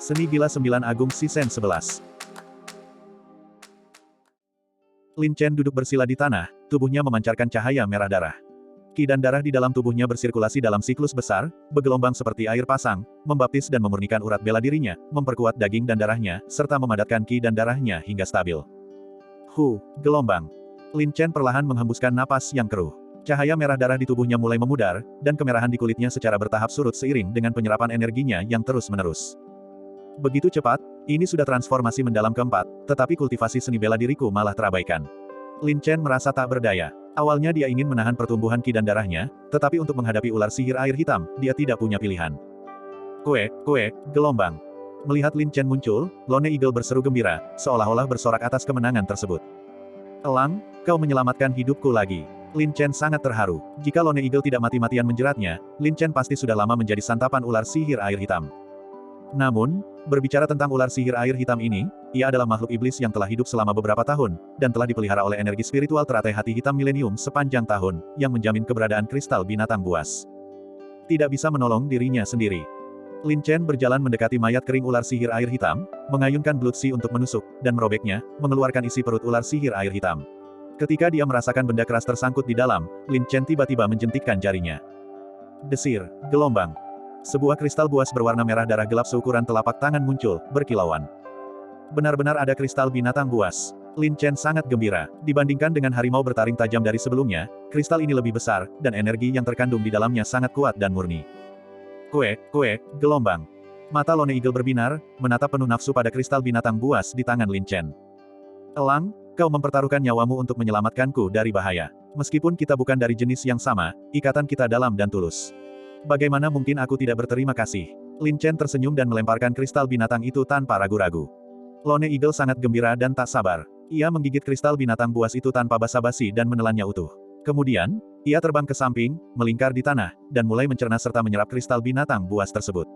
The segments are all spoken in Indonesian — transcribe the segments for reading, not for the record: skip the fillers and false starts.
Seni Gila 9 Agung Season 11. Lin Chen duduk bersila di tanah, tubuhnya memancarkan cahaya merah darah. Qi dan darah di dalam tubuhnya bersirkulasi dalam siklus besar, bergelombang seperti air pasang, membaptis dan memurnikan urat bela dirinya, memperkuat daging dan darahnya, serta memadatkan Qi dan darahnya hingga stabil. Gelombang. Lin Chen perlahan menghembuskan napas yang keruh. Cahaya merah darah di tubuhnya mulai memudar, dan kemerahan di kulitnya secara bertahap surut seiring dengan penyerapan energinya yang terus-menerus. Begitu cepat, ini sudah transformasi mendalam keempat, tetapi kultivasi seni bela diriku malah terabaikan. Lin Chen merasa tak berdaya. Awalnya dia ingin menahan pertumbuhan Qi dan darahnya, tetapi untuk menghadapi ular sihir air hitam, dia tidak punya pilihan. Gelombang. Melihat Lin Chen muncul, Lone Eagle berseru gembira, seolah-olah bersorak atas kemenangan tersebut. Elang, kau menyelamatkan hidupku lagi. Lin Chen sangat terharu. Jika Lone Eagle tidak mati-matian menjeratnya, Lin Chen pasti sudah lama menjadi santapan ular sihir air hitam. Namun, berbicara tentang ular sihir air hitam ini, ia adalah makhluk iblis yang telah hidup selama beberapa tahun, dan telah dipelihara oleh energi spiritual teratai hati hitam milenium sepanjang tahun, yang menjamin keberadaan kristal binatang buas. Tidak bisa menolong dirinya sendiri. Lin Chen berjalan mendekati mayat kering ular sihir air hitam, mengayunkan Blood Sea untuk menusuk, dan merobeknya, mengeluarkan isi perut ular sihir air hitam. Ketika dia merasakan benda keras tersangkut di dalam, Lin Chen tiba-tiba menjentikkan jarinya. Desir, gelombang. Sebuah kristal buas berwarna merah darah gelap seukuran telapak tangan muncul, berkilauan. Benar-benar ada kristal binatang buas. Lin Chen sangat gembira. Dibandingkan dengan harimau bertaring tajam dari sebelumnya, kristal ini lebih besar, dan energi yang terkandung di dalamnya sangat kuat dan murni. Gelombang. Mata Lone Eagle berbinar, menatap penuh nafsu pada kristal binatang buas di tangan Lin Chen. Elang, kau mempertaruhkan nyawamu untuk menyelamatkanku dari bahaya. Meskipun kita bukan dari jenis yang sama, ikatan kita dalam dan tulus. Bagaimana mungkin aku tidak berterima kasih? Lin Chen tersenyum dan melemparkan kristal binatang itu tanpa ragu-ragu. Lone Eagle sangat gembira dan tak sabar. Ia menggigit kristal binatang buas itu tanpa basa-basi dan menelannya utuh. Kemudian, ia terbang ke samping, melingkar di tanah, dan mulai mencerna serta menyerap kristal binatang buas tersebut.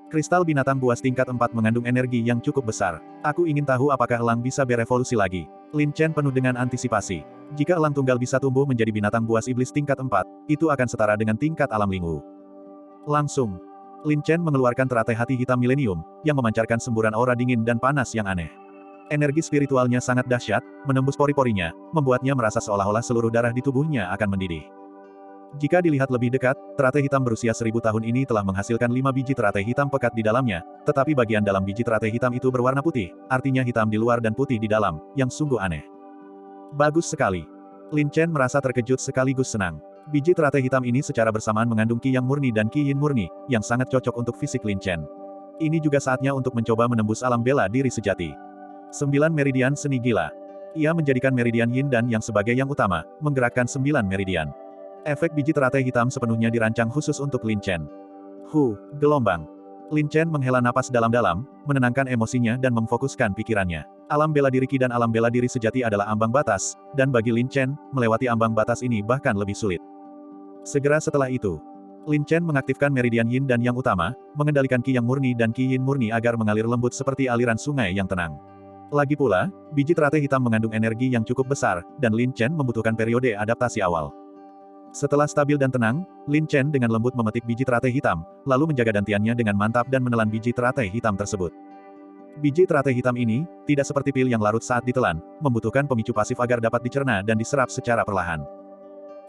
Kristal binatang buas tingkat 4 mengandung energi yang cukup besar. Aku ingin tahu apakah elang bisa berevolusi lagi. Lin Chen penuh dengan antisipasi. Jika elang tunggal bisa tumbuh menjadi binatang buas iblis tingkat 4, itu akan setara dengan tingkat alam lingu. Langsung, Lin Chen mengeluarkan teratai hati hitam milenium, yang memancarkan semburan aura dingin dan panas yang aneh. Energi spiritualnya sangat dahsyat, menembus pori-porinya, membuatnya merasa seolah-olah seluruh darah di tubuhnya akan mendidih. Jika dilihat lebih dekat, teratai hitam berusia 1000 tahun ini telah menghasilkan 5 biji teratai hitam pekat di dalamnya, tetapi bagian dalam biji teratai hitam itu berwarna putih, artinya hitam di luar dan putih di dalam, yang sungguh aneh. Bagus sekali. Lin Chen merasa terkejut sekaligus senang. Biji teratai hitam ini secara bersamaan mengandung Qi yang murni dan Qi yin murni, yang sangat cocok untuk fisik Lin Chen. Ini juga saatnya untuk mencoba menembus alam bela diri sejati. 9 meridian seni gila. Ia menjadikan meridian yin dan yang sebagai yang utama, menggerakkan 9 meridian. Efek biji teratai hitam sepenuhnya dirancang khusus untuk Lin Chen. Gelombang. Lin Chen menghela napas dalam-dalam, menenangkan emosinya dan memfokuskan pikirannya. Alam bela diri Qi dan alam bela diri sejati adalah ambang batas, dan bagi Lin Chen, melewati ambang batas ini bahkan lebih sulit. Segera setelah itu, Lin Chen mengaktifkan meridian yin dan yang utama, mengendalikan Qi yang murni dan Qi yin murni agar mengalir lembut seperti aliran sungai yang tenang. Lagi pula, biji teratai hitam mengandung energi yang cukup besar, dan Lin Chen membutuhkan periode adaptasi awal. Setelah stabil dan tenang, Lin Chen dengan lembut memetik biji teratai hitam, lalu menjaga dantiannya dengan mantap dan menelan biji teratai hitam tersebut. Biji teratai hitam ini, tidak seperti pil yang larut saat ditelan, membutuhkan pemicu pasif agar dapat dicerna dan diserap secara perlahan.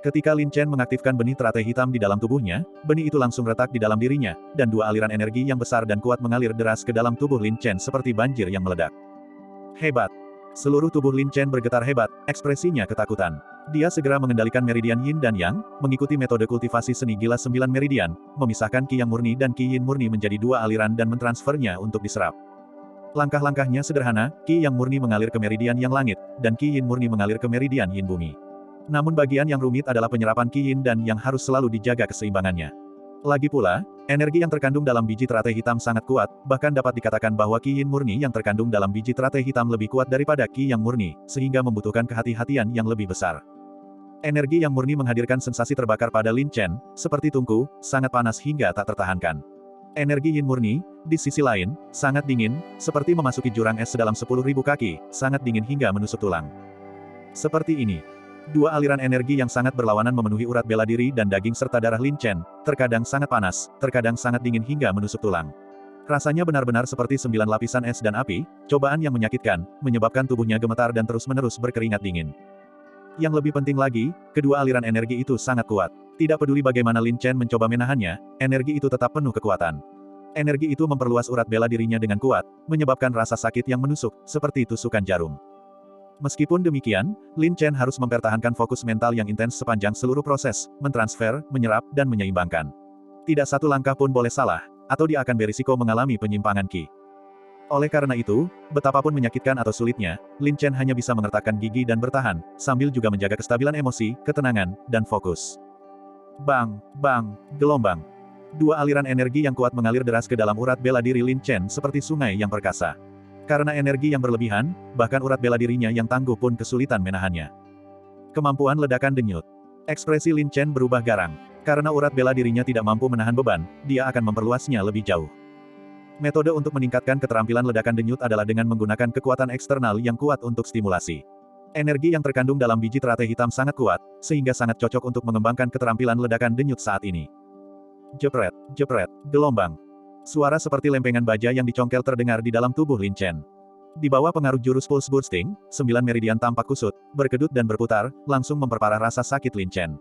Ketika Lin Chen mengaktifkan benih teratai hitam di dalam tubuhnya, benih itu langsung retak di dalam dirinya, dan 2 aliran energi yang besar dan kuat mengalir deras ke dalam tubuh Lin Chen seperti banjir yang meledak. Hebat! Seluruh tubuh Lin Chen bergetar hebat, ekspresinya ketakutan. Dia segera mengendalikan meridian yin dan yang, mengikuti metode kultivasi seni gila 9 meridian, memisahkan Qi yang murni dan Qi yin murni menjadi 2 aliran dan mentransfernya untuk diserap. Langkah-langkahnya sederhana, Qi yang murni mengalir ke meridian yang langit, dan Qi yin murni mengalir ke meridian yin bumi. Namun bagian yang rumit adalah penyerapan Qi yin dan yang harus selalu dijaga keseimbangannya. Lagi pula, energi yang terkandung dalam biji teratai hitam sangat kuat, bahkan dapat dikatakan bahwa Qi yin murni yang terkandung dalam biji teratai hitam lebih kuat daripada Qi yang murni, sehingga membutuhkan kehati-hatian yang lebih besar. Energi yang murni menghadirkan sensasi terbakar pada Lin Chen, seperti tungku, sangat panas hingga tak tertahankan. Energi yin murni, di sisi lain, sangat dingin, seperti memasuki jurang es sedalam 10.000 kaki, sangat dingin hingga menusuk tulang. Seperti ini. 2 aliran energi yang sangat berlawanan memenuhi urat bela diri dan daging serta darah Lin Chen, terkadang sangat panas, terkadang sangat dingin hingga menusuk tulang. Rasanya benar-benar seperti 9 lapisan es dan api, cobaan yang menyakitkan, menyebabkan tubuhnya gemetar dan terus-menerus berkeringat dingin. Yang lebih penting lagi, kedua aliran energi itu sangat kuat. Tidak peduli bagaimana Lin Chen mencoba menahannya, energi itu tetap penuh kekuatan. Energi itu memperluas urat bela dirinya dengan kuat, menyebabkan rasa sakit yang menusuk, seperti tusukan jarum. Meskipun demikian, Lin Chen harus mempertahankan fokus mental yang intens sepanjang seluruh proses, mentransfer, menyerap, dan menyeimbangkan. Tidak satu langkah pun boleh salah, atau dia akan berisiko mengalami penyimpangan Qi. Oleh karena itu, betapapun menyakitkan atau sulitnya, Lin Chen hanya bisa mengertakkan gigi dan bertahan, sambil juga menjaga kestabilan emosi, ketenangan, dan fokus. Bang, bang, gelombang. Dua aliran energi yang kuat mengalir deras ke dalam urat bela diri Lin Chen seperti sungai yang perkasa. Karena energi yang berlebihan, bahkan urat bela dirinya yang tangguh pun kesulitan menahannya. Kemampuan ledakan denyut. Ekspresi Lin Chen berubah garang. Karena urat bela dirinya tidak mampu menahan beban, dia akan memperluasnya lebih jauh. Metode untuk meningkatkan keterampilan ledakan denyut adalah dengan menggunakan kekuatan eksternal yang kuat untuk stimulasi. Energi yang terkandung dalam biji teratai hitam sangat kuat, sehingga sangat cocok untuk mengembangkan keterampilan ledakan denyut saat ini. Jepret, jepret, gelombang. Suara seperti lempengan baja yang dicongkel terdengar di dalam tubuh Lin Chen. Di bawah pengaruh jurus Pulse Bursting, 9 meridian tampak kusut, berkedut dan berputar, langsung memperparah rasa sakit Lin Chen.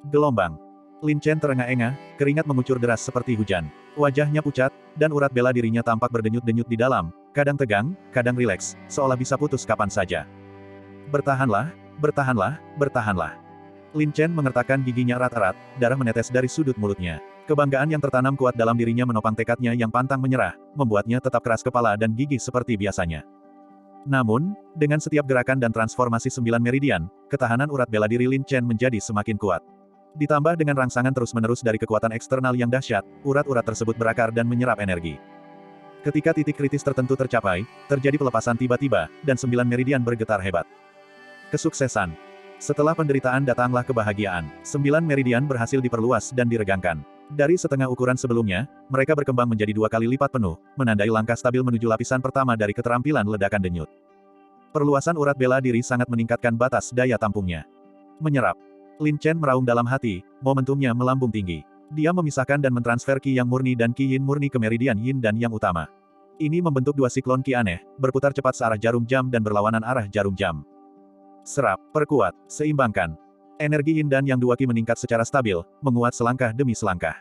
Gelombang. Lin Chen terengah-engah, keringat mengucur deras seperti hujan. Wajahnya pucat, dan urat bela dirinya tampak berdenyut-denyut di dalam, kadang tegang, kadang rileks, seolah bisa putus kapan saja. Bertahanlah, bertahanlah, bertahanlah. Lin Chen mengertakkan giginya erat-erat, darah menetes dari sudut mulutnya. Kebanggaan yang tertanam kuat dalam dirinya menopang tekadnya yang pantang menyerah, membuatnya tetap keras kepala dan gigih seperti biasanya. Namun, dengan setiap gerakan dan transformasi 9 meridian, ketahanan urat bela diri Lin Chen menjadi semakin kuat. Ditambah dengan rangsangan terus-menerus dari kekuatan eksternal yang dahsyat, urat-urat tersebut berakar dan menyerap energi. Ketika titik kritis tertentu tercapai, terjadi pelepasan tiba-tiba, dan 9 meridian bergetar hebat. Kesuksesan. Setelah penderitaan datanglah kebahagiaan. 9 meridian berhasil diperluas dan diregangkan. Dari setengah ukuran sebelumnya, mereka berkembang menjadi 2 kali lipat penuh, menandai langkah stabil menuju lapisan pertama dari keterampilan ledakan denyut. Perluasan urat bela diri sangat meningkatkan batas daya tampungnya. Menyerap. Lin Chen meraung dalam hati, momentumnya melambung tinggi. Dia memisahkan dan mentransfer Qi yang murni dan Qi Yin murni ke meridian Yin dan yang utama. Ini membentuk dua siklon Qi aneh, berputar cepat searah jarum jam dan berlawanan arah jarum jam. Serap, perkuat, seimbangkan. Energi Yin dan yang dua Qi meningkat secara stabil, menguat selangkah demi selangkah.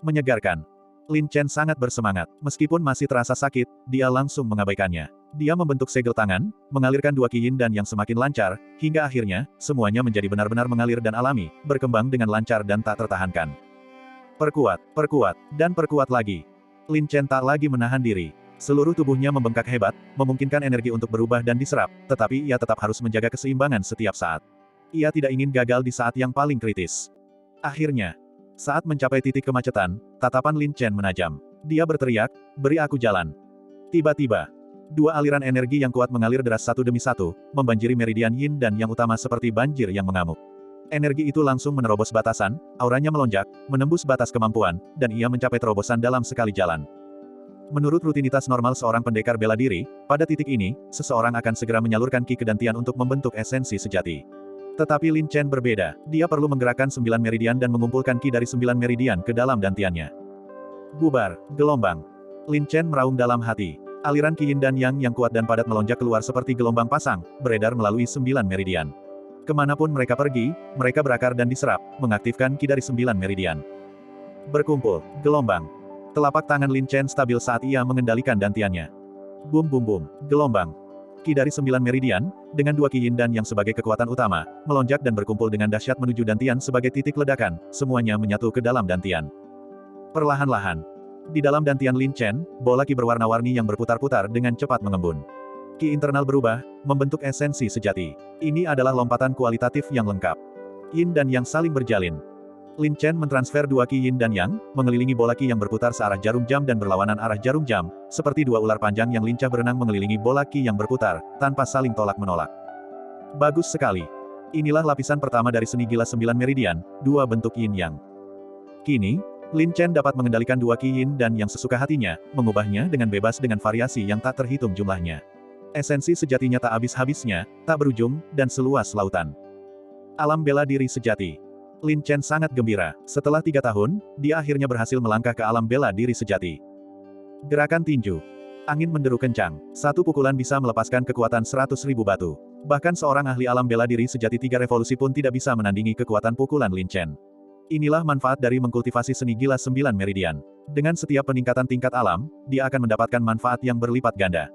Menyegarkan. Lin Chen sangat bersemangat, meskipun masih terasa sakit, dia langsung mengabaikannya. Dia membentuk segel tangan, mengalirkan dua Qi Yin dan yang semakin lancar, hingga akhirnya, semuanya menjadi benar-benar mengalir dan alami, berkembang dengan lancar dan tak tertahankan. Perkuat, perkuat, dan perkuat lagi. Lin Chen tak lagi menahan diri. Seluruh tubuhnya membengkak hebat, memungkinkan energi untuk berubah dan diserap, tetapi ia tetap harus menjaga keseimbangan setiap saat. Ia tidak ingin gagal di saat yang paling kritis. Akhirnya, saat mencapai titik kemacetan, tatapan Lin Chen menajam. Dia berteriak, "Beri aku jalan." Tiba-tiba, dua aliran energi yang kuat mengalir deras satu demi satu, membanjiri meridian Yin dan yang utama seperti banjir yang mengamuk. Energi itu langsung menerobos batasan, auranya melonjak, menembus batas kemampuan, dan ia mencapai terobosan dalam sekali jalan. Menurut rutinitas normal seorang pendekar bela diri, pada titik ini, seseorang akan segera menyalurkan Qi kedantian untuk membentuk esensi sejati. Tetapi Lin Chen berbeda, dia perlu menggerakkan 9 meridian dan mengumpulkan Qi dari 9 meridian ke dalam dantiannya. Bubar, gelombang. Lin Chen meraung dalam hati. Aliran Qi Yin dan Yang yang kuat dan padat melonjak keluar seperti gelombang pasang, beredar melalui 9 meridian. Kemanapun mereka pergi, mereka berakar dan diserap, mengaktifkan Qi dari 9 meridian. Berkumpul, gelombang. Telapak tangan Lin Chen stabil saat ia mengendalikan dantiannya. Bum bum bum, gelombang. Qi dari 9 meridian, dengan dua Qi Yin dan Yang sebagai kekuatan utama, melonjak dan berkumpul dengan dahsyat menuju dantian sebagai titik ledakan, semuanya menyatu ke dalam dantian. Perlahan-lahan, di dalam dantian Lin Chen, bola Qi berwarna-warni yang berputar-putar dengan cepat mengembun. Qi internal berubah, membentuk esensi sejati. Ini adalah lompatan kualitatif yang lengkap. Yin dan Yang saling berjalin. Lin Chen mentransfer dua Qi Yin dan Yang, mengelilingi bola Qi yang berputar searah jarum jam dan berlawanan arah jarum jam, seperti dua ular panjang yang lincah berenang mengelilingi bola Qi yang berputar, tanpa saling tolak-menolak. Bagus sekali. Inilah lapisan pertama dari seni gila 9 meridian, dua bentuk Yin Yang. Kini, Lin Chen dapat mengendalikan dua Qi Yin dan Yang sesuka hatinya, mengubahnya dengan bebas dengan variasi yang tak terhitung jumlahnya. Esensi sejatinya tak habis-habisnya, tak berujung, dan seluas lautan. Alam bela diri sejati. Lin Chen sangat gembira. Setelah 3 tahun, dia akhirnya berhasil melangkah ke alam bela diri sejati. Gerakan tinju. Angin menderu kencang. Satu pukulan bisa melepaskan kekuatan 100.000 batu. Bahkan seorang ahli alam bela diri sejati 3 revolusi pun tidak bisa menandingi kekuatan pukulan Lin Chen. Inilah manfaat dari mengkultivasi seni gila 9 meridian. Dengan setiap peningkatan tingkat alam, dia akan mendapatkan manfaat yang berlipat ganda.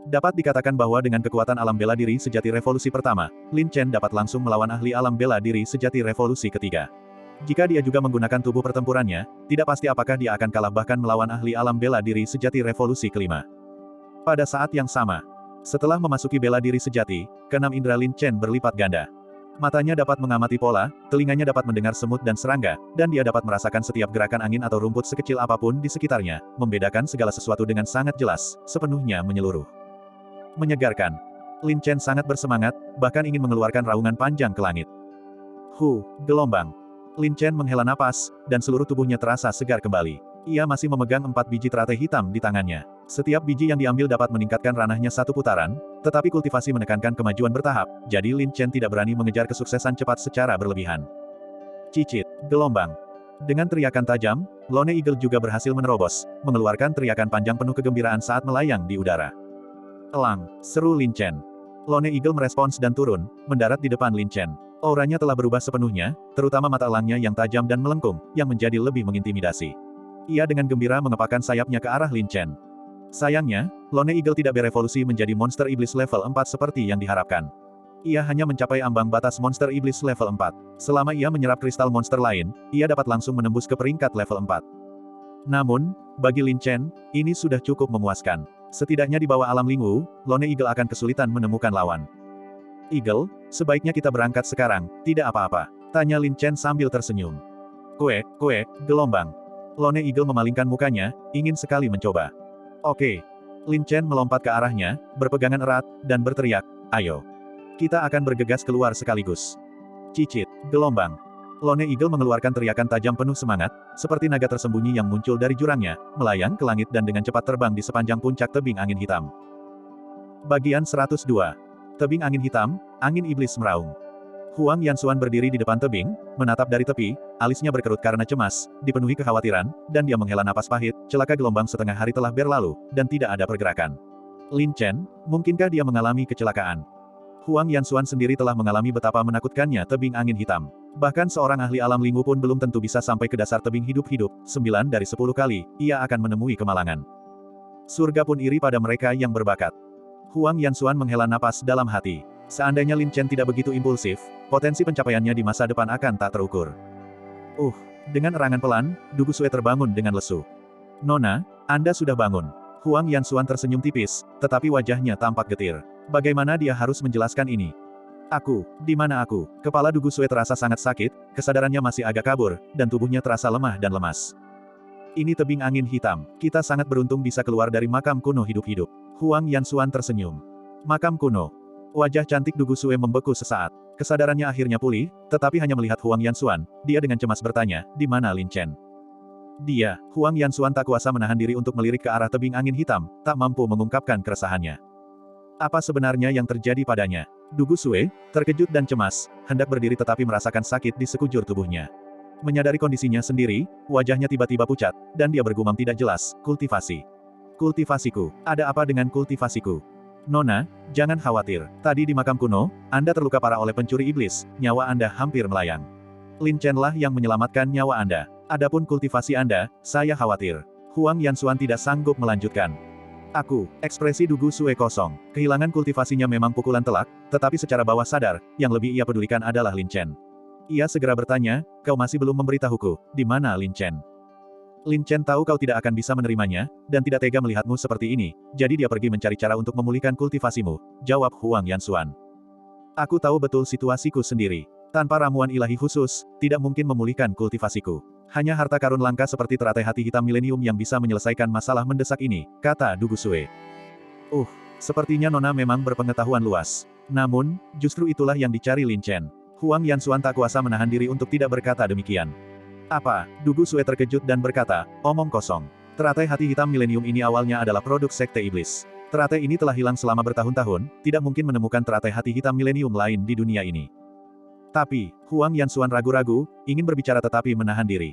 Dapat dikatakan bahwa dengan kekuatan alam bela diri sejati revolusi pertama, Lin Chen dapat langsung melawan ahli alam bela diri sejati revolusi ketiga. Jika dia juga menggunakan tubuh pertempurannya, tidak pasti apakah dia akan kalah bahkan melawan ahli alam bela diri sejati revolusi kelima. Pada saat yang sama, setelah memasuki bela diri sejati, keenam indera Lin Chen berlipat ganda. Matanya dapat mengamati pola, telinganya dapat mendengar semut dan serangga, dan dia dapat merasakan setiap gerakan angin atau rumput sekecil apapun di sekitarnya, membedakan segala sesuatu dengan sangat jelas, sepenuhnya menyeluruh. Menyegarkan. Lin Chen sangat bersemangat, bahkan ingin mengeluarkan raungan panjang ke langit. Gelombang. Lin Chen menghela napas, dan seluruh tubuhnya terasa segar kembali. Ia masih memegang 4 biji teratai hitam di tangannya. Setiap biji yang diambil dapat meningkatkan ranahnya 1 putaran, tetapi kultivasi menekankan kemajuan bertahap, jadi Lin Chen tidak berani mengejar kesuksesan cepat secara berlebihan. Cicit. Gelombang. Dengan teriakan tajam, Lone Eagle juga berhasil menerobos, mengeluarkan teriakan panjang penuh kegembiraan saat melayang di udara. Elang, seru Lin Chen. Lone Eagle merespons dan turun, mendarat di depan Lin Chen. Auranya telah berubah sepenuhnya, terutama mata elangnya yang tajam dan melengkung, yang menjadi lebih mengintimidasi. Ia dengan gembira mengepakkan sayapnya ke arah Lin Chen. Sayangnya, Lone Eagle tidak berevolusi menjadi monster iblis level 4 seperti yang diharapkan. Ia hanya mencapai ambang batas monster iblis level 4. Selama ia menyerap kristal monster lain, ia dapat langsung menembus ke peringkat level 4. Namun, bagi Lin Chen, ini sudah cukup memuaskan. Setidaknya di bawah alam Lingwu, Lone Eagle akan kesulitan menemukan lawan. Eagle, sebaiknya kita berangkat sekarang, tidak apa-apa. Tanya Lin Chen sambil tersenyum. Gelombang. Lone Eagle memalingkan mukanya, ingin sekali mencoba. Oke. Lin Chen melompat ke arahnya, berpegangan erat, dan berteriak, ayo. Kita akan bergegas keluar sekaligus. Cicit. Gelombang. Lone Eagle mengeluarkan teriakan tajam penuh semangat, seperti naga tersembunyi yang muncul dari jurangnya, melayang ke langit dan dengan cepat terbang di sepanjang puncak tebing angin hitam. Bagian 102. Tebing angin hitam, angin iblis meraung. Huang Yanxuan berdiri di depan tebing, menatap dari tepi, alisnya berkerut karena cemas, dipenuhi kekhawatiran, dan dia menghela napas pahit, celaka gelombang setengah hari telah berlalu, dan tidak ada pergerakan. Lin Chen, mungkinkah dia mengalami kecelakaan? Huang Yanxuan sendiri telah mengalami betapa menakutkannya tebing angin hitam. Bahkan seorang ahli alam Lingwu pun belum tentu bisa sampai ke dasar tebing hidup-hidup, 9 dari 10 kali, ia akan menemui kemalangan. Surga pun iri pada mereka yang berbakat. Huang Yanxuan menghela napas dalam hati. Seandainya Lin Chen tidak begitu impulsif, potensi pencapaiannya di masa depan akan tak terukur. Dengan erangan pelan, Dugu Sue terbangun dengan lesu. Nona, Anda sudah bangun. Huang Yanxuan tersenyum tipis, tetapi wajahnya tampak getir. Bagaimana dia harus menjelaskan ini? Di mana aku? Kepala Dugu Sue terasa sangat sakit, kesadarannya masih agak kabur, dan tubuhnya terasa lemah dan lemas. Ini tebing angin hitam. Kita sangat beruntung bisa keluar dari makam kuno hidup-hidup. Huang Yanxuan tersenyum. Makam kuno. Wajah cantik Dugu Sue membeku sesaat. Kesadarannya akhirnya pulih, tetapi hanya melihat Huang Yanxuan, dia dengan cemas bertanya, di mana Lin Chen? Huang Yanxuan tak kuasa menahan diri untuk melirik ke arah tebing angin hitam, tak mampu mengungkapkan keresahannya. Apa sebenarnya yang terjadi padanya? Dugu Sue, terkejut dan cemas, hendak berdiri tetapi merasakan sakit di sekujur tubuhnya. Menyadari kondisinya sendiri, wajahnya tiba-tiba pucat, dan dia bergumam tidak jelas, kultivasi. Kultivasiku, ada apa dengan kultivasiku? Nona, jangan khawatir, tadi di makam kuno, Anda terluka parah oleh pencuri iblis, nyawa Anda hampir melayang. Lin Chen lah yang menyelamatkan nyawa Anda. Adapun kultivasi Anda, saya khawatir. Huang Yanxuan tidak sanggup melanjutkan. Ekspresi Dugu Sue kosong. Kehilangan kultivasinya memang pukulan telak, tetapi secara bawah sadar, yang lebih ia pedulikan adalah Lin Chen. Ia segera bertanya, kau masih belum memberitahuku, di mana Lin Chen? Lin Chen tahu kau tidak akan bisa menerimanya, dan tidak tega melihatmu seperti ini, jadi dia pergi mencari cara untuk memulihkan kultivasimu, jawab Huang Yanxuan. Aku tahu betul situasiku sendiri. Tanpa ramuan ilahi khusus, tidak mungkin memulihkan kultivasiku. Hanya harta karun langka seperti teratai hati hitam milenium yang bisa menyelesaikan masalah mendesak ini, kata Dugu Sue. Sepertinya Nona memang berpengetahuan luas. Namun, justru itulah yang dicari Lin Chen. Huang Yanxuan tak kuasa menahan diri untuk tidak berkata demikian. Apa? Dugu Sue terkejut dan berkata, omong kosong. Teratai hati hitam milenium ini awalnya adalah produk sekte iblis. Teratai ini telah hilang selama bertahun-tahun, tidak mungkin menemukan teratai hati hitam milenium lain di dunia ini. Tapi, Huang Yanxuan ragu-ragu, ingin berbicara tetapi menahan diri.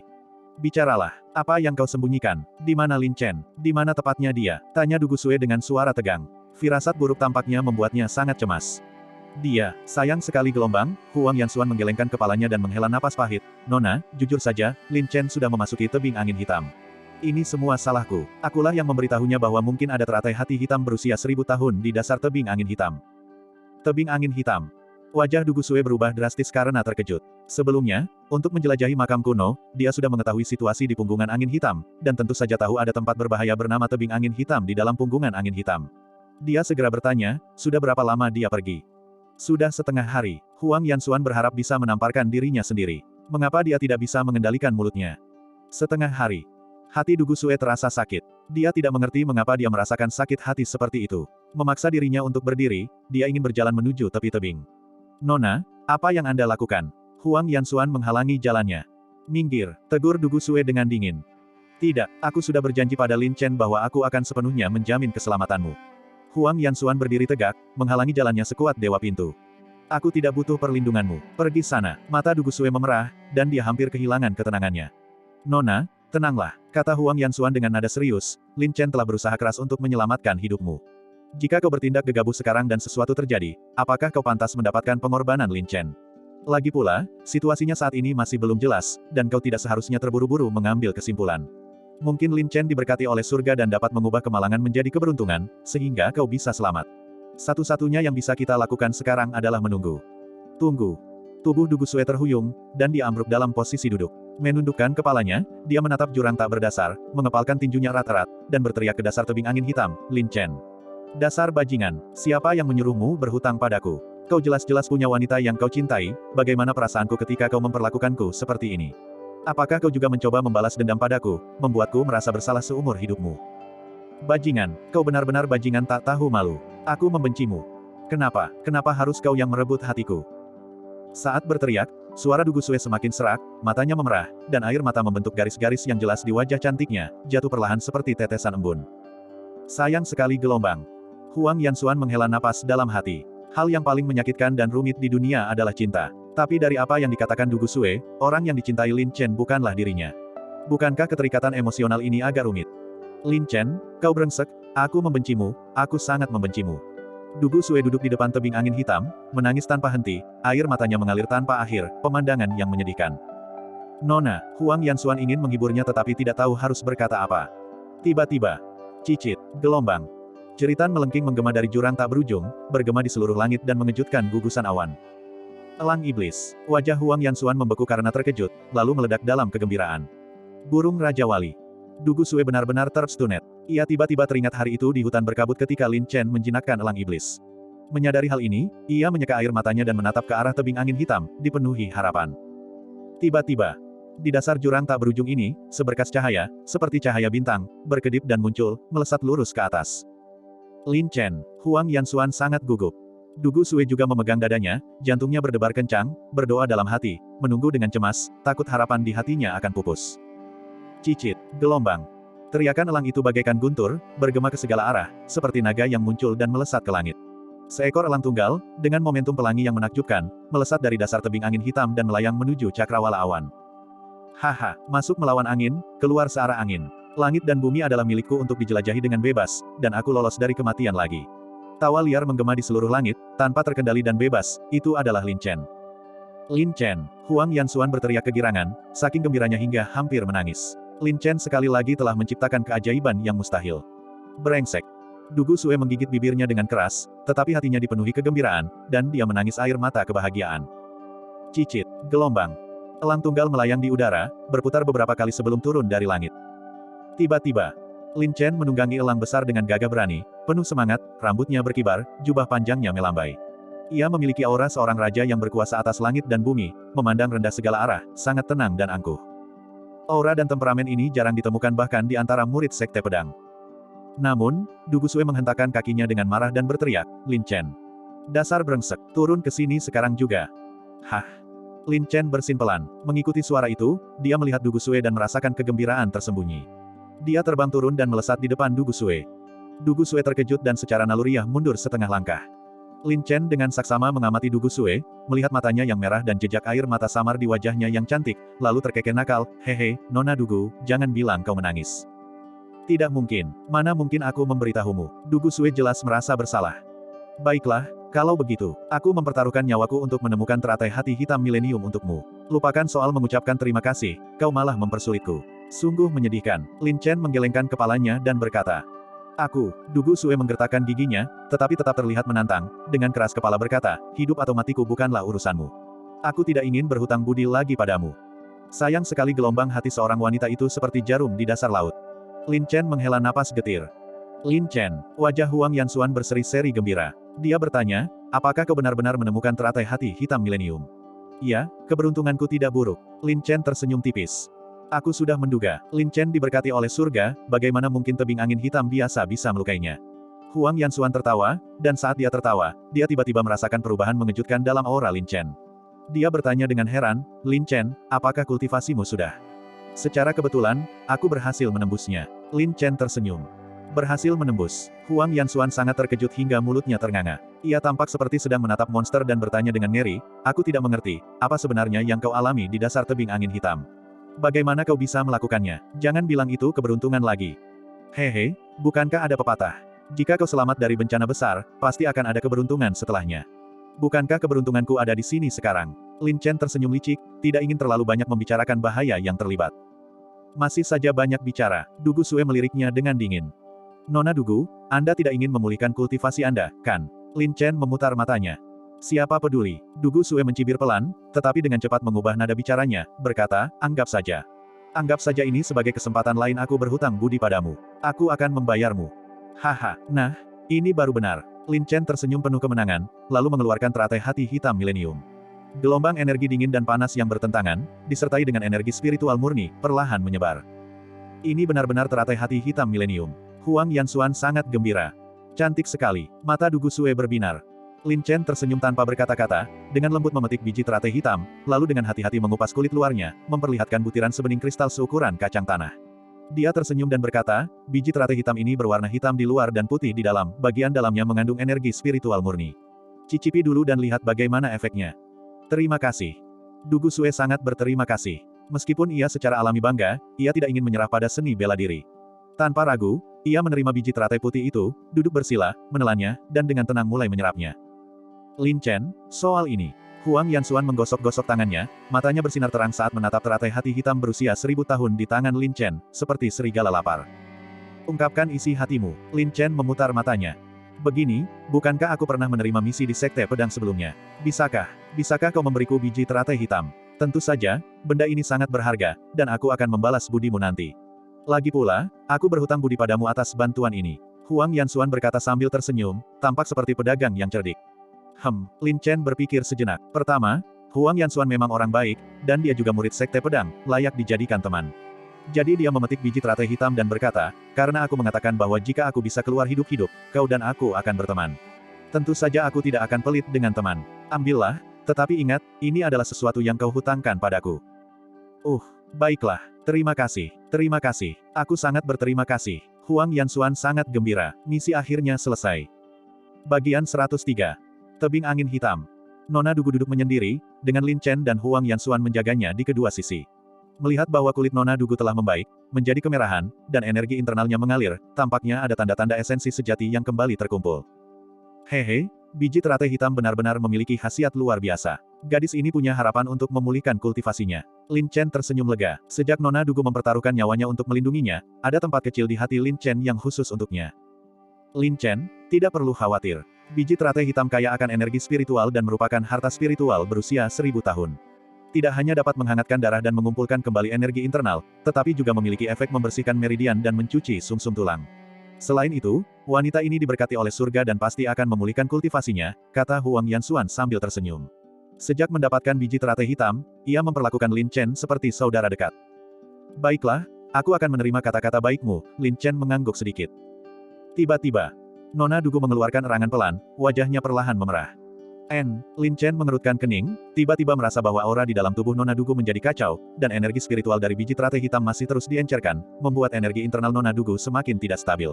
Bicaralah, apa yang kau sembunyikan? Di mana Lin Chen? Di mana tepatnya dia? Tanya Du Gusue dengan suara tegang. Firasat buruk tampaknya membuatnya sangat cemas. Dia, sayang sekali gelombang. Huang Yanxuan menggelengkan kepalanya dan menghela napas pahit. Nona, jujur saja, Lin Chen sudah memasuki tebing angin hitam. Ini semua salahku. Akulah yang memberitahunya bahwa mungkin ada teratai hati hitam berusia 1000 tahun di dasar tebing angin hitam. Tebing angin hitam. Wajah Du Gusue berubah drastis karena terkejut. Sebelumnya, untuk menjelajahi makam kuno, dia sudah mengetahui situasi di punggungan angin hitam, dan tentu saja tahu ada tempat berbahaya bernama tebing angin hitam di dalam punggungan angin hitam. Dia segera bertanya, sudah berapa lama dia pergi? Sudah setengah hari. Huang Yanxuan berharap bisa menamparkan dirinya sendiri. Mengapa dia tidak bisa mengendalikan mulutnya? Setengah hari. Hati Du Gusue terasa sakit. Dia tidak mengerti mengapa dia merasakan sakit hati seperti itu. Memaksa dirinya untuk berdiri, dia ingin berjalan menuju tepi tebing. Nona, apa yang Anda lakukan? Huang Yanxuan menghalangi jalannya. Minggir, tegur Du Gusue dengan dingin. Tidak, aku sudah berjanji pada Lin Chen bahwa aku akan sepenuhnya menjamin keselamatanmu. Huang Yanxuan berdiri tegak, menghalangi jalannya sekuat dewa pintu. Aku tidak butuh perlindunganmu. Pergi sana. Mata Du Gusue memerah, dan dia hampir kehilangan ketenangannya. Nona, tenanglah, kata Huang Yanxuan dengan nada serius, Lin Chen telah berusaha keras untuk menyelamatkan hidupmu. Jika kau bertindak gegabah sekarang dan sesuatu terjadi, apakah kau pantas mendapatkan pengorbanan Lin Chen? Lagi pula, situasinya saat ini masih belum jelas, dan kau tidak seharusnya terburu-buru mengambil kesimpulan. Mungkin Lin Chen diberkati oleh surga dan dapat mengubah kemalangan menjadi keberuntungan, sehingga kau bisa selamat. Satu-satunya yang bisa kita lakukan sekarang adalah menunggu. Tunggu. Tubuh Du Gusue terhuyung, dan dia ambruk dalam posisi duduk. Menundukkan kepalanya, dia menatap jurang tak berdasar, mengepalkan tinjunya erat-erat, dan berteriak ke dasar tebing angin hitam, Lin Chen. Dasar bajingan, siapa yang menyuruhmu berhutang padaku? Kau jelas-jelas punya wanita yang kau cintai, bagaimana perasaanku ketika kau memperlakukanku seperti ini? Apakah kau juga mencoba membalas dendam padaku, membuatku merasa bersalah seumur hidupmu? Bajingan, kau benar-benar bajingan tak tahu malu. Aku membencimu. Kenapa? Kenapa harus kau yang merebut hatiku? Saat berteriak, suara Du Gusue semakin serak, matanya memerah, dan air mata membentuk garis-garis yang jelas di wajah cantiknya, jatuh perlahan seperti tetesan embun. Sayang sekali gelombang. Huang Yanxuan menghela napas dalam hati. Hal yang paling menyakitkan dan rumit di dunia adalah cinta. Tapi dari apa yang dikatakan Du Gusue, orang yang dicintai Lin Chen bukanlah dirinya. Bukankah keterikatan emosional ini agak rumit? Lin Chen, kau brengsek, aku membencimu, aku sangat membencimu. Du Gusue duduk di depan tebing angin hitam, menangis tanpa henti, air matanya mengalir tanpa akhir, pemandangan yang menyedihkan. Nona, Huang Yanxuan ingin menghiburnya tetapi tidak tahu harus berkata apa. Tiba-tiba, cicit, gelombang. Jeritan melengking menggema dari jurang tak berujung, bergema di seluruh langit dan mengejutkan gugusan awan. Elang iblis. Wajah Huang Yanxuan membeku karena terkejut, lalu meledak dalam kegembiraan. Burung Raja Wali. Du Gusue benar-benar terstunet. Ia tiba-tiba teringat hari itu di hutan berkabut ketika Lin Chen menjinakkan elang iblis. Menyadari hal ini, ia menyeka air matanya dan menatap ke arah tebing angin hitam, dipenuhi harapan. Tiba-tiba, di dasar jurang tak berujung ini, seberkas cahaya, seperti cahaya bintang, berkedip dan muncul, melesat lurus ke atas. Lin Chen, Huang Yanxuan sangat gugup. Du Gusue juga memegang dadanya, jantungnya berdebar kencang, berdoa dalam hati, menunggu dengan cemas, takut harapan di hatinya akan pupus. Cicit, gelombang. Teriakan elang itu bagaikan guntur, bergema ke segala arah, seperti naga yang muncul dan melesat ke langit. Seekor elang tunggal, dengan momentum pelangi yang menakjubkan, melesat dari dasar tebing angin hitam dan melayang menuju cakrawala awan. Haha, masuk melawan angin, keluar searah angin. Langit dan bumi adalah milikku untuk dijelajahi dengan bebas, dan aku lolos dari kematian lagi. Tawa liar menggema di seluruh langit, tanpa terkendali dan bebas, itu adalah Lin Chen. Lin Chen, Huang Yanxuan berteriak kegirangan, saking gembiranya hingga hampir menangis. Lin Chen sekali lagi telah menciptakan keajaiban yang mustahil. Brengsek. Du Gusue menggigit bibirnya dengan keras, tetapi hatinya dipenuhi kegembiraan, dan dia menangis air mata kebahagiaan. Cicit, gelombang. Elang tunggal melayang di udara, berputar beberapa kali sebelum turun dari langit. Tiba-tiba, Lin Chen menunggangi elang besar dengan gagah berani, penuh semangat, rambutnya berkibar, jubah panjangnya melambai. Ia memiliki aura seorang raja yang berkuasa atas langit dan bumi, memandang rendah segala arah, sangat tenang dan angkuh. Aura dan temperamen ini jarang ditemukan bahkan di antara murid sekte pedang. Namun, Du Gusue menghentakkan kakinya dengan marah dan berteriak, Lin Chen. Dasar brengsek, turun ke sini sekarang juga. Hah. Lin Chen bersin pelan, mengikuti suara itu, dia melihat Du Gusue dan merasakan kegembiraan tersembunyi. Dia terbang turun dan melesat di depan Du Gusue. Du Gusue terkejut dan secara naluriah mundur setengah langkah. Lin Chen dengan saksama mengamati Dugu Sue, melihat matanya yang merah dan jejak air mata samar di wajahnya yang cantik, lalu terkekeh nakal, hehe, Nona Dugu, jangan bilang kau menangis. Tidak mungkin, mana mungkin aku memberitahumu. Dugu Sue jelas merasa bersalah. Baiklah, kalau begitu, aku mempertaruhkan nyawaku untuk menemukan teratai hati hitam milenium untukmu. Lupakan soal mengucapkan terima kasih, kau malah mempersulitku. Sungguh menyedihkan. Lin Chen menggelengkan kepalanya dan berkata. Dugu Sue menggertakkan giginya, tetapi tetap terlihat menantang, dengan keras kepala berkata, hidup atau matiku bukanlah urusanmu. Aku tidak ingin berhutang budi lagi padamu. Sayang sekali gelombang hati seorang wanita itu seperti jarum di dasar laut. Lin Chen menghela napas getir. Lin Chen, wajah Huang Yanxuan berseri-seri gembira. Dia bertanya, apakah kau benar-benar menemukan teratai hati hitam milenium? Iya, keberuntunganku tidak buruk. Lin Chen tersenyum tipis. Aku sudah menduga, Lin Chen diberkati oleh surga, bagaimana mungkin tebing angin hitam biasa bisa melukainya. Huang Yanxuan tertawa, dan saat dia tertawa, dia tiba-tiba merasakan perubahan mengejutkan dalam aura Lin Chen. Dia bertanya dengan heran, Lin Chen, apakah kultivasimu sudah? Secara kebetulan, aku berhasil menembusnya. Lin Chen tersenyum. Berhasil menembus. Huang Yanxuan sangat terkejut hingga mulutnya ternganga. Ia tampak seperti sedang menatap monster dan bertanya dengan ngeri, aku tidak mengerti, apa sebenarnya yang kau alami di dasar tebing angin hitam? Bagaimana kau bisa melakukannya? Jangan bilang itu keberuntungan lagi. Hehe, bukankah ada pepatah? Jika kau selamat dari bencana besar, pasti akan ada keberuntungan setelahnya. Bukankah keberuntunganku ada di sini sekarang? Lin Chen tersenyum licik, tidak ingin terlalu banyak membicarakan bahaya yang terlibat. Masih saja banyak bicara, Dugu Sue meliriknya dengan dingin. Nona Dugu, Anda tidak ingin memulihkan kultivasi Anda, kan? Lin Chen memutar matanya. Siapa peduli? Dugu Sue mencibir pelan, tetapi dengan cepat mengubah nada bicaranya, berkata, anggap saja. Anggap saja ini sebagai kesempatan lain aku berhutang budi padamu. Aku akan membayarmu. Haha, nah, ini baru benar. Lin Chen tersenyum penuh kemenangan, lalu mengeluarkan teratai hati hitam milenium. Gelombang energi dingin dan panas yang bertentangan, disertai dengan energi spiritual murni, perlahan menyebar. Ini benar-benar teratai hati hitam milenium. Huang Yanxuan sangat gembira. Cantik sekali, mata Dugu Sue berbinar. Lin Chen tersenyum tanpa berkata-kata, dengan lembut memetik biji teratai hitam, lalu dengan hati-hati mengupas kulit luarnya, memperlihatkan butiran sebening kristal seukuran kacang tanah. Dia tersenyum dan berkata, biji teratai hitam ini berwarna hitam di luar dan putih di dalam, bagian dalamnya mengandung energi spiritual murni. Cicipi dulu dan lihat bagaimana efeknya. Terima kasih. Dugu Sue sangat berterima kasih. Meskipun ia secara alami bangga, ia tidak ingin menyerah pada seni bela diri. Tanpa ragu, ia menerima biji teratai putih itu, duduk bersila, menelannya, dan dengan tenang mulai menyerapnya. Lin Chen, soal ini. Huang Yanxuan menggosok-gosok tangannya, matanya bersinar terang saat menatap teratai hati hitam berusia 1000 tahun di tangan Lin Chen, seperti serigala lapar. Ungkapkan isi hatimu. Lin Chen memutar matanya. Begini, bukankah aku pernah menerima misi di Sekte Pedang sebelumnya? Bisakah kau memberiku biji teratai hitam? Tentu saja, benda ini sangat berharga, dan aku akan membalas budimu nanti. Lagi pula, aku berhutang budi padamu atas bantuan ini. Huang Yanxuan berkata sambil tersenyum, tampak seperti pedagang yang cerdik. Lin Chen berpikir sejenak. Pertama, Huang Yanxuan memang orang baik, dan dia juga murid Sekte Pedang, layak dijadikan teman. Jadi dia memetik biji teratai hitam dan berkata, karena aku mengatakan bahwa jika aku bisa keluar hidup-hidup, kau dan aku akan berteman. Tentu saja aku tidak akan pelit dengan teman. Ambillah, tetapi ingat, ini adalah sesuatu yang kau hutangkan padaku. Baiklah, terima kasih, aku sangat berterima kasih. Huang Yanxuan sangat gembira, misi akhirnya selesai. Bagian 103. Tebing angin hitam. Nona Dugu duduk menyendiri, dengan Lin Chen dan Huang Yanxuan menjaganya di kedua sisi. Melihat bahwa kulit Nona Dugu telah membaik, menjadi kemerahan, dan energi internalnya mengalir, tampaknya ada tanda-tanda esensi sejati yang kembali terkumpul. Hehe, biji teratai hitam benar-benar memiliki khasiat luar biasa. Gadis ini punya harapan untuk memulihkan kultivasinya. Lin Chen tersenyum lega. Sejak Nona Dugu mempertaruhkan nyawanya untuk melindunginya, ada tempat kecil di hati Lin Chen yang khusus untuknya. Lin Chen, tidak perlu khawatir. Biji teratai hitam kaya akan energi spiritual dan merupakan harta spiritual berusia 1000 tahun. Tidak hanya dapat menghangatkan darah dan mengumpulkan kembali energi internal, tetapi juga memiliki efek membersihkan meridian dan mencuci sumsum tulang. Selain itu, wanita ini diberkati oleh surga dan pasti akan memulihkan kultivasinya, kata Huang Yanxuan sambil tersenyum. Sejak mendapatkan biji teratai hitam, ia memperlakukan Lin Chen seperti saudara dekat. Baiklah, aku akan menerima kata-kata baikmu, Lin Chen mengangguk sedikit. Tiba-tiba, Nona Dugu mengeluarkan erangan pelan, wajahnya perlahan memerah. Lin Chen mengerutkan kening, tiba-tiba merasa bahwa aura di dalam tubuh Nona Dugu menjadi kacau, dan energi spiritual dari biji teratai hitam masih terus diencerkan, membuat energi internal Nona Dugu semakin tidak stabil.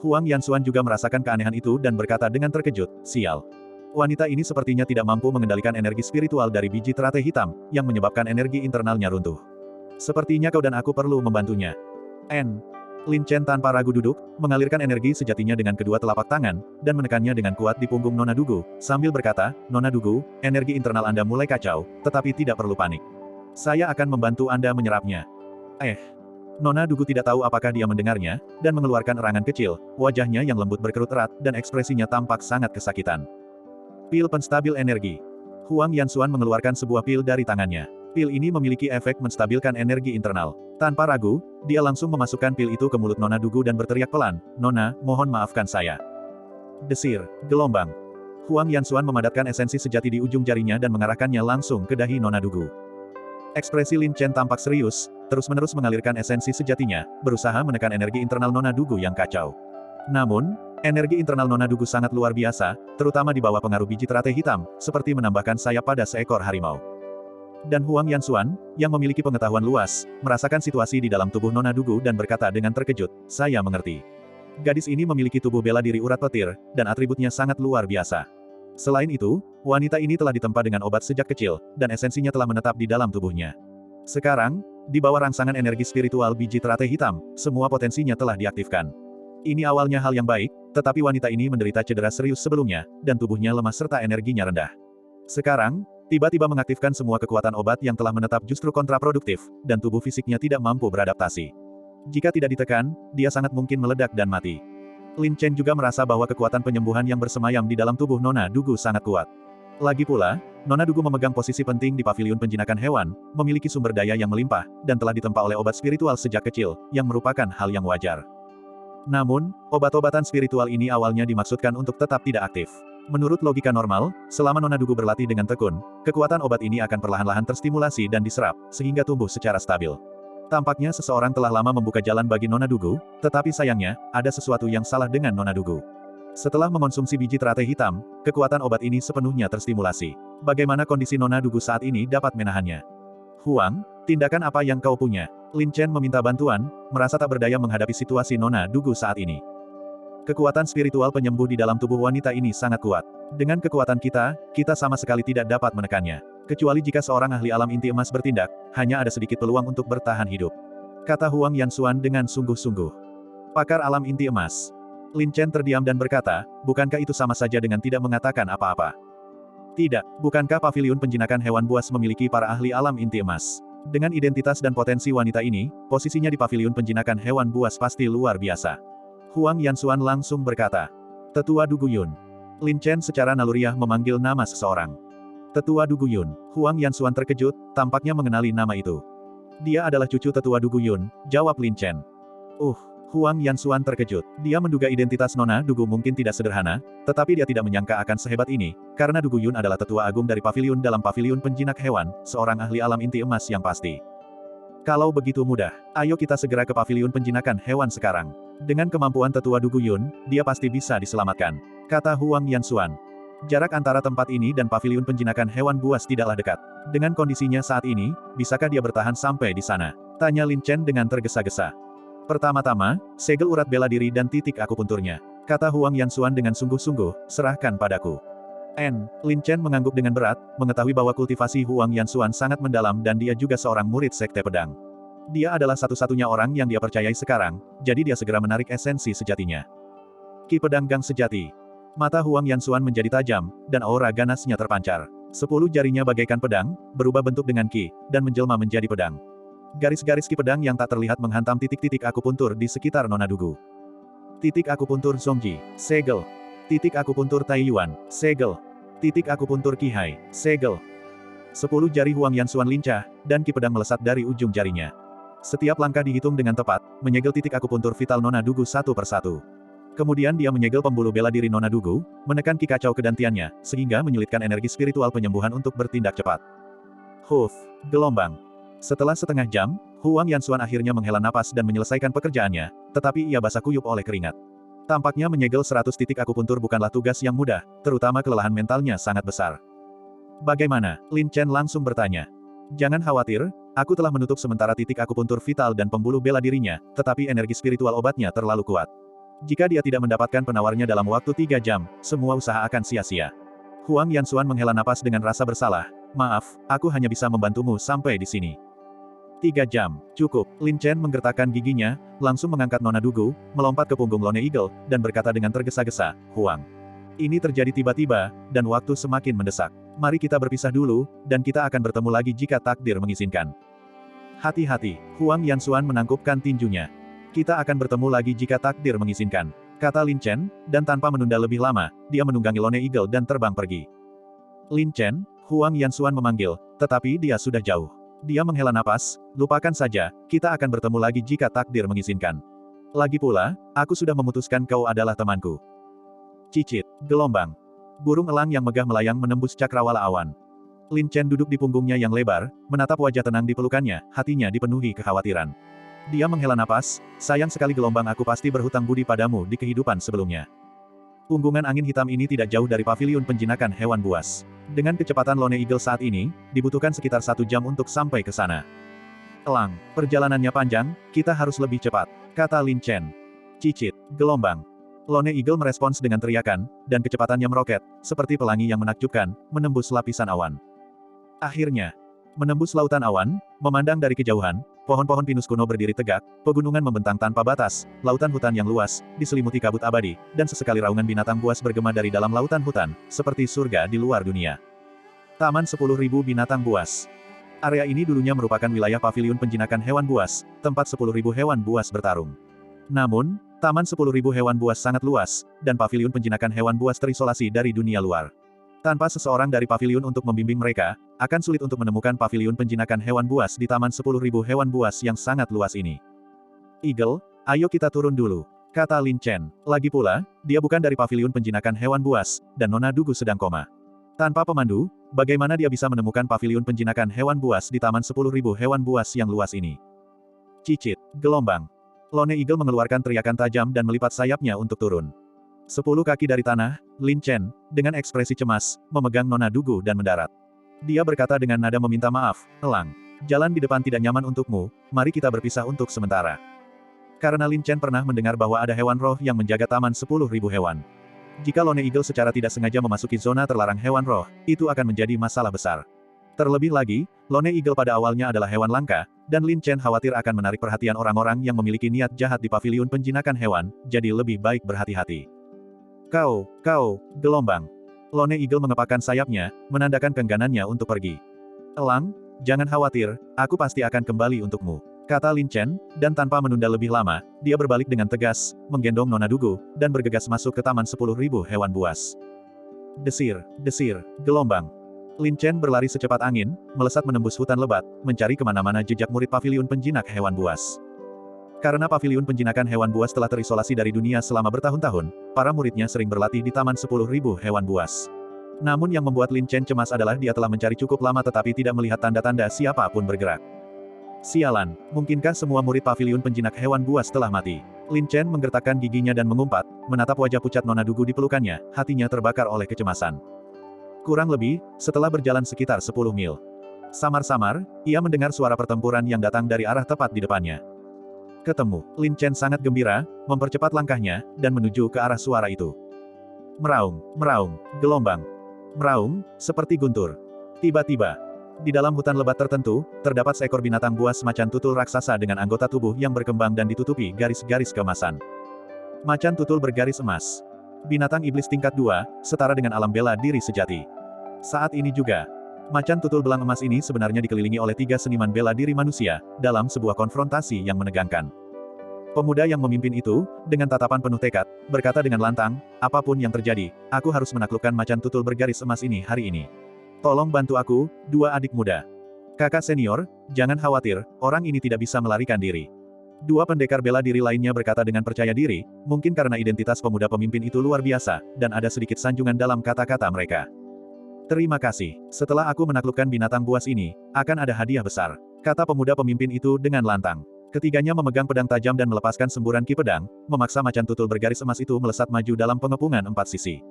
Huang Yanxuan juga merasakan keanehan itu dan berkata dengan terkejut, sial. Wanita ini sepertinya tidak mampu mengendalikan energi spiritual dari biji teratai hitam, yang menyebabkan energi internalnya runtuh. Sepertinya kau dan aku perlu membantunya. Lin Chen tanpa ragu duduk, mengalirkan energi sejatinya dengan kedua telapak tangan, dan menekannya dengan kuat di punggung Nona Dugu, sambil berkata, Nona Dugu, energi internal Anda mulai kacau, tetapi tidak perlu panik. Saya akan membantu Anda menyerapnya. Nona Dugu tidak tahu apakah dia mendengarnya, dan mengeluarkan erangan kecil, wajahnya yang lembut berkerut erat, dan ekspresinya tampak sangat kesakitan. Pil penstabil energi. Huang Yanxuan mengeluarkan sebuah pil dari tangannya. Pil ini memiliki efek menstabilkan energi internal. Tanpa ragu, dia langsung memasukkan pil itu ke mulut Nona Dugu dan berteriak pelan, Nona, mohon maafkan saya. Desir, gelombang. Huang Yanxuan memadatkan esensi sejati di ujung jarinya dan mengarahkannya langsung ke dahi Nona Dugu. Ekspresi Lin Chen tampak serius, terus-menerus mengalirkan esensi sejatinya, berusaha menekan energi internal Nona Dugu yang kacau. Namun, energi internal Nona Dugu sangat luar biasa, terutama di bawah pengaruh biji teratai hitam, seperti menambahkan sayap pada seekor harimau. Dan Huang Yanxuan, yang memiliki pengetahuan luas, merasakan situasi di dalam tubuh Nona Dugu dan berkata dengan terkejut, saya mengerti. Gadis ini memiliki tubuh bela diri urat petir, dan atributnya sangat luar biasa. Selain itu, wanita ini telah ditempa dengan obat sejak kecil, dan esensinya telah menetap di dalam tubuhnya. Sekarang, di bawah rangsangan energi spiritual biji teratai hitam, semua potensinya telah diaktifkan. Ini awalnya hal yang baik, tetapi wanita ini menderita cedera serius sebelumnya, dan tubuhnya lemah serta energinya rendah. Sekarang, tiba-tiba mengaktifkan semua kekuatan obat yang telah menetap justru kontraproduktif, dan tubuh fisiknya tidak mampu beradaptasi. Jika tidak ditekan, dia sangat mungkin meledak dan mati. Lin Chen juga merasa bahwa kekuatan penyembuhan yang bersemayam di dalam tubuh Nona Dugu sangat kuat. Lagi pula, Nona Dugu memegang posisi penting di paviliun penjinakan hewan, memiliki sumber daya yang melimpah, dan telah ditempa oleh obat spiritual sejak kecil, yang merupakan hal yang wajar. Namun, obat-obatan spiritual ini awalnya dimaksudkan untuk tetap tidak aktif. Menurut logika normal, selama Nona Dugu berlatih dengan tekun, kekuatan obat ini akan perlahan-lahan terstimulasi dan diserap, sehingga tumbuh secara stabil. Tampaknya seseorang telah lama membuka jalan bagi Nona Dugu, tetapi sayangnya, ada sesuatu yang salah dengan Nona Dugu. Setelah mengonsumsi biji teratai hitam, kekuatan obat ini sepenuhnya terstimulasi. Bagaimana kondisi Nona Dugu saat ini dapat menahannya? Huang, tindakan apa yang kau punya? Lin Chen meminta bantuan, merasa tak berdaya menghadapi situasi Nona Dugu saat ini. Kekuatan spiritual penyembuh di dalam tubuh wanita ini sangat kuat. Dengan kekuatan kita sama sekali tidak dapat menekannya. Kecuali jika seorang ahli alam inti emas bertindak, hanya ada sedikit peluang untuk bertahan hidup. Kata Huang Yanxuan dengan sungguh-sungguh. Pakar alam inti emas. Lin Chen terdiam dan berkata, bukankah itu sama saja dengan tidak mengatakan apa-apa? Tidak, bukankah paviliun penjinakan hewan buas memiliki para ahli alam inti emas? Dengan identitas dan potensi wanita ini, posisinya di paviliun penjinakan hewan buas pasti luar biasa. Huang Yanxuan langsung berkata, Tetua Duguyun. Lin Chen secara naluriah memanggil nama seseorang. Tetua Duguyun. Huang Yanxuan terkejut, tampaknya mengenali nama itu. Dia adalah cucu Tetua Duguyun, jawab Lin Chen. Huang Yanxuan terkejut. Dia menduga identitas Nona Dugu mungkin tidak sederhana, tetapi dia tidak menyangka akan sehebat ini, karena Duguyun adalah tetua agung dari paviliun dalam paviliun penjinak hewan, seorang ahli alam inti emas yang pasti. Kalau begitu mudah, ayo kita segera ke paviliun penjinakan hewan sekarang. Dengan kemampuan Tetua Duguyun, dia pasti bisa diselamatkan, kata Huang Yanxuan. Jarak antara tempat ini dan paviliun penjinakan hewan buas tidaklah dekat. Dengan kondisinya saat ini, bisakah dia bertahan sampai di sana? Tanya Lin Chen dengan tergesa-gesa. Pertama-tama, segel urat bela diri dan titik akupunturnya. Kata Huang Yanxuan dengan sungguh-sungguh, serahkan padaku. Lin Chen mengangguk dengan berat, mengetahui bahwa kultivasi Huang Yanxuan sangat mendalam dan dia juga seorang murid sekte pedang. Dia adalah satu-satunya orang yang dia percayai sekarang, jadi dia segera menarik esensi sejatinya. Ki pedang gang sejati. Mata Huang Yanxuan menjadi tajam, dan aura ganasnya terpancar. 10 jarinya bagaikan pedang, berubah bentuk dengan ki, dan menjelma menjadi pedang. Garis-garis ki pedang yang tak terlihat menghantam titik-titik akupuntur di sekitar Nona Dugu. Titik akupuntur Zongji, segel. Titik akupuntur Taiyuan, segel. Titik akupuntur Qihai, segel. 10 jari Huang Yanxuan lincah, dan ki pedang melesat dari ujung jarinya. Setiap langkah dihitung dengan tepat, menyegel titik akupuntur vital Nona Dugu satu persatu. Kemudian dia menyegel pembuluh bela diri Nona Dugu, menekan ki kacau kedantiannya, sehingga menyulitkan energi spiritual penyembuhan untuk bertindak cepat. Gelombang. Setelah setengah jam, Huang Yanxuan akhirnya menghela napas dan menyelesaikan pekerjaannya, tetapi ia basah kuyup oleh keringat. Tampaknya menyegel 100 titik akupuntur bukanlah tugas yang mudah, terutama kelelahan mentalnya sangat besar. Bagaimana? Lin Chen langsung bertanya. Jangan khawatir, aku telah menutup sementara titik akupuntur vital dan pembuluh bela dirinya, tetapi energi spiritual obatnya terlalu kuat. Jika dia tidak mendapatkan penawarnya dalam waktu 3 jam, semua usaha akan sia-sia. Huang Yanxuan menghela napas dengan rasa bersalah. Maaf, aku hanya bisa membantumu sampai di sini. 3 jam, cukup. Lin Chen menggertakkan giginya, langsung mengangkat Nona Dugu, melompat ke punggung Lone Eagle, dan berkata dengan tergesa-gesa, Huang. Ini terjadi tiba-tiba, dan waktu semakin mendesak. Mari kita berpisah dulu, dan kita akan bertemu lagi jika takdir mengizinkan. Hati-hati, Huang Yanxuan menangkupkan tinjunya. Kita akan bertemu lagi jika takdir mengizinkan, kata Lin Chen, dan tanpa menunda lebih lama, dia menunggangi Lone Eagle dan terbang pergi. Lin Chen, Huang Yanxuan memanggil, tetapi dia sudah jauh. Dia menghela napas, lupakan saja, kita akan bertemu lagi jika takdir mengizinkan. Lagi pula, aku sudah memutuskan kau adalah temanku. Cicit, gelombang. Burung elang yang megah melayang menembus cakrawala awan. Lin Chen duduk di punggungnya yang lebar, menatap wajah tenang di pelukannya, hatinya dipenuhi kekhawatiran. Dia menghela napas, sayang sekali gelombang, aku pasti berhutang budi padamu di kehidupan sebelumnya. Punggungan angin hitam ini tidak jauh dari paviliun penjinakan hewan buas. Dengan kecepatan Lone Eagle saat ini, dibutuhkan sekitar 1 jam untuk sampai ke sana. Elang, perjalanannya panjang, kita harus lebih cepat, kata Lin Chen. Cicit, gelombang. Lone Eagle merespons dengan teriakan, dan kecepatannya meroket, seperti pelangi yang menakjubkan, menembus lapisan awan. Akhirnya, menembus lautan awan, memandang dari kejauhan, pohon-pohon pinus kuno berdiri tegak, pegunungan membentang tanpa batas, lautan hutan yang luas, diselimuti kabut abadi, dan sesekali raungan binatang buas bergema dari dalam lautan hutan, seperti surga di luar dunia. Taman 10.000 binatang buas. Area ini dulunya merupakan wilayah paviliun penjinakan hewan buas, tempat 10.000 hewan buas bertarung. Namun, Taman 10.000 hewan buas sangat luas, dan paviliun penjinakan hewan buas terisolasi dari dunia luar. Tanpa seseorang dari paviliun untuk membimbing mereka, akan sulit untuk menemukan paviliun penjinakan hewan buas di Taman 10.000 hewan buas yang sangat luas ini. Eagle, ayo kita turun dulu, kata Lin Chen. Lagi pula, dia bukan dari paviliun penjinakan hewan buas, dan Nona Dugu sedang koma. Tanpa pemandu, bagaimana dia bisa menemukan paviliun penjinakan hewan buas di Taman 10.000 hewan buas yang luas ini? Cicit, gelombang. Lone Eagle mengeluarkan teriakan tajam dan melipat sayapnya untuk turun. 10 kaki dari tanah, Lin Chen, dengan ekspresi cemas, memegang Nona Dugu dan mendarat. Dia berkata dengan nada meminta maaf, Elang. Jalan di depan tidak nyaman untukmu, mari kita berpisah untuk sementara. Karena Lin Chen pernah mendengar bahwa ada hewan roh yang menjaga Taman 10.000 hewan. Jika Lone Eagle secara tidak sengaja memasuki zona terlarang hewan roh, itu akan menjadi masalah besar. Terlebih lagi, Lone Eagle pada awalnya adalah hewan langka, dan Lin Chen khawatir akan menarik perhatian orang-orang yang memiliki niat jahat di paviliun penjinakan hewan, jadi lebih baik berhati-hati. Kau, gelombang. Lone Eagle mengepakkan sayapnya, menandakan keengganannya untuk pergi. Elang, jangan khawatir, aku pasti akan kembali untukmu, kata Lin Chen, dan tanpa menunda lebih lama, dia berbalik dengan tegas, menggendong Nona Dugu, dan bergegas masuk ke Taman 10.000 hewan buas. Desir, gelombang. Lin Chen berlari secepat angin, melesat menembus hutan lebat, mencari kemana-mana jejak murid paviliun penjinak hewan buas. Karena paviliun penjinakan hewan buas telah terisolasi dari dunia selama bertahun-tahun, para muridnya sering berlatih di Taman 10.000 hewan buas. Namun yang membuat Lin Chen cemas adalah dia telah mencari cukup lama tetapi tidak melihat tanda-tanda siapapun bergerak. Sialan, mungkinkah semua murid paviliun penjinak hewan buas telah mati? Lin Chen menggertakkan giginya dan mengumpat, menatap wajah pucat Nona Dugu di pelukannya, hatinya terbakar oleh kecemasan. Kurang lebih, setelah berjalan sekitar 10 mil. Samar-samar, ia mendengar suara pertempuran yang datang dari arah tepat di depannya. Ketemu, Lin Chen sangat gembira, mempercepat langkahnya, dan menuju ke arah suara itu. Meraung, gelombang. Meraung, seperti guntur. Tiba-tiba, di dalam hutan lebat tertentu, terdapat seekor binatang buas macan tutul raksasa dengan anggota tubuh yang berkembang dan ditutupi garis-garis keemasan. Macan tutul bergaris emas. Binatang iblis tingkat 2, setara dengan alam bela diri sejati. Saat ini juga, macan tutul belang emas ini sebenarnya dikelilingi oleh 3 seniman bela diri manusia, dalam sebuah konfrontasi yang menegangkan. Pemuda yang memimpin itu, dengan tatapan penuh tekad, berkata dengan lantang, apapun yang terjadi, aku harus menaklukkan macan tutul bergaris emas ini hari ini. Tolong bantu aku, 2 adik muda. Kakak senior, jangan khawatir, orang ini tidak bisa melarikan diri. 2 pendekar bela diri lainnya berkata dengan percaya diri, mungkin karena identitas pemuda pemimpin itu luar biasa, dan ada sedikit sanjungan dalam kata-kata mereka. Terima kasih, setelah aku menaklukkan binatang buas ini, akan ada hadiah besar, kata pemuda pemimpin itu dengan lantang. Ketiganya memegang pedang tajam dan melepaskan semburan ki pedang, memaksa macan tutul bergaris emas itu melesat maju dalam pengepungan 4 sisi.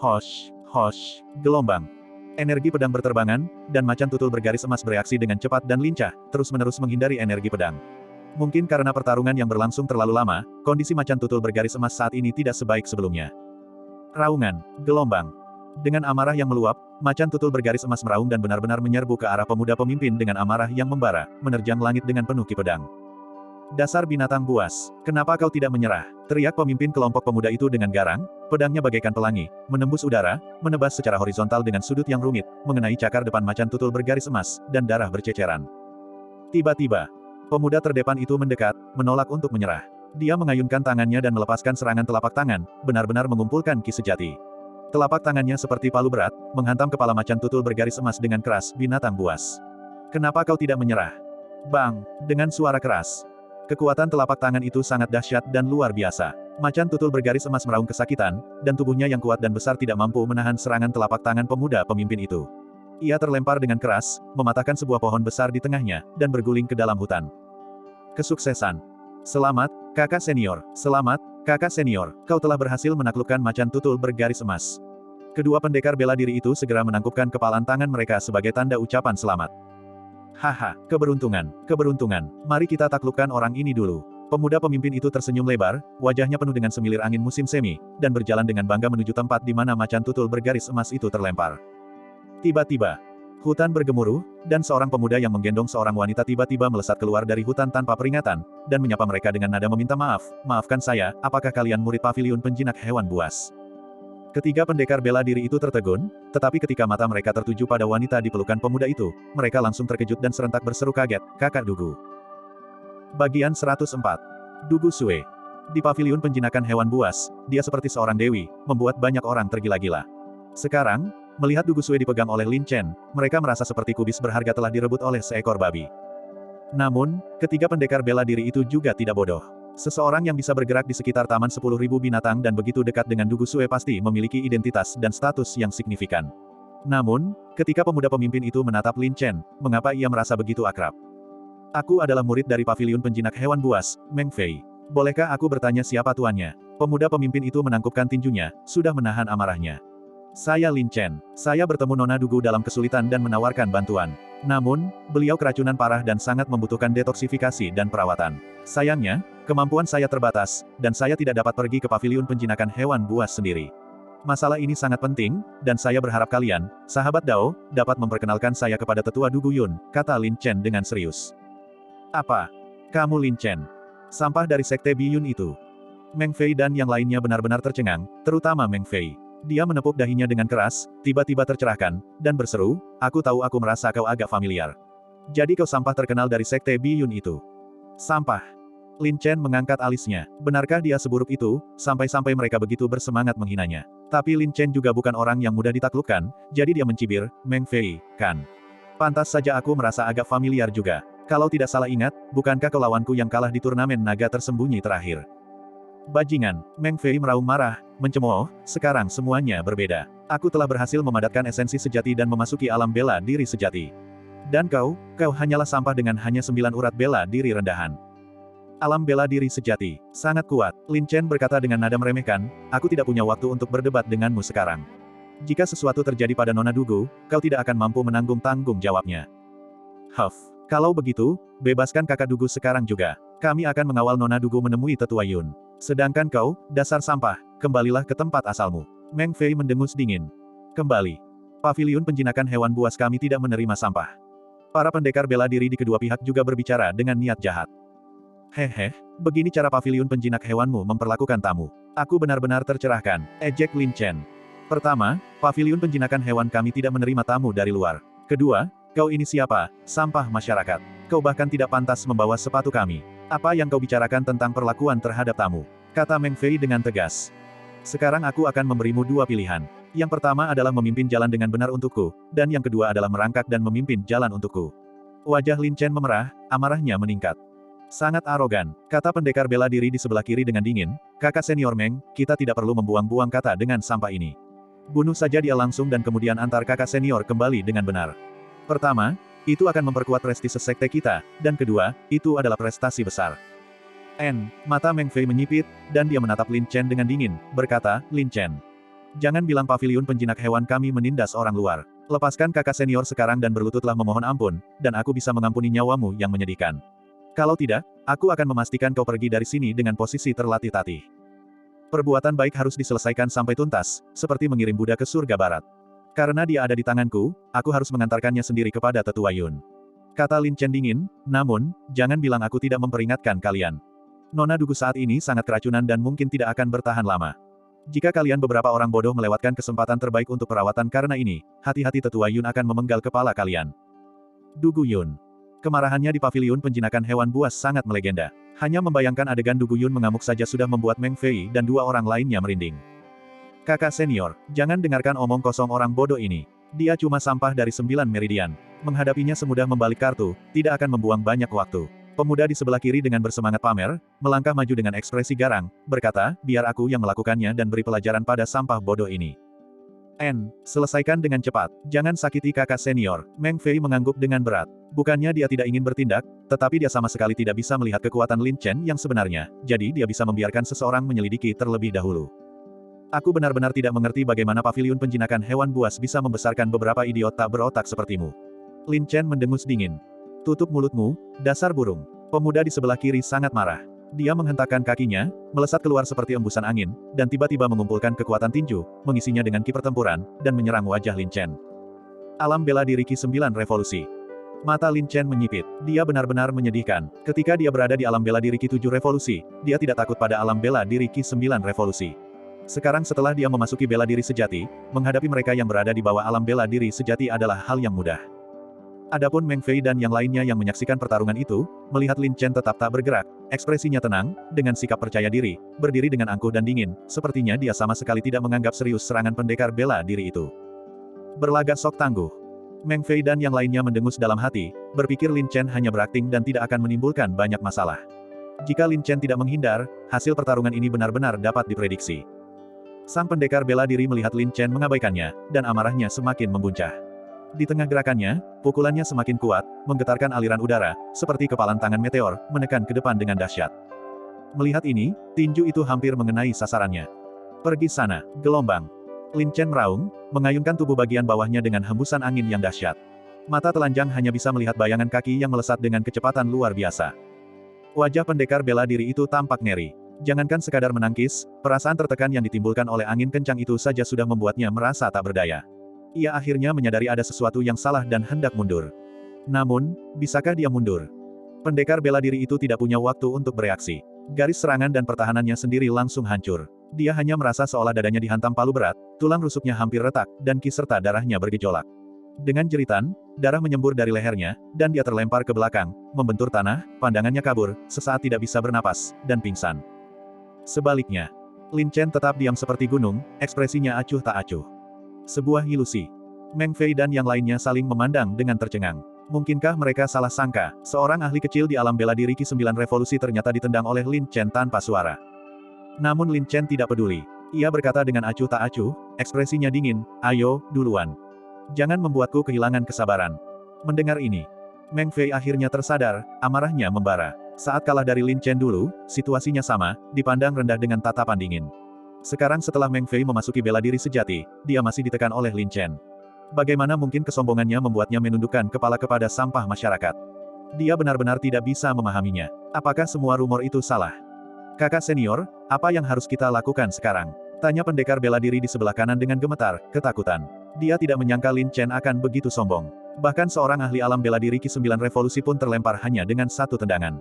Hosh, gelombang. Energi pedang berterbangan, dan macan tutul bergaris emas bereaksi dengan cepat dan lincah, terus-menerus menghindari energi pedang. Mungkin karena pertarungan yang berlangsung terlalu lama, kondisi macan tutul bergaris emas saat ini tidak sebaik sebelumnya. Raungan, gelombang. Dengan amarah yang meluap, macan tutul bergaris emas meraung dan benar-benar menyerbu ke arah pemuda pemimpin dengan amarah yang membara, menerjang langit dengan penuh ki pedang. Dasar binatang buas, kenapa kau tidak menyerah? Teriak pemimpin kelompok pemuda itu dengan garang, pedangnya bagaikan pelangi, menembus udara, menebas secara horizontal dengan sudut yang rumit, mengenai cakar depan macan tutul bergaris emas, dan darah berceceran. Tiba-tiba, pemuda terdepan itu mendekat, menolak untuk menyerah. Dia mengayunkan tangannya dan melepaskan serangan telapak tangan, benar-benar mengumpulkan ki sejati. Telapak tangannya seperti palu berat, menghantam kepala macan tutul bergaris emas dengan keras, binatang buas. Kenapa kau tidak menyerah? Bang! Dengan suara keras. Kekuatan telapak tangan itu sangat dahsyat dan luar biasa. Macan tutul bergaris emas meraung kesakitan, dan tubuhnya yang kuat dan besar tidak mampu menahan serangan telapak tangan pemuda pemimpin itu. Ia terlempar dengan keras, mematahkan sebuah pohon besar di tengahnya, dan berguling ke dalam hutan. Kesuksesan. Selamat, kakak senior. Selamat, kakak senior. Kau telah berhasil menaklukkan macan tutul bergaris emas. Kedua pendekar bela diri itu segera menangkupkan kepalan tangan mereka sebagai tanda ucapan selamat. Haha, keberuntungan, keberuntungan. Mari kita taklukkan orang ini dulu. Pemuda pemimpin itu tersenyum lebar, wajahnya penuh dengan semilir angin musim semi, dan berjalan dengan bangga menuju tempat di mana macan tutul bergaris emas itu terlempar. Tiba-tiba, hutan bergemuruh, dan seorang pemuda yang menggendong seorang wanita tiba-tiba melesat keluar dari hutan tanpa peringatan, dan menyapa mereka dengan nada meminta maaf, maafkan saya, apakah kalian murid paviliun penjinak hewan buas? Ketiga pendekar bela diri itu tertegun, tetapi ketika mata mereka tertuju pada wanita di pelukan pemuda itu, mereka langsung terkejut dan serentak berseru kaget, kakak Dugu. Bagian 104. Dugu Sue. Di paviliun penjinakan hewan buas, dia seperti seorang dewi, membuat banyak orang tergila-gila. Sekarang, melihat Dugu Sue dipegang oleh Lin Chen, mereka merasa seperti kubis berharga telah direbut oleh seekor babi. Namun, ketiga pendekar bela diri itu juga tidak bodoh. Seseorang yang bisa bergerak di sekitar taman 10.000 binatang dan begitu dekat dengan Dugu Sue pasti memiliki identitas dan status yang signifikan. Namun, ketika pemuda pemimpin itu menatap Lin Chen, mengapa ia merasa begitu akrab? Aku adalah murid dari paviliun penjinak hewan buas, Meng Fei. Bolehkah aku bertanya siapa tuannya? Pemuda pemimpin itu menangkupkan tinjunya, sudah menahan amarahnya. Saya Lin Chen. Saya bertemu Nona Dugu dalam kesulitan dan menawarkan bantuan. Namun, beliau keracunan parah dan sangat membutuhkan detoksifikasi dan perawatan. Sayangnya, kemampuan saya terbatas, dan saya tidak dapat pergi ke paviliun penjinakan hewan buas sendiri. Masalah ini sangat penting, dan saya berharap kalian, sahabat Dao, dapat memperkenalkan saya kepada tetua Dugu Yun, kata Lin Chen dengan serius. Apa? Kamu Lin Chen? Sampah dari sekte Biyun itu. Meng Fei dan yang lainnya benar-benar tercengang, terutama Meng Fei. Dia menepuk dahinya dengan keras, tiba-tiba tercerahkan, dan berseru, aku tahu aku merasa kau agak familiar. Jadi kau sampah terkenal dari sekte Biyun itu. Sampah. Lin Chen mengangkat alisnya. Benarkah dia seburuk itu, sampai-sampai mereka begitu bersemangat menghinanya? Tapi Lin Chen juga bukan orang yang mudah ditaklukkan, jadi dia mencibir, Meng Fei, kan? Pantas saja aku merasa agak familiar juga. Kalau tidak salah ingat, bukankah kau lawanku yang kalah di turnamen naga tersembunyi terakhir? Bajingan, Meng Fei meraung marah, mencemooh, sekarang semuanya berbeda. Aku telah berhasil memadatkan esensi sejati dan memasuki alam bela diri sejati. Dan kau hanyalah sampah dengan hanya 9 urat bela diri rendahan. Alam bela diri sejati, sangat kuat. Lin Chen berkata dengan nada meremehkan, aku tidak punya waktu untuk berdebat denganmu sekarang. Jika sesuatu terjadi pada Nona Dugu, kau tidak akan mampu menanggung tanggung jawabnya. Huff, kalau begitu, bebaskan kakak Dugu sekarang juga. Kami akan mengawal Nona Dugu menemui tetua Yun. Sedangkan kau, dasar sampah, kembalilah ke tempat asalmu. Meng Fei mendengus dingin. Kembali. Paviliun penjinakan hewan buas kami tidak menerima sampah. Para pendekar bela diri di kedua pihak juga berbicara dengan niat jahat. Hehe, begini cara paviliun penjinak hewanmu memperlakukan tamu. Aku benar-benar tercerahkan, ejek Lin Chen. Pertama, paviliun penjinakan hewan kami tidak menerima tamu dari luar. Kedua, kau ini siapa? Sampah masyarakat. Kau bahkan tidak pantas membawa sepatu kami. Apa yang kau bicarakan tentang perlakuan terhadap tamu? Kata Meng Fei dengan tegas. Sekarang aku akan memberimu dua pilihan. Yang pertama adalah memimpin jalan dengan benar untukku, dan yang kedua adalah merangkak dan memimpin jalan untukku. Wajah Lin Chen memerah, amarahnya meningkat. Sangat arogan, kata pendekar bela diri di sebelah kiri dengan dingin, kakak senior Meng, kita tidak perlu membuang-buang kata dengan sampah ini. Bunuh saja dia langsung dan kemudian antar kakak senior kembali dengan benar. Pertama, itu akan memperkuat prestise sekte kita, dan kedua, itu adalah prestasi besar. Mata Meng Fei menyipit, dan dia menatap Lin Chen dengan dingin, berkata, Lin Chen. Jangan bilang paviliun penjinak hewan kami menindas orang luar. Lepaskan kakak senior sekarang dan berlututlah memohon ampun, dan aku bisa mengampuni nyawamu yang menyedihkan. Kalau tidak, aku akan memastikan kau pergi dari sini dengan posisi terlatih-tatih. Perbuatan baik harus diselesaikan sampai tuntas, seperti mengirim Buddha ke surga barat. Karena dia ada di tanganku, aku harus mengantarkannya sendiri kepada Tetua Yun. Kata Lin Chen dingin, namun, jangan bilang aku tidak memperingatkan kalian. Nona Dugu saat ini sangat keracunan dan mungkin tidak akan bertahan lama. Jika kalian beberapa orang bodoh melewatkan kesempatan terbaik untuk perawatan karena ini, hati-hati Tetua Yun akan memenggal kepala kalian. Dugu Yun. Kemarahannya di paviliun penjinakan hewan buas sangat melegenda. Hanya membayangkan adegan Dugu Yun mengamuk saja sudah membuat Meng Fei dan dua orang lainnya merinding. Kakak senior, jangan dengarkan omong kosong orang bodoh ini. Dia cuma sampah dari 9 meridian. Menghadapinya semudah membalik kartu, tidak akan membuang banyak waktu. Pemuda di sebelah kiri dengan bersemangat pamer, melangkah maju dengan ekspresi garang, berkata, biar aku yang melakukannya dan beri pelajaran pada sampah bodoh ini. Selesaikan dengan cepat. Jangan sakiti kakak senior. Meng Fei mengangguk dengan berat. Bukannya dia tidak ingin bertindak, tetapi dia sama sekali tidak bisa melihat kekuatan Lin Chen yang sebenarnya, jadi dia bisa membiarkan seseorang menyelidiki terlebih dahulu. Aku benar-benar tidak mengerti bagaimana paviliun penjinakan hewan buas bisa membesarkan beberapa idiot tak berotak sepertimu. Lin Chen mendengus dingin. Tutup mulutmu, dasar burung. Pemuda di sebelah kiri sangat marah. Dia menghentakkan kakinya, melesat keluar seperti embusan angin, dan tiba-tiba mengumpulkan kekuatan tinju, mengisinya dengan ki pertempuran, dan menyerang wajah Lin Chen. Alam bela diri Ki 9 Revolusi. Mata Lin Chen menyipit. Dia benar-benar menyedihkan. Ketika dia berada di alam bela diri Ki 7 Revolusi, dia tidak takut pada alam bela diri Ki 9 Revolusi. Sekarang setelah dia memasuki bela diri sejati, menghadapi mereka yang berada di bawah alam bela diri sejati adalah hal yang mudah. Adapun Meng Fei dan yang lainnya yang menyaksikan pertarungan itu, melihat Lin Chen tetap tak bergerak, ekspresinya tenang, dengan sikap percaya diri, berdiri dengan angkuh dan dingin, sepertinya dia sama sekali tidak menganggap serius serangan pendekar bela diri itu. Berlagak sok tangguh. Meng Fei dan yang lainnya mendengus dalam hati, berpikir Lin Chen hanya berakting dan tidak akan menimbulkan banyak masalah. Jika Lin Chen tidak menghindar, hasil pertarungan ini benar-benar dapat diprediksi. Sang pendekar bela diri melihat Lin Chen mengabaikannya, dan amarahnya semakin membuncah. Di tengah gerakannya, pukulannya semakin kuat, menggetarkan aliran udara, seperti kepalan tangan meteor, menekan ke depan dengan dahsyat. Melihat ini, tinju itu hampir mengenai sasarannya. Pergi sana, gelombang. Lin Chen meraung, mengayunkan tubuh bagian bawahnya dengan hembusan angin yang dahsyat. Mata telanjang hanya bisa melihat bayangan kaki yang melesat dengan kecepatan luar biasa. Wajah pendekar bela diri itu tampak ngeri. Jangankan sekadar menangkis, perasaan tertekan yang ditimbulkan oleh angin kencang itu saja sudah membuatnya merasa tak berdaya. Ia akhirnya menyadari ada sesuatu yang salah dan hendak mundur. Namun, bisakah dia mundur? Pendekar bela diri itu tidak punya waktu untuk bereaksi. Garis serangan dan pertahanannya sendiri langsung hancur. Dia hanya merasa seolah dadanya dihantam palu berat, tulang rusuknya hampir retak, dan ki serta darahnya bergejolak. Dengan jeritan, darah menyembur dari lehernya, dan dia terlempar ke belakang, membentur tanah, pandangannya kabur, sesaat tidak bisa bernapas, dan pingsan. Sebaliknya, Lin Chen tetap diam seperti gunung, ekspresinya acuh tak acuh. Sebuah ilusi. Meng Fei dan yang lainnya saling memandang dengan tercengang. Mungkinkah mereka salah sangka, seorang ahli kecil di alam bela diri Ki 9 Revolusi ternyata ditendang oleh Lin Chen tanpa suara. Namun Lin Chen tidak peduli. Ia berkata dengan acuh tak acuh, ekspresinya dingin, ayo, duluan. Jangan membuatku kehilangan kesabaran. Mendengar ini, Meng Fei akhirnya tersadar, amarahnya membara. Saat kalah dari Lin Chen dulu, situasinya sama, dipandang rendah dengan tatapan dingin. Sekarang setelah Meng Fei memasuki bela diri sejati, dia masih ditekan oleh Lin Chen. Bagaimana mungkin kesombongannya membuatnya menundukkan kepala kepada sampah masyarakat? Dia benar-benar tidak bisa memahaminya. Apakah semua rumor itu salah? Kakak senior, apa yang harus kita lakukan sekarang? Tanya pendekar bela diri di sebelah kanan dengan gemetar, ketakutan. Dia tidak menyangka Lin Chen akan begitu sombong. Bahkan seorang ahli alam bela diri Ki 9 Revolusi pun terlempar hanya dengan satu tendangan.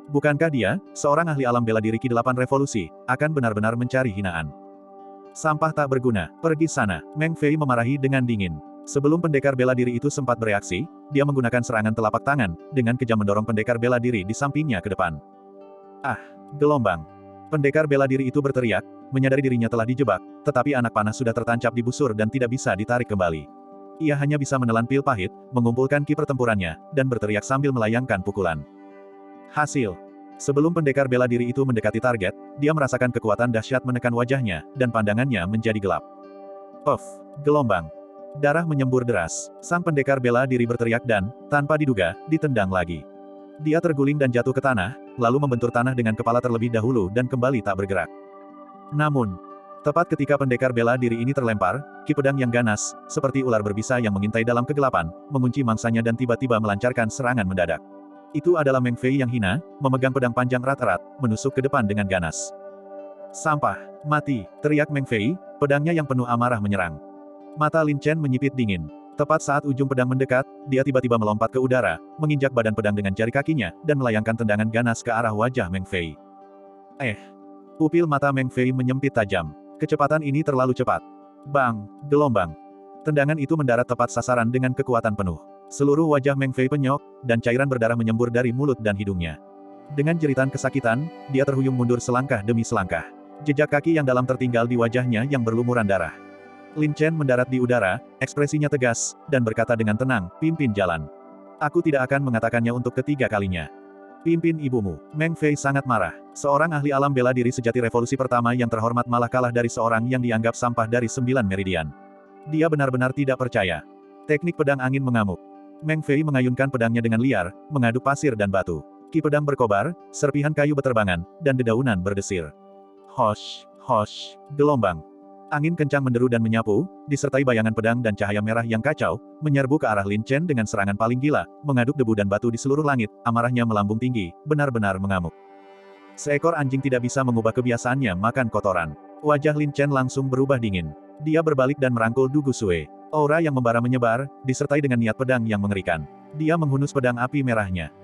Bukankah dia, seorang ahli alam bela diri Ki 8 Revolusi, akan benar-benar mencari hinaan? Sampah tak berguna, pergi sana, Meng Fei memarahi dengan dingin. Sebelum pendekar bela diri itu sempat bereaksi, dia menggunakan serangan telapak tangan, dengan kejam mendorong pendekar bela diri di sampingnya ke depan. Ah, gelombang. Pendekar bela diri itu berteriak, menyadari dirinya telah dijebak, tetapi anak panah sudah tertancap di busur dan tidak bisa ditarik kembali. Ia hanya bisa menelan pil pahit, mengumpulkan ki pertempurannya, dan berteriak sambil melayangkan pukulan. Hasil. Sebelum pendekar bela diri itu mendekati target, dia merasakan kekuatan dahsyat menekan wajahnya, dan pandangannya menjadi gelap. Puff, gelombang. Darah menyembur deras. Sang pendekar bela diri berteriak dan, tanpa diduga, ditendang lagi. Dia terguling dan jatuh ke tanah, lalu membentur tanah dengan kepala terlebih dahulu dan kembali tak bergerak. Namun, tepat ketika pendekar bela diri ini terlempar, ki pedang yang ganas, seperti ular berbisa yang mengintai dalam kegelapan, mengunci mangsanya dan tiba-tiba melancarkan serangan mendadak. Itu adalah Meng Fei yang hina, memegang pedang panjang erat-erat, menusuk ke depan dengan ganas. Sampah, mati, teriak Meng Fei, pedangnya yang penuh amarah menyerang. Mata Lin Chen menyipit dingin. Tepat saat ujung pedang mendekat, dia tiba-tiba melompat ke udara, menginjak badan pedang dengan jari kakinya, dan melayangkan tendangan ganas ke arah wajah Meng Fei. Pupil mata Meng Fei menyempit tajam. Kecepatan ini terlalu cepat. Bang, gelombang. Tendangan itu mendarat tepat sasaran dengan kekuatan penuh. Seluruh wajah Meng Fei penyok, dan cairan berdarah menyembur dari mulut dan hidungnya. Dengan jeritan kesakitan, dia terhuyung mundur selangkah demi selangkah. Jejak kaki yang dalam tertinggal di wajahnya yang berlumuran darah. Lin Chen mendarat di udara, ekspresinya tegas, dan berkata dengan tenang, pimpin jalan. Aku tidak akan mengatakannya untuk ketiga kalinya. Pimpin ibumu. Meng Fei sangat marah. Seorang ahli alam bela diri sejati revolusi pertama yang terhormat malah kalah dari seorang yang dianggap sampah dari 9 meridian. Dia benar-benar tidak percaya. Teknik pedang angin mengamuk. Meng Fei mengayunkan pedangnya dengan liar, mengaduk pasir dan batu. Ki pedang berkobar, serpihan kayu beterbangan, dan dedaunan berdesir. Hosh, hosh, gelombang. Angin kencang menderu dan menyapu, disertai bayangan pedang dan cahaya merah yang kacau, menyerbu ke arah Lin Chen dengan serangan paling gila, mengaduk debu dan batu di seluruh langit, amarahnya melambung tinggi, benar-benar mengamuk. Seekor anjing tidak bisa mengubah kebiasaannya makan kotoran. Wajah Lin Chen langsung berubah dingin. Dia berbalik dan merangkul Du Gusue. Aura yang membara menyebar, disertai dengan niat pedang yang mengerikan. Dia menghunus pedang api merahnya.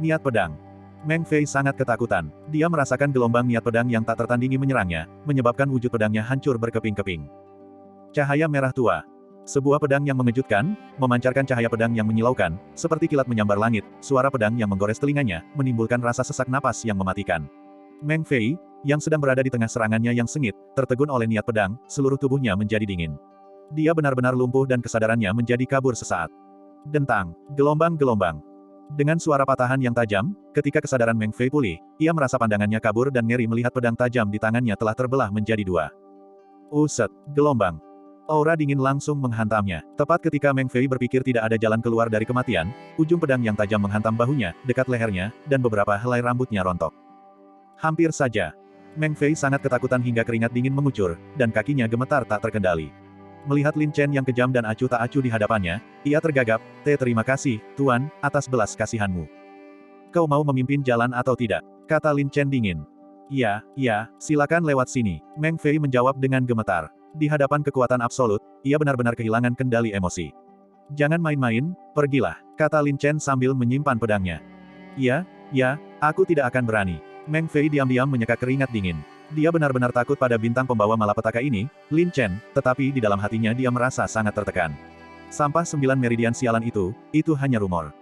Niat pedang. Meng Fei sangat ketakutan. Dia merasakan gelombang niat pedang yang tak tertandingi menyerangnya, menyebabkan wujud pedangnya hancur berkeping-keping. Cahaya merah tua. Sebuah pedang yang mengejutkan, memancarkan cahaya pedang yang menyilaukan, seperti kilat menyambar langit, suara pedang yang menggores telinganya, menimbulkan rasa sesak napas yang mematikan. Meng Fei, yang sedang berada di tengah serangannya yang sengit, tertegun oleh niat pedang, seluruh tubuhnya menjadi dingin. Dia benar-benar lumpuh dan kesadarannya menjadi kabur sesaat. Dentang, gelombang-gelombang. Dengan suara patahan yang tajam, ketika kesadaran Meng Fei pulih, ia merasa pandangannya kabur dan ngeri melihat pedang tajam di tangannya telah terbelah menjadi dua. Uset, gelombang. Aura dingin langsung menghantamnya. Tepat ketika Meng Fei berpikir tidak ada jalan keluar dari kematian, ujung pedang yang tajam menghantam bahunya, dekat lehernya, dan beberapa helai rambutnya rontok. Hampir saja. Meng Fei sangat ketakutan hingga keringat dingin mengucur, dan kakinya gemetar tak terkendali. Melihat Lin Chen yang kejam dan acuh tak acuh di hadapannya, ia tergagap, terima kasih, Tuan, atas belas kasihanmu. Kau mau memimpin jalan atau tidak? Kata Lin Chen dingin. Ya, silakan lewat sini. Meng Fei menjawab dengan gemetar. Di hadapan kekuatan absolut, ia benar-benar kehilangan kendali emosi. Jangan main-main, pergilah, kata Lin Chen sambil menyimpan pedangnya. Ya, aku tidak akan berani. Meng Fei diam-diam menyeka keringat dingin. Dia benar-benar takut pada bintang pembawa malapetaka ini, Lin Chen, tetapi di dalam hatinya dia merasa sangat tertekan. Sampah 9 meridian sialan itu hanya rumor.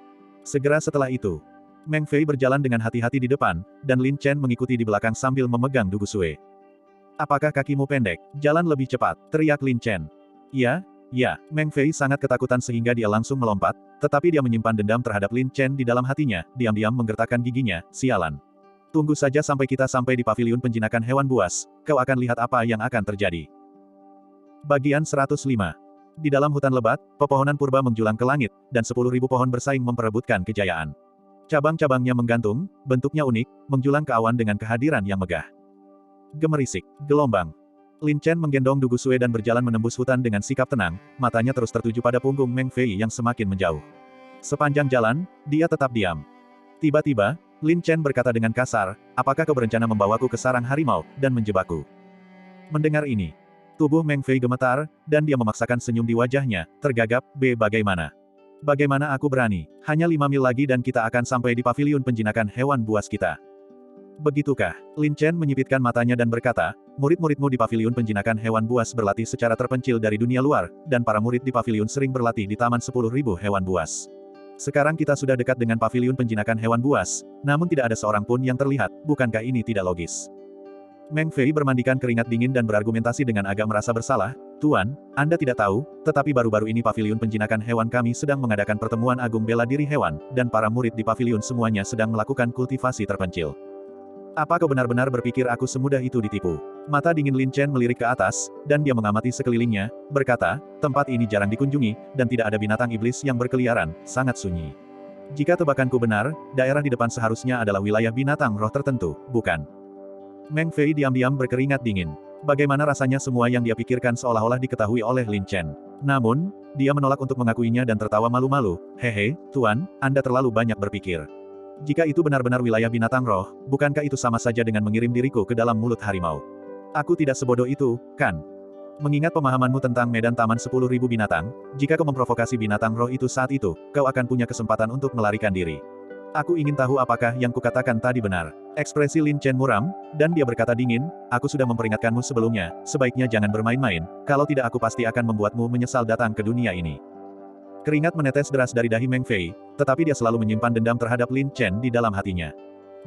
Segera setelah itu, Meng Fei berjalan dengan hati-hati di depan, dan Lin Chen mengikuti di belakang sambil memegang Du Gusue. Apakah kakimu pendek? Jalan lebih cepat, teriak Lin Chen. Ya, Meng Fei sangat ketakutan sehingga dia langsung melompat, tetapi dia menyimpan dendam terhadap Lin Chen di dalam hatinya, diam-diam menggertakkan giginya, sialan. Tunggu saja sampai kita sampai di paviliun penjinakan hewan buas, kau akan lihat apa yang akan terjadi. Bagian 105. Di dalam hutan lebat, pepohonan purba menjulang ke langit, dan 10.000 pohon bersaing memperebutkan kejayaan. Cabang-cabangnya menggantung, bentuknya unik, menjulang ke awan dengan kehadiran yang megah. Gemerisik, gelombang. Lin Chen menggendong Du Gusue dan berjalan menembus hutan dengan sikap tenang, matanya terus tertuju pada punggung Meng Fei yang semakin menjauh. Sepanjang jalan, dia tetap diam. Tiba-tiba, Lin Chen berkata dengan kasar, apakah kau berencana membawaku ke sarang harimau, dan menjebakku? Mendengar ini, tubuh Meng Fei gemetar, dan dia memaksakan senyum di wajahnya, tergagap, bagaimana? Bagaimana aku berani? Hanya 5 mil lagi dan kita akan sampai di paviliun penjinakan hewan buas kita. Begitukah? Lin Chen menyipitkan matanya dan berkata, murid-muridmu di paviliun penjinakan hewan buas berlatih secara terpencil dari dunia luar, dan para murid di paviliun sering berlatih di taman 10.000 hewan buas. Sekarang kita sudah dekat dengan paviliun penjinakan hewan buas, namun tidak ada seorang pun yang terlihat, bukankah ini tidak logis? Meng Fei bermandikan keringat dingin dan berargumentasi dengan agak merasa bersalah, Tuan, Anda tidak tahu, tetapi baru-baru ini paviliun penjinakan hewan kami sedang mengadakan pertemuan agung bela diri hewan, dan para murid di paviliun semuanya sedang melakukan kultivasi terpencil. Apa kau benar-benar berpikir aku semudah itu ditipu? Mata dingin Lin Chen melirik ke atas, dan dia mengamati sekelilingnya, berkata, tempat ini jarang dikunjungi, dan tidak ada binatang iblis yang berkeliaran, sangat sunyi. Jika tebakanku benar, daerah di depan seharusnya adalah wilayah binatang roh tertentu, bukan? Meng Fei diam-diam berkeringat dingin. Bagaimana rasanya semua yang dia pikirkan seolah-olah diketahui oleh Lin Chen. Namun, dia menolak untuk mengakuinya dan tertawa malu-malu, hehe, Tuan, Anda terlalu banyak berpikir. Jika itu benar-benar wilayah binatang roh, bukankah itu sama saja dengan mengirim diriku ke dalam mulut harimau? Aku tidak sebodoh itu, kan? Mengingat pemahamanmu tentang medan taman 10.000 binatang, jika kau memprovokasi binatang roh itu saat itu, kau akan punya kesempatan untuk melarikan diri. Aku ingin tahu apakah yang kukatakan tadi benar. Ekspresi Lin Chen muram, dan dia berkata dingin, aku sudah memperingatkanmu sebelumnya, sebaiknya jangan bermain-main, kalau tidak aku pasti akan membuatmu menyesal datang ke dunia ini. Keringat menetes deras dari dahi Meng Fei, tetapi dia selalu menyimpan dendam terhadap Lin Chen di dalam hatinya.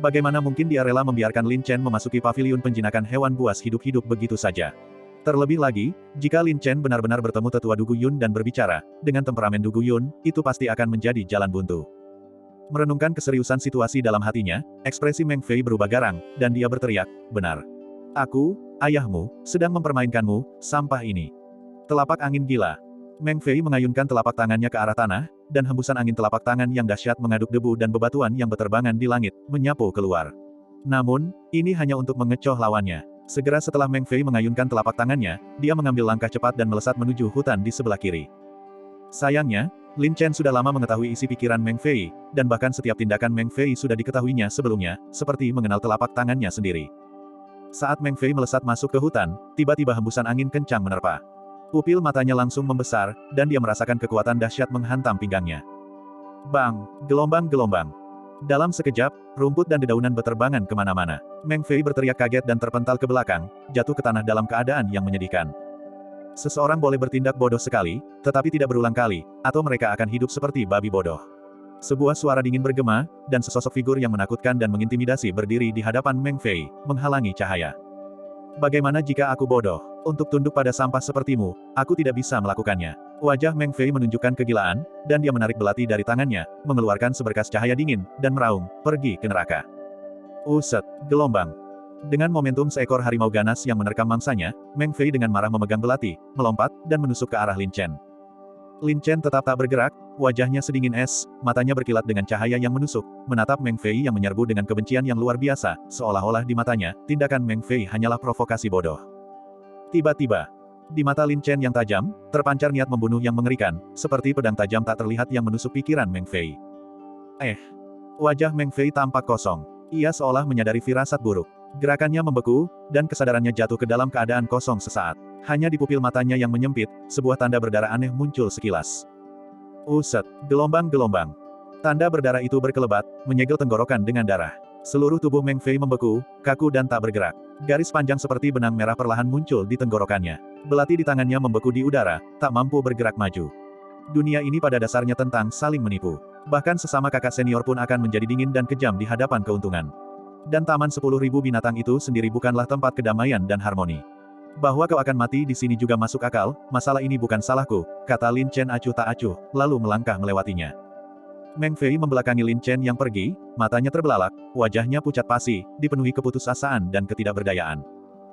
Bagaimana mungkin dia rela membiarkan Lin Chen memasuki paviliun penjinakan hewan buas hidup-hidup begitu saja? Terlebih lagi, jika Lin Chen benar-benar bertemu tetua Du Guyun dan berbicara, dengan temperamen Du Guyun, itu pasti akan menjadi jalan buntu. Merenungkan keseriusan situasi dalam hatinya, ekspresi Meng Fei berubah garang, dan dia berteriak, benar. Aku, ayahmu, sedang mempermainkanmu, sampah ini. Telapak angin gila. Meng Fei mengayunkan telapak tangannya ke arah tanah, dan hembusan angin telapak tangan yang dahsyat mengaduk debu dan bebatuan yang beterbangan di langit, menyapu keluar. Namun, ini hanya untuk mengecoh lawannya. Segera setelah Meng Fei mengayunkan telapak tangannya, dia mengambil langkah cepat dan melesat menuju hutan di sebelah kiri. Sayangnya, Lin Chen sudah lama mengetahui isi pikiran Meng Fei, dan bahkan setiap tindakan Meng Fei sudah diketahuinya sebelumnya, seperti mengenal telapak tangannya sendiri. Saat Meng Fei melesat masuk ke hutan, tiba-tiba hembusan angin kencang menerpa. Pupil matanya langsung membesar, dan dia merasakan kekuatan dahsyat menghantam pinggangnya. Bang! Gelombang-gelombang. Dalam sekejap, rumput dan dedaunan beterbangan kemana-mana. Meng Fei berteriak kaget dan terpental ke belakang, jatuh ke tanah dalam keadaan yang menyedihkan. Seseorang boleh bertindak bodoh sekali, tetapi tidak berulang kali, atau mereka akan hidup seperti babi bodoh. Sebuah suara dingin bergema, dan sesosok figur yang menakutkan dan mengintimidasi berdiri di hadapan Meng Fei, menghalangi cahaya. Bagaimana jika aku bodoh? Untuk tunduk pada sampah sepertimu, aku tidak bisa melakukannya. Wajah Meng Fei menunjukkan kegilaan, dan dia menarik belati dari tangannya, mengeluarkan seberkas cahaya dingin, dan meraung, pergi ke neraka. Uset, gelombang. Dengan momentum seekor harimau ganas yang menerkam mangsanya, Meng Fei dengan marah memegang belati, melompat, dan menusuk ke arah Lin Chen. Lin Chen tetap tak bergerak, wajahnya sedingin es, matanya berkilat dengan cahaya yang menusuk, menatap Meng Fei yang menyerbu dengan kebencian yang luar biasa, seolah-olah di matanya, tindakan Meng Fei hanyalah provokasi bodoh. Tiba-tiba, di mata Lin Chen yang tajam, terpancar niat membunuh yang mengerikan, seperti pedang tajam tak terlihat yang menusuk pikiran Meng Fei. Wajah Meng Fei tampak kosong. Ia seolah menyadari firasat buruk. Gerakannya membeku, dan kesadarannya jatuh ke dalam keadaan kosong sesaat. Hanya di pupil matanya yang menyempit, sebuah tanda berdarah aneh muncul sekilas. Uset, gelombang-gelombang. Tanda berdarah itu berkelebat, menyegel tenggorokan dengan darah. Seluruh tubuh Meng Fei membeku, kaku dan tak bergerak. Garis panjang seperti benang merah perlahan muncul di tenggorokannya. Belati di tangannya membeku di udara, tak mampu bergerak maju. Dunia ini pada dasarnya tentang saling menipu. Bahkan sesama kakak senior pun akan menjadi dingin dan kejam di hadapan keuntungan. Dan taman 10.000 binatang itu sendiri bukanlah tempat kedamaian dan harmoni. Bahwa kau akan mati di sini juga masuk akal, masalah ini bukan salahku, kata Lin Chen acuh tak acuh, lalu melangkah melewatinya. Meng Fei membelakangi Lin Chen yang pergi, matanya terbelalak, wajahnya pucat pasi, dipenuhi keputusasaan dan ketidakberdayaan.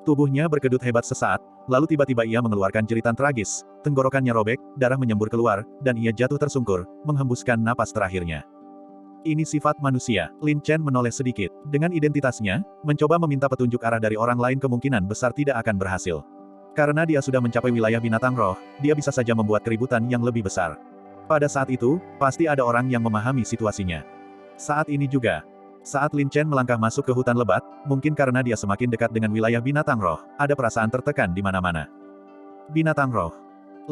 Tubuhnya berkedut hebat sesaat, lalu tiba-tiba ia mengeluarkan jeritan tragis, tenggorokannya robek, darah menyembur keluar, dan ia jatuh tersungkur, menghembuskan napas terakhirnya. Ini sifat manusia. Lin Chen menoleh sedikit. Dengan identitasnya, mencoba meminta petunjuk arah dari orang lain kemungkinan besar tidak akan berhasil. Karena dia sudah mencapai wilayah binatang roh, dia bisa saja membuat keributan yang lebih besar. Pada saat itu, pasti ada orang yang memahami situasinya. Saat ini juga, saat Lin Chen melangkah masuk ke hutan lebat, mungkin karena dia semakin dekat dengan wilayah binatang roh, ada perasaan tertekan di mana-mana. Binatang roh.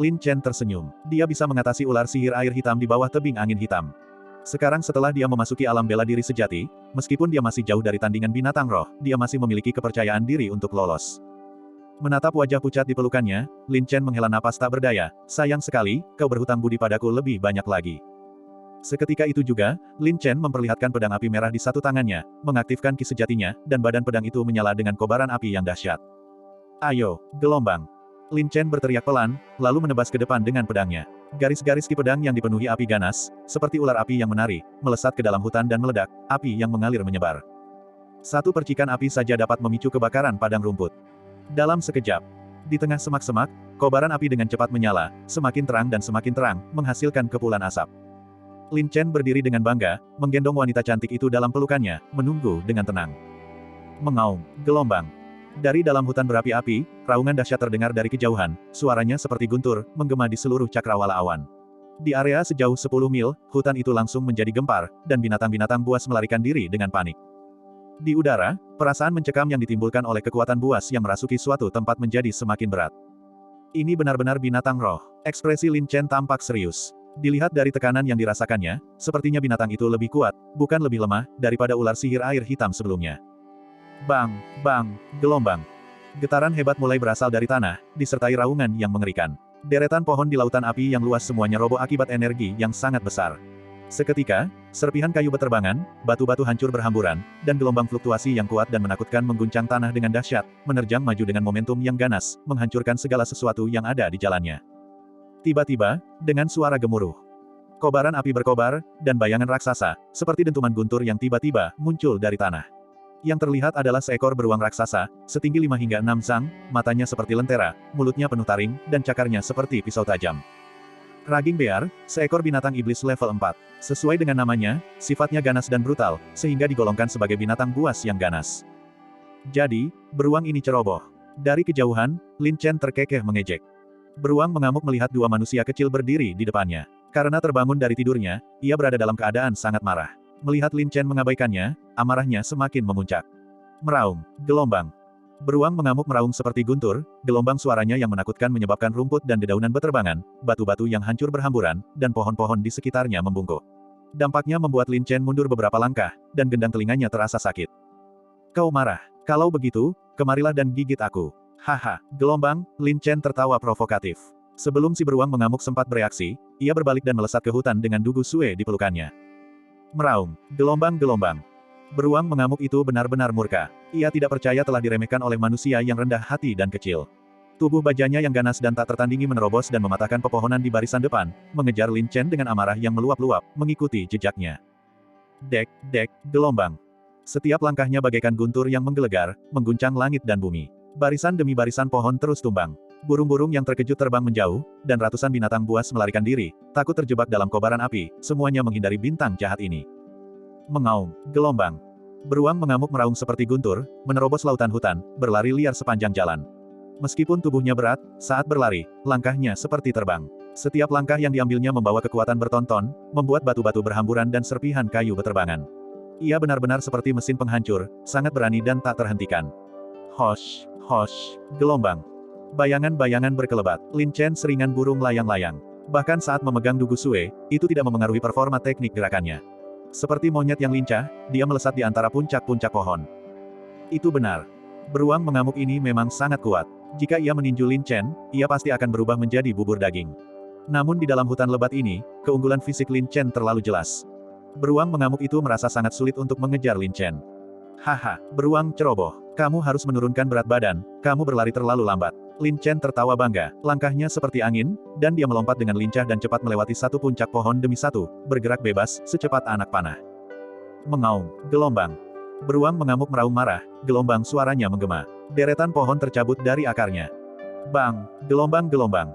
Lin Chen tersenyum. Dia bisa mengatasi ular sihir air hitam di bawah tebing angin hitam. Sekarang setelah dia memasuki alam bela diri sejati, meskipun dia masih jauh dari tandingan binatang roh, dia masih memiliki kepercayaan diri untuk lolos. Menatap wajah pucat di pelukannya, Lin Chen menghela napas tak berdaya, sayang sekali, kau berhutang budi padaku lebih banyak lagi. Seketika itu juga, Lin Chen memperlihatkan pedang api merah di satu tangannya, mengaktifkan ki sejatinya, dan badan pedang itu menyala dengan kobaran api yang dahsyat. Ayo, gelombang! Lin Chen berteriak pelan, lalu menebas ke depan dengan pedangnya. Garis-garis ki pedang yang dipenuhi api ganas, seperti ular api yang menari, melesat ke dalam hutan dan meledak, api yang mengalir menyebar. Satu percikan api saja dapat memicu kebakaran padang rumput. Dalam sekejap, di tengah semak-semak, kobaran api dengan cepat menyala, semakin terang, menghasilkan kepulan asap. Lin Chen berdiri dengan bangga, menggendong wanita cantik itu dalam pelukannya, menunggu dengan tenang. Mengaum, gelombang. Dari dalam hutan berapi-api, raungan dahsyat terdengar dari kejauhan, suaranya seperti guntur, menggema di seluruh cakrawala awan. Di area sejauh 10 mil, hutan itu langsung menjadi gempar, dan binatang-binatang buas melarikan diri dengan panik. Di udara, perasaan mencekam yang ditimbulkan oleh kekuatan buas yang merasuki suatu tempat menjadi semakin berat. Ini benar-benar binatang roh. Ekspresi Lin Chen tampak serius. Dilihat dari tekanan yang dirasakannya, sepertinya binatang itu lebih kuat, bukan lebih lemah, daripada ular sihir air hitam sebelumnya. Bang, bang, gelombang. Getaran hebat mulai berasal dari tanah, disertai raungan yang mengerikan. Deretan pohon di lautan api yang luas semuanya roboh akibat energi yang sangat besar. Seketika, serpihan kayu beterbangan, batu-batu hancur berhamburan, dan gelombang fluktuasi yang kuat dan menakutkan mengguncang tanah dengan dahsyat, menerjang maju dengan momentum yang ganas, menghancurkan segala sesuatu yang ada di jalannya. Tiba-tiba, dengan suara gemuruh, kobaran api berkobar, dan bayangan raksasa, seperti dentuman guntur yang tiba-tiba muncul dari tanah. Yang terlihat adalah seekor beruang raksasa, setinggi 5 hingga 6 zang, matanya seperti lentera, mulutnya penuh taring, dan cakarnya seperti pisau tajam. Raging Bear, seekor binatang iblis level 4. Sesuai dengan namanya, sifatnya ganas dan brutal, sehingga digolongkan sebagai binatang buas yang ganas. Jadi, beruang ini ceroboh. Dari kejauhan, Lin Chen terkekeh mengejek. Beruang mengamuk melihat dua manusia kecil berdiri di depannya. Karena terbangun dari tidurnya, ia berada dalam keadaan sangat marah. Melihat Lin Chen mengabaikannya, amarahnya semakin memuncak. Meraung, gelombang. Beruang mengamuk meraung seperti guntur, gelombang suaranya yang menakutkan menyebabkan rumput dan dedaunan beterbangan, batu-batu yang hancur berhamburan, dan pohon-pohon di sekitarnya membungkuk. Dampaknya membuat Lin Chen mundur beberapa langkah, dan gendang telinganya terasa sakit. Kau marah? Kalau begitu, kemarilah dan gigit aku. Haha, gelombang, Lin Chen tertawa provokatif. Sebelum si beruang mengamuk sempat bereaksi, ia berbalik dan melesat ke hutan dengan Dugu Sue di pelukannya. Meraung, gelombang-gelombang. Beruang mengamuk itu benar-benar murka. Ia tidak percaya telah diremehkan oleh manusia yang rendah hati dan kecil. Tubuh bajanya yang ganas dan tak tertandingi menerobos dan mematahkan pepohonan di barisan depan, mengejar Lin Chen dengan amarah yang meluap-luap, mengikuti jejaknya. Dek, dek, gelombang. Setiap langkahnya bagaikan guntur yang menggelegar, mengguncang langit dan bumi. Barisan demi barisan pohon terus tumbang. Burung-burung yang terkejut terbang menjauh, dan ratusan binatang buas melarikan diri, takut terjebak dalam kobaran api, semuanya menghindari bintang jahat ini. Mengaum, gelombang. Beruang mengamuk meraung seperti guntur, menerobos lautan hutan, berlari liar sepanjang jalan. Meskipun tubuhnya berat, saat berlari, langkahnya seperti terbang. Setiap langkah yang diambilnya membawa kekuatan bertonton, membuat batu-batu berhamburan dan serpihan kayu beterbangan. Ia benar-benar seperti mesin penghancur, sangat berani dan tak terhentikan. Hosh, hosh, gelombang. Bayangan-bayangan berkelebat, Lin Chen seringan burung layang-layang. Bahkan saat memegang Dugu Sue, itu tidak memengaruhi performa teknik gerakannya. Seperti monyet yang lincah, dia melesat di antara puncak-puncak pohon. Itu benar. Beruang mengamuk ini memang sangat kuat. Jika ia meninju Lin Chen, ia pasti akan berubah menjadi bubur daging. Namun di dalam hutan lebat ini, keunggulan fisik Lin Chen terlalu jelas. Beruang mengamuk itu merasa sangat sulit untuk mengejar Lin Chen. Haha, beruang ceroboh. Kamu harus menurunkan berat badan, kamu berlari terlalu lambat. Lin Chen tertawa bangga, langkahnya seperti angin, dan dia melompat dengan lincah dan cepat melewati satu puncak pohon demi satu, bergerak bebas, secepat anak panah. Mengaum, gelombang. Beruang mengamuk meraung marah, gelombang suaranya menggema. Deretan pohon tercabut dari akarnya. Bang, gelombang-gelombang.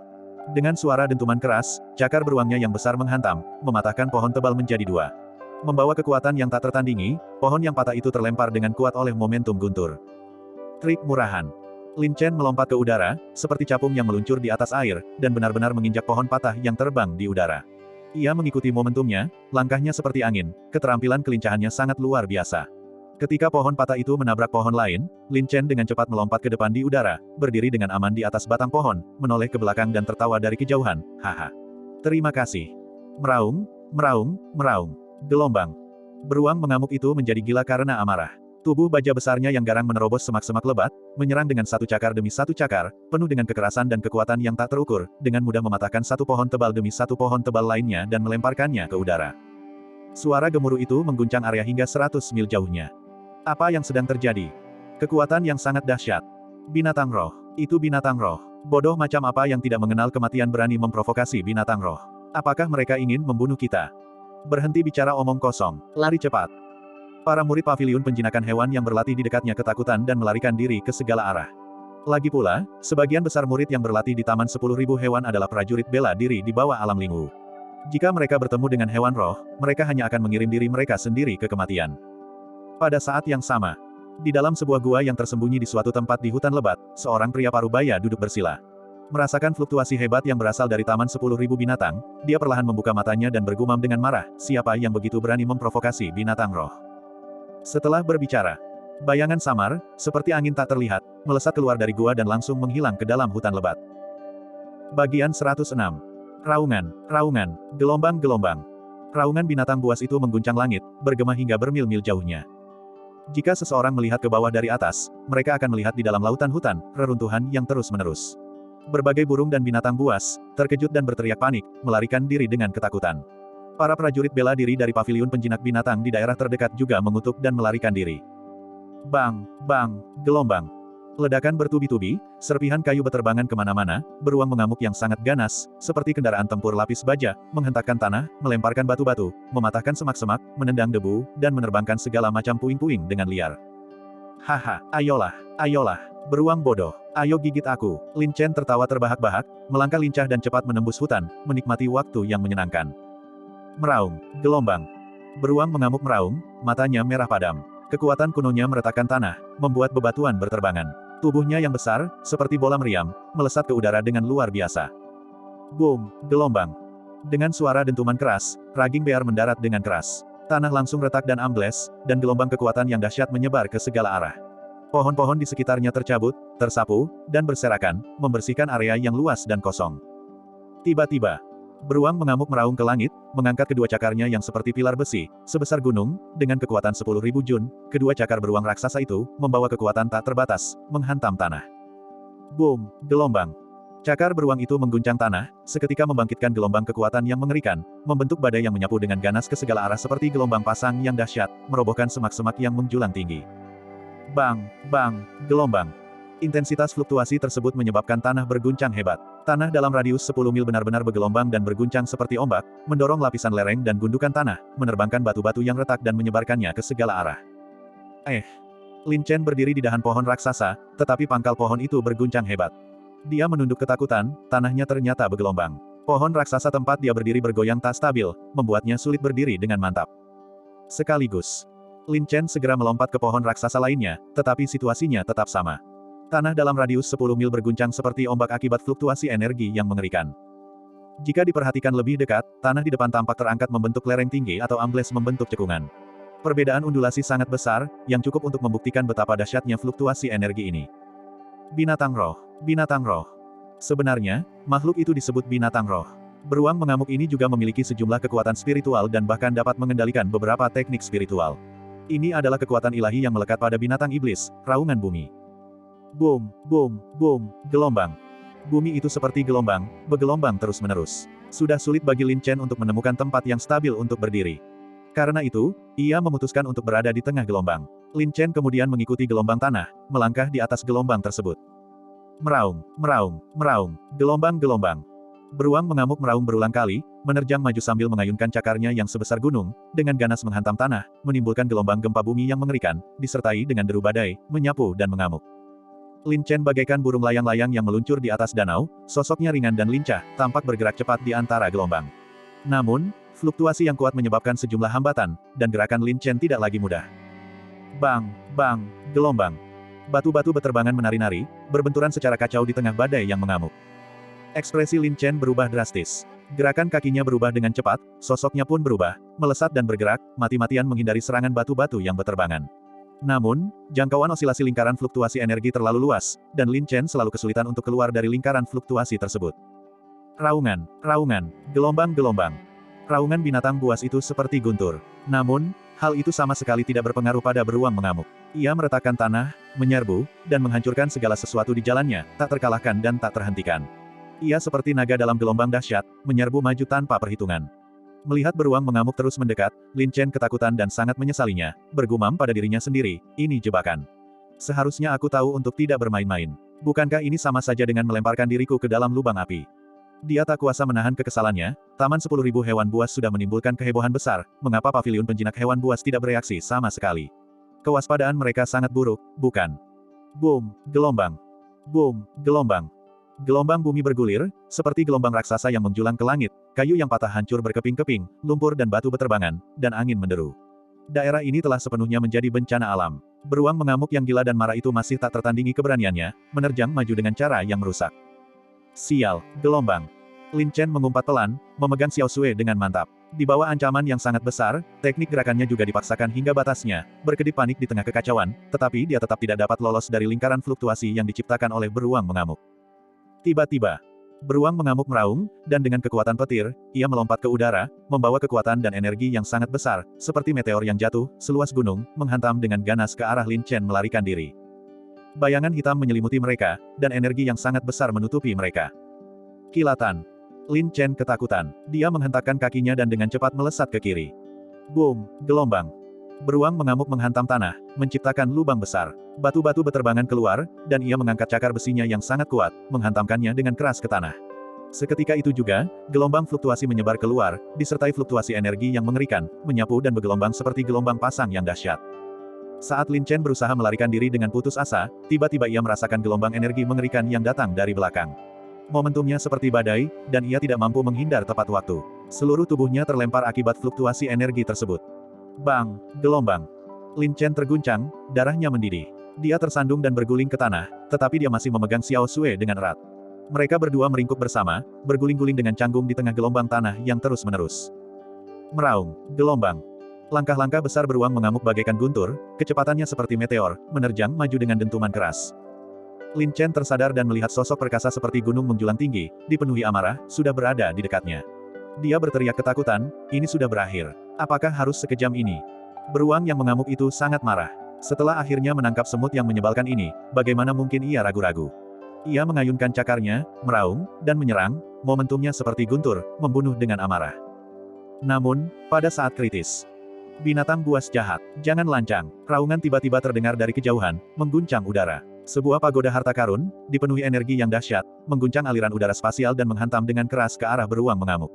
Dengan suara dentuman keras, cakar beruangnya yang besar menghantam, mematahkan pohon tebal menjadi dua. Membawa kekuatan yang tak tertandingi, pohon yang patah itu terlempar dengan kuat oleh momentum guntur. Trik murahan. Lin Chen melompat ke udara, seperti capung yang meluncur di atas air, dan benar-benar menginjak pohon patah yang terbang di udara. Ia mengikuti momentumnya, langkahnya seperti angin, keterampilan kelincahannya sangat luar biasa. Ketika pohon patah itu menabrak pohon lain, Lin Chen dengan cepat melompat ke depan di udara, berdiri dengan aman di atas batang pohon, menoleh ke belakang dan tertawa dari kejauhan, haha. Terima kasih. Meraung, meraung, meraung. Gelombang. Beruang mengamuk itu menjadi gila karena amarah. Tubuh baja besarnya yang garang menerobos semak-semak lebat, menyerang dengan satu cakar demi satu cakar, penuh dengan kekerasan dan kekuatan yang tak terukur, dengan mudah mematahkan satu pohon tebal demi satu pohon tebal lainnya dan melemparkannya ke udara. Suara gemuruh itu mengguncang area hingga 100 mil jauhnya. Apa yang sedang terjadi? Kekuatan yang sangat dahsyat. Binatang roh. Itu binatang roh. Bodoh macam apa yang tidak mengenal kematian berani memprovokasi binatang roh? Apakah mereka ingin membunuh kita? Berhenti bicara omong kosong. Lari cepat. Para murid paviliun penjinakan hewan yang berlatih di dekatnya ketakutan dan melarikan diri ke segala arah. Lagi pula, sebagian besar murid yang berlatih di Taman 10.000 Hewan adalah prajurit bela diri di bawah alam lingu. Jika mereka bertemu dengan hewan roh, mereka hanya akan mengirim diri mereka sendiri ke kematian. Pada saat yang sama, di dalam sebuah gua yang tersembunyi di suatu tempat di hutan lebat, seorang pria parubaya duduk bersila. Merasakan fluktuasi hebat yang berasal dari Taman 10.000 binatang, dia perlahan membuka matanya dan bergumam dengan marah, siapa yang begitu berani memprovokasi binatang roh. Setelah berbicara, bayangan samar, seperti angin tak terlihat, melesat keluar dari gua dan langsung menghilang ke dalam hutan lebat. Bagian 106. Raungan, raungan, gelombang-gelombang. Raungan binatang buas itu mengguncang langit, bergema hingga bermil-mil jauhnya. Jika seseorang melihat ke bawah dari atas, mereka akan melihat di dalam lautan hutan, reruntuhan yang terus-menerus. Berbagai burung dan binatang buas, terkejut dan berteriak panik, melarikan diri dengan ketakutan. Para prajurit bela diri dari paviliun penjinak binatang di daerah terdekat juga mengutuk dan melarikan diri. Bang, bang, gelombang. Ledakan bertubi-tubi, serpihan kayu beterbangan kemana-mana, beruang mengamuk yang sangat ganas, seperti kendaraan tempur lapis baja, menghentakkan tanah, melemparkan batu-batu, mematahkan semak-semak, menendang debu, dan menerbangkan segala macam puing-puing dengan liar. Haha, ayolah, ayolah, beruang bodoh, ayo gigit aku. Lin Chen tertawa terbahak-bahak, melangkah lincah dan cepat menembus hutan, menikmati waktu yang menyenangkan. Meraung, gelombang. Beruang mengamuk meraung, matanya merah padam. Kekuatan kunonya meretakkan tanah, membuat bebatuan berterbangan. Tubuhnya yang besar, seperti bola meriam, melesat ke udara dengan luar biasa. Boom, gelombang. Dengan suara dentuman keras, raging bear mendarat dengan keras. Tanah langsung retak dan ambles, dan gelombang kekuatan yang dahsyat menyebar ke segala arah. Pohon-pohon di sekitarnya tercabut, tersapu, dan berserakan, membersihkan area yang luas dan kosong. Tiba-tiba, beruang mengamuk meraung ke langit, mengangkat kedua cakarnya yang seperti pilar besi, sebesar gunung, dengan kekuatan 10.000 jun, kedua cakar beruang raksasa itu, membawa kekuatan tak terbatas, menghantam tanah. Boom, gelombang. Cakar beruang itu mengguncang tanah, seketika membangkitkan gelombang kekuatan yang mengerikan, membentuk badai yang menyapu dengan ganas ke segala arah seperti gelombang pasang yang dahsyat, merobohkan semak-semak yang menjulang tinggi. Bang, bang, gelombang. Intensitas fluktuasi tersebut menyebabkan tanah berguncang hebat. Tanah dalam radius 10 mil benar-benar bergelombang dan berguncang seperti ombak, mendorong lapisan lereng dan gundukan tanah, menerbangkan batu-batu yang retak dan menyebarkannya ke segala arah. Lin Chen berdiri di dahan pohon raksasa, tetapi pangkal pohon itu berguncang hebat. Dia menunduk ketakutan, tanahnya ternyata bergelombang. Pohon raksasa tempat dia berdiri bergoyang tak stabil, membuatnya sulit berdiri dengan mantap. Sekaligus, Lin Chen segera melompat ke pohon raksasa lainnya, tetapi situasinya tetap sama. Tanah dalam radius 10 mil berguncang seperti ombak akibat fluktuasi energi yang mengerikan. Jika diperhatikan lebih dekat, tanah di depan tampak terangkat membentuk lereng tinggi atau ambles membentuk cekungan. Perbedaan undulasi sangat besar, yang cukup untuk membuktikan betapa dahsyatnya fluktuasi energi ini. Binatang roh. Binatang roh. Sebenarnya, makhluk itu disebut binatang roh. Beruang mengamuk ini juga memiliki sejumlah kekuatan spiritual dan bahkan dapat mengendalikan beberapa teknik spiritual. Ini adalah kekuatan ilahi yang melekat pada binatang iblis, raungan bumi. Boom, boom, boom, gelombang. Bumi itu seperti gelombang, bergelombang terus-menerus. Sudah sulit bagi Lin Chen untuk menemukan tempat yang stabil untuk berdiri. Karena itu, ia memutuskan untuk berada di tengah gelombang. Lin Chen kemudian mengikuti gelombang tanah, melangkah di atas gelombang tersebut. Meraung, meraung, meraung, gelombang-gelombang. Beruang mengamuk meraung berulang kali, menerjang maju sambil mengayunkan cakarnya yang sebesar gunung, dengan ganas menghantam tanah, menimbulkan gelombang gempa bumi yang mengerikan, disertai dengan deru badai, menyapu dan mengamuk. Lin Chen bagaikan burung layang-layang yang meluncur di atas danau, sosoknya ringan dan lincah, tampak bergerak cepat di antara gelombang. Namun, fluktuasi yang kuat menyebabkan sejumlah hambatan, dan gerakan Lin Chen tidak lagi mudah. Bang, bang, gelombang. Batu-batu beterbangan menari-nari, berbenturan secara kacau di tengah badai yang mengamuk. Ekspresi Lin Chen berubah drastis. Gerakan kakinya berubah dengan cepat, sosoknya pun berubah, melesat dan bergerak, mati-matian menghindari serangan batu-batu yang beterbangan. Namun, jangkauan osilasi lingkaran fluktuasi energi terlalu luas, dan Lin Chen selalu kesulitan untuk keluar dari lingkaran fluktuasi tersebut. Raungan, raungan, gelombang-gelombang. Raungan binatang buas itu seperti guntur. Namun, hal itu sama sekali tidak berpengaruh pada beruang mengamuk. Ia meretakkan tanah, menyerbu, dan menghancurkan segala sesuatu di jalannya, tak terkalahkan dan tak terhentikan. Ia seperti naga dalam gelombang dahsyat, menyerbu maju tanpa perhitungan. Melihat beruang mengamuk terus mendekat, Lin Chen ketakutan dan sangat menyesalinya, bergumam pada dirinya sendiri, ini jebakan. Seharusnya aku tahu untuk tidak bermain-main. Bukankah ini sama saja dengan melemparkan diriku ke dalam lubang api? Dia tak kuasa menahan kekesalannya, Taman 10.000 hewan buas sudah menimbulkan kehebohan besar, mengapa paviliun penjinak hewan buas tidak bereaksi sama sekali? Kewaspadaan mereka sangat buruk, bukan? Boom, gelombang. Boom, gelombang. Gelombang bumi bergulir, seperti gelombang raksasa yang menjulang ke langit, kayu yang patah hancur berkeping-keping, lumpur dan batu beterbangan, dan angin menderu. Daerah ini telah sepenuhnya menjadi bencana alam. Beruang mengamuk yang gila dan marah itu masih tak tertandingi keberaniannya, menerjang maju dengan cara yang merusak. Sial, gelombang. Lin Chen mengumpat pelan, memegang Xiao Sui dengan mantap. Di bawah ancaman yang sangat besar, teknik gerakannya juga dipaksakan hingga batasnya, berkedip panik di tengah kekacauan, tetapi dia tetap tidak dapat lolos dari lingkaran fluktuasi yang diciptakan oleh beruang mengamuk. Tiba-tiba, beruang mengamuk meraung, dan dengan kekuatan petir, ia melompat ke udara, membawa kekuatan dan energi yang sangat besar, seperti meteor yang jatuh, seluas gunung, menghantam dengan ganas ke arah Lin Chen melarikan diri. Bayangan hitam menyelimuti mereka, dan energi yang sangat besar menutupi mereka. Kilatan. Lin Chen ketakutan. Dia menghentakkan kakinya dan dengan cepat melesat ke kiri. Boom! Gelombang. Beruang mengamuk menghantam tanah, menciptakan lubang besar. Batu-batu beterbangan keluar, dan ia mengangkat cakar besinya yang sangat kuat, menghantamkannya dengan keras ke tanah. Seketika itu juga, gelombang fluktuasi menyebar keluar, disertai fluktuasi energi yang mengerikan, menyapu dan bergelombang seperti gelombang pasang yang dahsyat. Saat Lin Chen berusaha melarikan diri dengan putus asa, tiba-tiba ia merasakan gelombang energi mengerikan yang datang dari belakang. Momentumnya seperti badai, dan ia tidak mampu menghindar tepat waktu. Seluruh tubuhnya terlempar akibat fluktuasi energi tersebut. Bang! Gelombang. Lin Chen terguncang, darahnya mendidih. Dia tersandung dan berguling ke tanah, tetapi dia masih memegang Xiao Sui dengan erat. Mereka berdua meringkuk bersama, berguling-guling dengan canggung di tengah gelombang tanah yang terus-menerus. Meraung, gelombang. Langkah-langkah besar beruang mengamuk bagaikan guntur, kecepatannya seperti meteor, menerjang maju dengan dentuman keras. Lin Chen tersadar dan melihat sosok perkasa seperti gunung menjulang tinggi, dipenuhi amarah, sudah berada di dekatnya. Dia berteriak ketakutan, ini sudah berakhir. Apakah harus sekejam ini? Beruang yang mengamuk itu sangat marah. Setelah akhirnya menangkap semut yang menyebalkan ini, bagaimana mungkin ia ragu-ragu? Ia mengayunkan cakarnya, meraung, dan menyerang, momentumnya seperti guntur, membunuh dengan amarah. Namun, pada saat kritis, binatang buas jahat, jangan lancang, raungan tiba-tiba terdengar dari kejauhan, mengguncang udara. Sebuah pagoda harta karun, dipenuhi energi yang dahsyat, mengguncang aliran udara spasial dan menghantam dengan keras ke arah beruang mengamuk.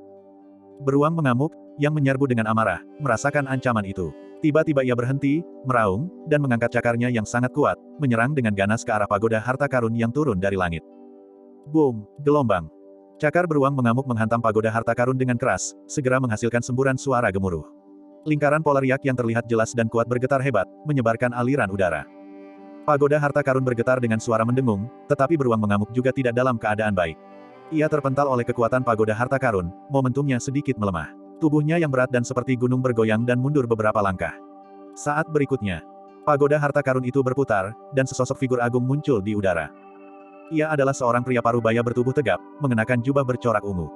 Beruang mengamuk, yang menyerbu dengan amarah, merasakan ancaman itu. Tiba-tiba ia berhenti, meraung, dan mengangkat cakarnya yang sangat kuat, menyerang dengan ganas ke arah pagoda harta karun yang turun dari langit. Boom! Gelombang. Cakar beruang mengamuk menghantam pagoda harta karun dengan keras, segera menghasilkan semburan suara gemuruh. Lingkaran polariak yang terlihat jelas dan kuat bergetar hebat, menyebarkan aliran udara. Pagoda harta karun bergetar dengan suara mendengung, tetapi beruang mengamuk juga tidak dalam keadaan baik. Ia terpental oleh kekuatan pagoda harta karun, momentumnya sedikit melemah. Tubuhnya yang berat dan seperti gunung bergoyang dan mundur beberapa langkah. Saat berikutnya, pagoda harta karun itu berputar, dan sesosok figur agung muncul di udara. Ia adalah seorang pria parubaya bertubuh tegap, mengenakan jubah bercorak ungu.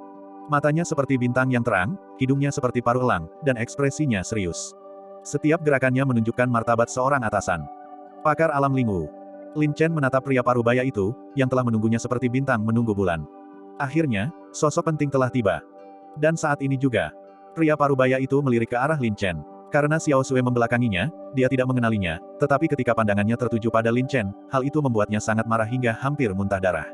Matanya seperti bintang yang terang, hidungnya seperti paruh elang, dan ekspresinya serius. Setiap gerakannya menunjukkan martabat seorang atasan. Pakar alam Lingwu. Lin Chen menatap pria parubaya itu, yang telah menunggunya seperti bintang menunggu bulan. Akhirnya, sosok penting telah tiba. Dan saat ini juga, pria parubaya itu melirik ke arah Lin Chen. Karena Xiao Sui membelakanginya, dia tidak mengenalinya, tetapi ketika pandangannya tertuju pada Lin Chen, hal itu membuatnya sangat marah hingga hampir muntah darah.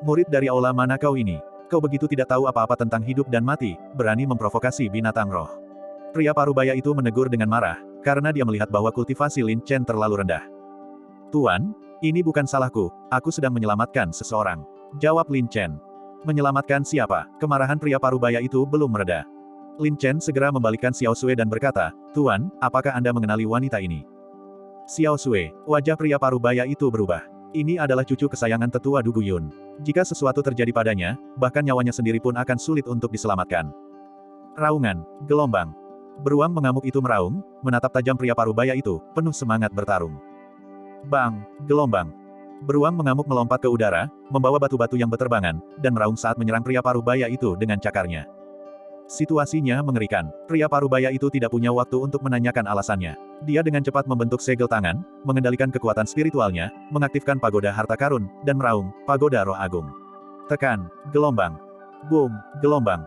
Murid dari aula mana kau ini? Kau begitu tidak tahu apa-apa tentang hidup dan mati, berani memprovokasi binatang roh. Pria parubaya itu menegur dengan marah, karena dia melihat bahwa kultivasi Lin Chen terlalu rendah. Tuan, ini bukan salahku, aku sedang menyelamatkan seseorang. Jawab Lin Chen. Menyelamatkan siapa? Kemarahan pria parubaya itu belum mereda. Lin Chen segera membalikkan Xiao Sui dan berkata, Tuan, apakah Anda mengenali wanita ini? Xiao Sui, wajah pria parubaya itu berubah. Ini adalah cucu kesayangan tetua Du Guyun. Jika sesuatu terjadi padanya, bahkan nyawanya sendiri pun akan sulit untuk diselamatkan. Raungan, gelombang. Beruang mengamuk itu meraung, menatap tajam pria parubaya itu, penuh semangat bertarung. Bang! Gelombang. Beruang mengamuk melompat ke udara, membawa batu-batu yang beterbangan, dan meraung saat menyerang pria parubaya itu dengan cakarnya. Situasinya mengerikan. Pria parubaya itu tidak punya waktu untuk menanyakan alasannya. Dia dengan cepat membentuk segel tangan, mengendalikan kekuatan spiritualnya, mengaktifkan pagoda harta karun, dan meraung, pagoda roh agung. Tekan, gelombang. Boom, gelombang.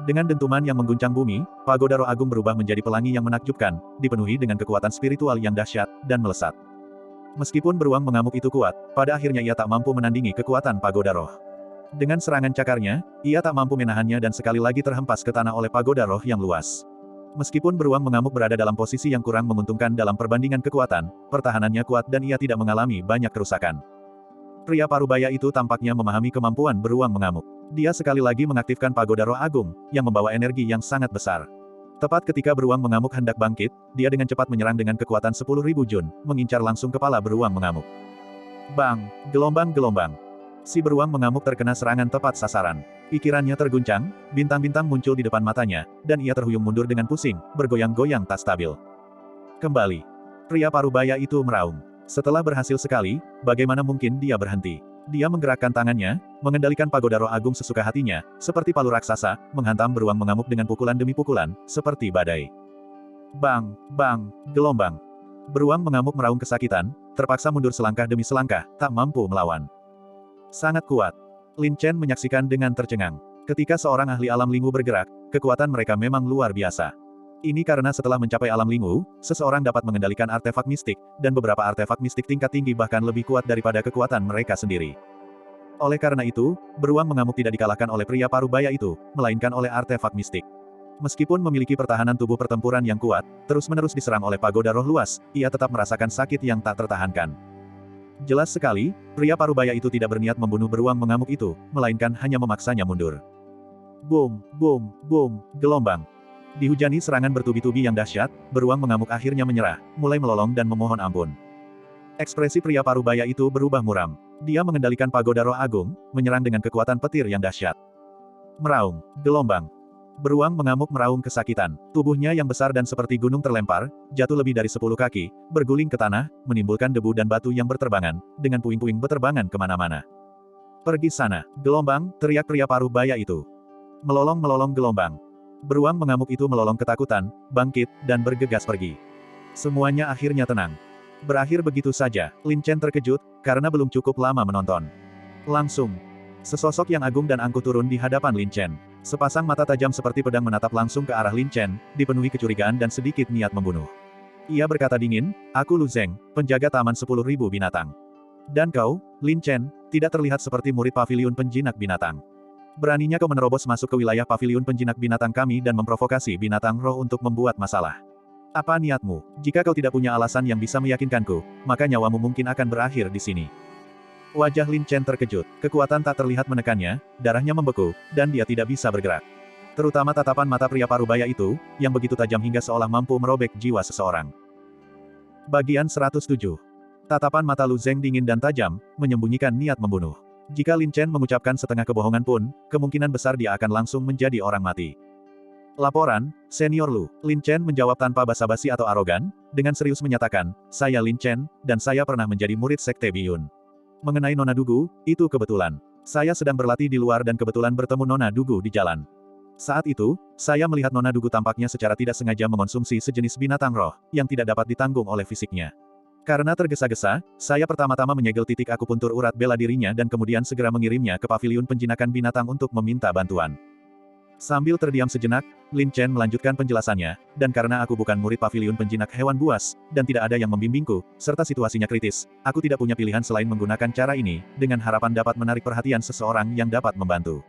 Dengan dentuman yang mengguncang bumi, pagoda roh agung berubah menjadi pelangi yang menakjubkan, dipenuhi dengan kekuatan spiritual yang dahsyat, dan melesat. Meskipun beruang mengamuk itu kuat, pada akhirnya ia tak mampu menandingi kekuatan pagoda roh. Dengan serangan cakarnya, ia tak mampu menahannya dan sekali lagi terhempas ke tanah oleh pagoda roh yang luas. Meskipun beruang mengamuk berada dalam posisi yang kurang menguntungkan dalam perbandingan kekuatan, pertahanannya kuat dan ia tidak mengalami banyak kerusakan. Pria parubaya itu tampaknya memahami kemampuan beruang mengamuk. Dia sekali lagi mengaktifkan pagoda roh agung, yang membawa energi yang sangat besar. Tepat ketika beruang mengamuk hendak bangkit, dia dengan cepat menyerang dengan kekuatan 10.000 jun, mengincar langsung kepala beruang mengamuk. Bang! Gelombang-gelombang. Si beruang mengamuk terkena serangan tepat sasaran. Pikirannya terguncang, bintang-bintang muncul di depan matanya, dan ia terhuyung mundur dengan pusing, bergoyang-goyang tak stabil. Kembali. Pria parubaya itu meraung. Setelah berhasil sekali, bagaimana mungkin dia berhenti? Dia menggerakkan tangannya, mengendalikan pagoda roh agung sesuka hatinya, seperti palu raksasa, menghantam beruang mengamuk dengan pukulan demi pukulan, seperti badai. Bang, bang, gelombang. Beruang mengamuk meraung kesakitan, terpaksa mundur selangkah demi selangkah, tak mampu melawan. Sangat kuat. Lin Chen menyaksikan dengan tercengang. Ketika seorang ahli alam lingu bergerak, kekuatan mereka memang luar biasa. Ini karena setelah mencapai alam lingu, seseorang dapat mengendalikan artefak mistik, dan beberapa artefak mistik tingkat tinggi bahkan lebih kuat daripada kekuatan mereka sendiri. Oleh karena itu, beruang mengamuk tidak dikalahkan oleh pria parubaya itu, melainkan oleh artefak mistik. Meskipun memiliki pertahanan tubuh pertempuran yang kuat, terus-menerus diserang oleh pagoda roh luas, ia tetap merasakan sakit yang tak tertahankan. Jelas sekali, pria parubaya itu tidak berniat membunuh beruang mengamuk itu, melainkan hanya memaksanya mundur. Boom, boom, boom, gelombang. Dihujani serangan bertubi-tubi yang dahsyat, beruang mengamuk akhirnya menyerah, mulai melolong dan memohon ampun. Ekspresi pria parubaya itu berubah muram. Dia mengendalikan pagoda roh agung, menyerang dengan kekuatan petir yang dahsyat. Meraung, gelombang. Beruang mengamuk meraung kesakitan. Tubuhnya yang besar dan seperti gunung terlempar, jatuh lebih dari 10 kaki, berguling ke tanah, menimbulkan debu dan batu yang berterbangan, dengan puing-puing berterbangan kemana-mana. Pergi sana, gelombang, teriak pria parubaya itu. Melolong-melolong gelombang. Beruang mengamuk itu melolong ketakutan, bangkit, dan bergegas pergi. Semuanya akhirnya tenang. Berakhir begitu saja. Lin Chen terkejut, karena belum cukup lama menonton. Langsung. Sesosok yang agung dan angkuh turun di hadapan Lin Chen. Sepasang mata tajam seperti pedang menatap langsung ke arah Lin Chen, dipenuhi kecurigaan dan sedikit niat membunuh. Ia berkata dingin, "Aku Lu Zeng, penjaga taman 10.000 binatang. Dan kau, Lin Chen, tidak terlihat seperti murid paviliun penjinak binatang. Beraninya kau menerobos masuk ke wilayah paviliun penjinak binatang kami dan memprovokasi binatang roh untuk membuat masalah. Apa niatmu? Jika kau tidak punya alasan yang bisa meyakinkanku, maka nyawamu mungkin akan berakhir di sini." Wajah Lin Chen terkejut, kekuatan tak terlihat menekannya, darahnya membeku, dan dia tidak bisa bergerak. Terutama tatapan mata pria parubaya itu, yang begitu tajam hingga seolah mampu merobek jiwa seseorang. Bagian 107. Tatapan mata Lu Zeng dingin dan tajam, menyembunyikan niat membunuh. Jika Lin Chen mengucapkan setengah kebohongan pun, kemungkinan besar dia akan langsung menjadi orang mati. Laporan, Senior Lu. Lin Chen menjawab tanpa basa-basi atau arogan, dengan serius menyatakan, "Saya Lin Chen, dan saya pernah menjadi murid Sekte Biyun. Mengenai Nona Dugu, itu kebetulan. Saya sedang berlatih di luar dan kebetulan bertemu Nona Dugu di jalan. Saat itu, saya melihat Nona Dugu tampaknya secara tidak sengaja mengonsumsi sejenis binatang roh, yang tidak dapat ditanggung oleh fisiknya. Karena tergesa-gesa, saya pertama-tama menyegel titik akupuntur urat bela dirinya dan kemudian segera mengirimnya ke paviliun penjinakan binatang untuk meminta bantuan." Sambil terdiam sejenak, Lin Chen melanjutkan penjelasannya, "Dan karena aku bukan murid paviliun penjinak hewan buas, dan tidak ada yang membimbingku, serta situasinya kritis, aku tidak punya pilihan selain menggunakan cara ini, dengan harapan dapat menarik perhatian seseorang yang dapat membantu."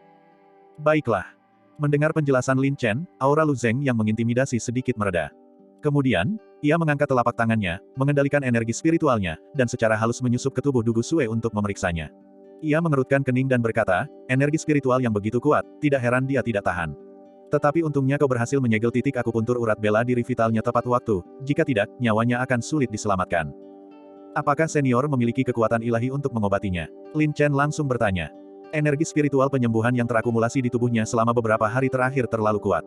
Baiklah. Mendengar penjelasan Lin Chen, aura Lu Zeng yang mengintimidasi sedikit mereda. Kemudian, ia mengangkat telapak tangannya, mengendalikan energi spiritualnya, dan secara halus menyusup ke tubuh Dugu Sue untuk memeriksanya. Ia mengerutkan kening dan berkata, "Energi spiritual yang begitu kuat, tidak heran dia tidak tahan. Tetapi untungnya kau berhasil menyegel titik akupuntur urat bela diri vitalnya tepat waktu, jika tidak, nyawanya akan sulit diselamatkan. Apakah senior memiliki kekuatan ilahi untuk mengobatinya?" Lin Chen langsung bertanya. "Energi spiritual penyembuhan yang terakumulasi di tubuhnya selama beberapa hari terakhir terlalu kuat.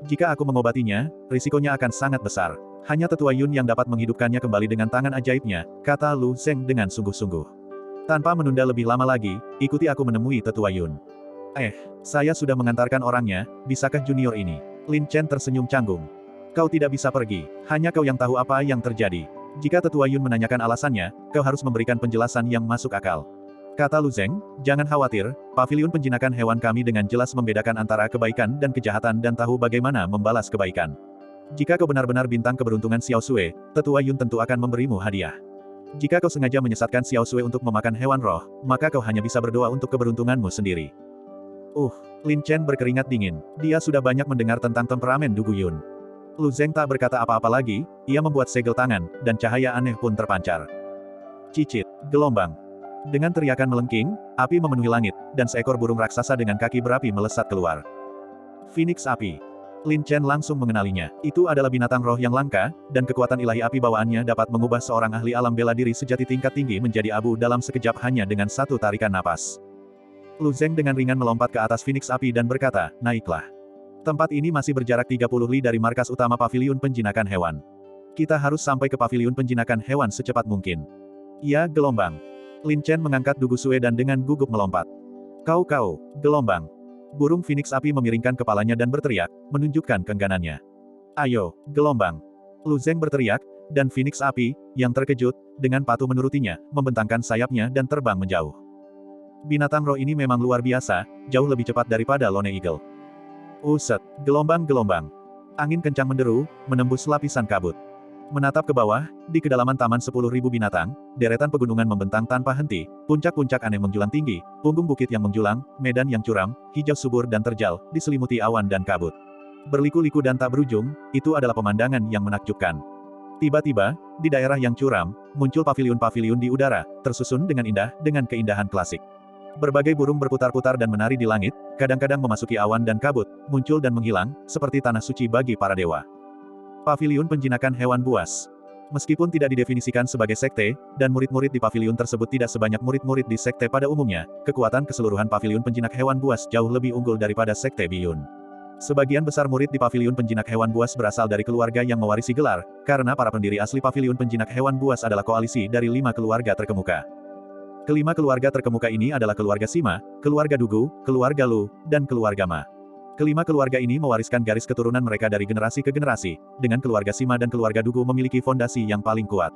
Jika aku mengobatinya, risikonya akan sangat besar. Hanya Tetua Yun yang dapat menghidupkannya kembali dengan tangan ajaibnya," kata Lu Zeng dengan sungguh-sungguh. "Tanpa menunda lebih lama lagi, ikuti aku menemui Tetua Yun." Saya sudah mengantarkan orangnya, bisakah junior ini?" Lin Chen tersenyum canggung. "Kau tidak bisa pergi, hanya kau yang tahu apa yang terjadi. Jika Tetua Yun menanyakan alasannya, kau harus memberikan penjelasan yang masuk akal." Kata Lu Zeng, "Jangan khawatir, paviliun penjinakan hewan kami dengan jelas membedakan antara kebaikan dan kejahatan dan tahu bagaimana membalas kebaikan. Jika kau benar-benar bintang keberuntungan Xiao Sui, Tetua Yun tentu akan memberimu hadiah. Jika kau sengaja menyesatkan Xiao Sui untuk memakan hewan roh, maka kau hanya bisa berdoa untuk keberuntunganmu sendiri." Lin Chen berkeringat dingin. Dia sudah banyak mendengar tentang temperamen Dugu Yun. Lu Zeng tak berkata apa-apa lagi, ia membuat segel tangan, dan cahaya aneh pun terpancar. Cicit, gelombang. Dengan teriakan melengking, api memenuhi langit, dan seekor burung raksasa dengan kaki berapi melesat keluar. Phoenix Api. Lin Chen langsung mengenalinya. Itu adalah binatang roh yang langka, dan kekuatan ilahi api bawaannya dapat mengubah seorang ahli alam bela diri sejati tingkat tinggi menjadi abu dalam sekejap hanya dengan satu tarikan napas. Lu Zeng dengan ringan melompat ke atas Phoenix Api dan berkata, naiklah. Tempat ini masih berjarak 30 li dari markas utama paviliun penjinakan hewan. Kita harus sampai ke paviliun penjinakan hewan secepat mungkin. Ya, gelombang. Lin Chen mengangkat Dugu Sue dan dengan gugup melompat. Kau, gelombang. Burung Phoenix Api memiringkan kepalanya dan berteriak, menunjukkan keengganannya. Ayo, gelombang. Lu Zeng berteriak, dan Phoenix Api, yang terkejut, dengan patuh menurutinya, membentangkan sayapnya dan terbang menjauh. Binatang roh ini memang luar biasa, jauh lebih cepat daripada Lone Eagle. Uset, gelombang-gelombang. Angin kencang menderu, menembus lapisan kabut. Menatap ke bawah, di kedalaman taman 10.000 binatang, deretan pegunungan membentang tanpa henti, puncak-puncak aneh menjulang tinggi, punggung bukit yang menjulang, medan yang curam, hijau subur dan terjal, diselimuti awan dan kabut. Berliku-liku dan tak berujung, itu adalah pemandangan yang menakjubkan. Tiba-tiba, di daerah yang curam, muncul paviliun-paviliun di udara, tersusun dengan indah, dengan keindahan klasik. Berbagai burung berputar-putar dan menari di langit, kadang-kadang memasuki awan dan kabut, muncul dan menghilang, seperti tanah suci bagi para dewa. Paviliun penjinakan hewan buas. Meskipun tidak didefinisikan sebagai sekte, dan murid-murid di paviliun tersebut tidak sebanyak murid-murid di sekte pada umumnya, kekuatan keseluruhan paviliun penjinak hewan buas jauh lebih unggul daripada sekte Biyun. Sebagian besar murid di paviliun penjinak hewan buas berasal dari keluarga yang mewarisi gelar, karena para pendiri asli paviliun penjinak hewan buas adalah koalisi dari 5 keluarga terkemuka. Kelima keluarga terkemuka ini adalah keluarga Sima, keluarga Dugu, keluarga Lu, dan keluarga Ma. Kelima keluarga ini mewariskan garis keturunan mereka dari generasi ke generasi, dengan keluarga Sima dan keluarga Dugu memiliki fondasi yang paling kuat.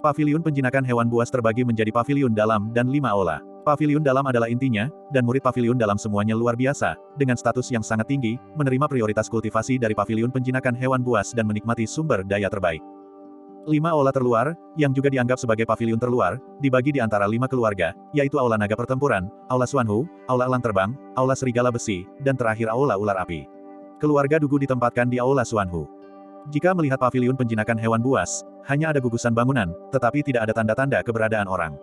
Paviliun penjinakan hewan buas terbagi menjadi paviliun dalam dan 5 aula. Paviliun dalam adalah intinya, dan murid paviliun dalam semuanya luar biasa, dengan status yang sangat tinggi, menerima prioritas kultivasi dari paviliun penjinakan hewan buas dan menikmati sumber daya terbaik. 5 aula terluar, yang juga dianggap sebagai paviliun terluar, dibagi di antara 5 keluarga, yaitu Aula Naga Pertempuran, Aula Xuanhu, Aula Elang Terbang, Aula Serigala Besi, dan terakhir Aula Ular Api. Keluarga Dugu ditempatkan di Aula Xuanhu. Jika melihat paviliun penjinakan hewan buas, hanya ada gugusan bangunan, tetapi tidak ada tanda-tanda keberadaan orang.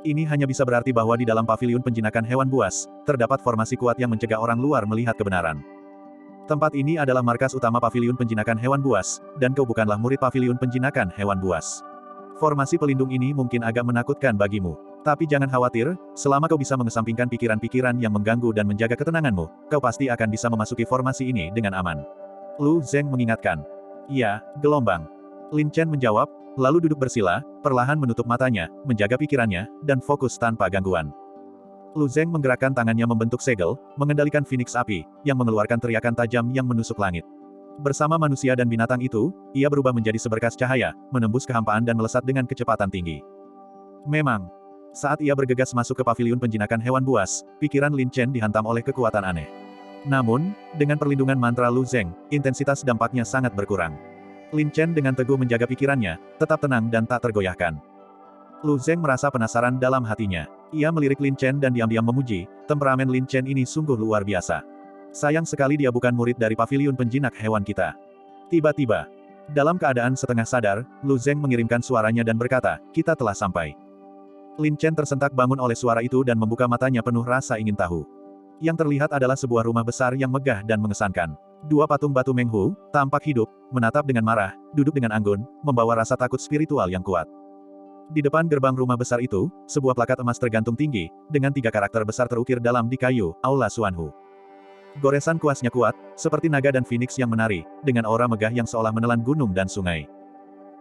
Ini hanya bisa berarti bahwa di dalam paviliun penjinakan hewan buas, terdapat formasi kuat yang mencegah orang luar melihat kebenaran. Tempat ini adalah markas utama paviliun penjinakan hewan buas, dan kau bukanlah murid paviliun penjinakan hewan buas. Formasi pelindung ini mungkin agak menakutkan bagimu. Tapi jangan khawatir, selama kau bisa mengesampingkan pikiran-pikiran yang mengganggu dan menjaga ketenanganmu, kau pasti akan bisa memasuki formasi ini dengan aman. Lu Zeng mengingatkan. Iya, gelombang. Lin Chen menjawab, lalu duduk bersila, perlahan menutup matanya, menjaga pikirannya, dan fokus tanpa gangguan. Lu Zeng menggerakkan tangannya membentuk segel, mengendalikan Phoenix Api, yang mengeluarkan teriakan tajam yang menusuk langit. Bersama manusia dan binatang itu, ia berubah menjadi seberkas cahaya, menembus kehampaan dan melesat dengan kecepatan tinggi. Memang, saat ia bergegas masuk ke paviliun penjinakan hewan buas, pikiran Lin Chen dihantam oleh kekuatan aneh. Namun, dengan perlindungan mantra Lu Zeng, intensitas dampaknya sangat berkurang. Lin Chen dengan teguh menjaga pikirannya, tetap tenang dan tak tergoyahkan. Lu Zeng merasa penasaran dalam hatinya. Ia melirik Lin Chen dan diam-diam memuji, temperamen Lin Chen ini sungguh luar biasa. Sayang sekali dia bukan murid dari paviliun penjinak hewan kita. Tiba-tiba, dalam keadaan setengah sadar, Lu Zeng mengirimkan suaranya dan berkata, kita telah sampai. Lin Chen tersentak bangun oleh suara itu dan membuka matanya penuh rasa ingin tahu. Yang terlihat adalah sebuah rumah besar yang megah dan mengesankan. 2 patung batu Meng Hu, tampak hidup, menatap dengan marah, duduk dengan anggun, membawa rasa takut spiritual yang kuat. Di depan gerbang rumah besar itu, sebuah plakat emas tergantung tinggi, dengan 3 karakter besar terukir dalam di kayu, Aula Xuanhu. Goresan kuasnya kuat, seperti naga dan phoenix yang menari, dengan aura megah yang seolah menelan gunung dan sungai.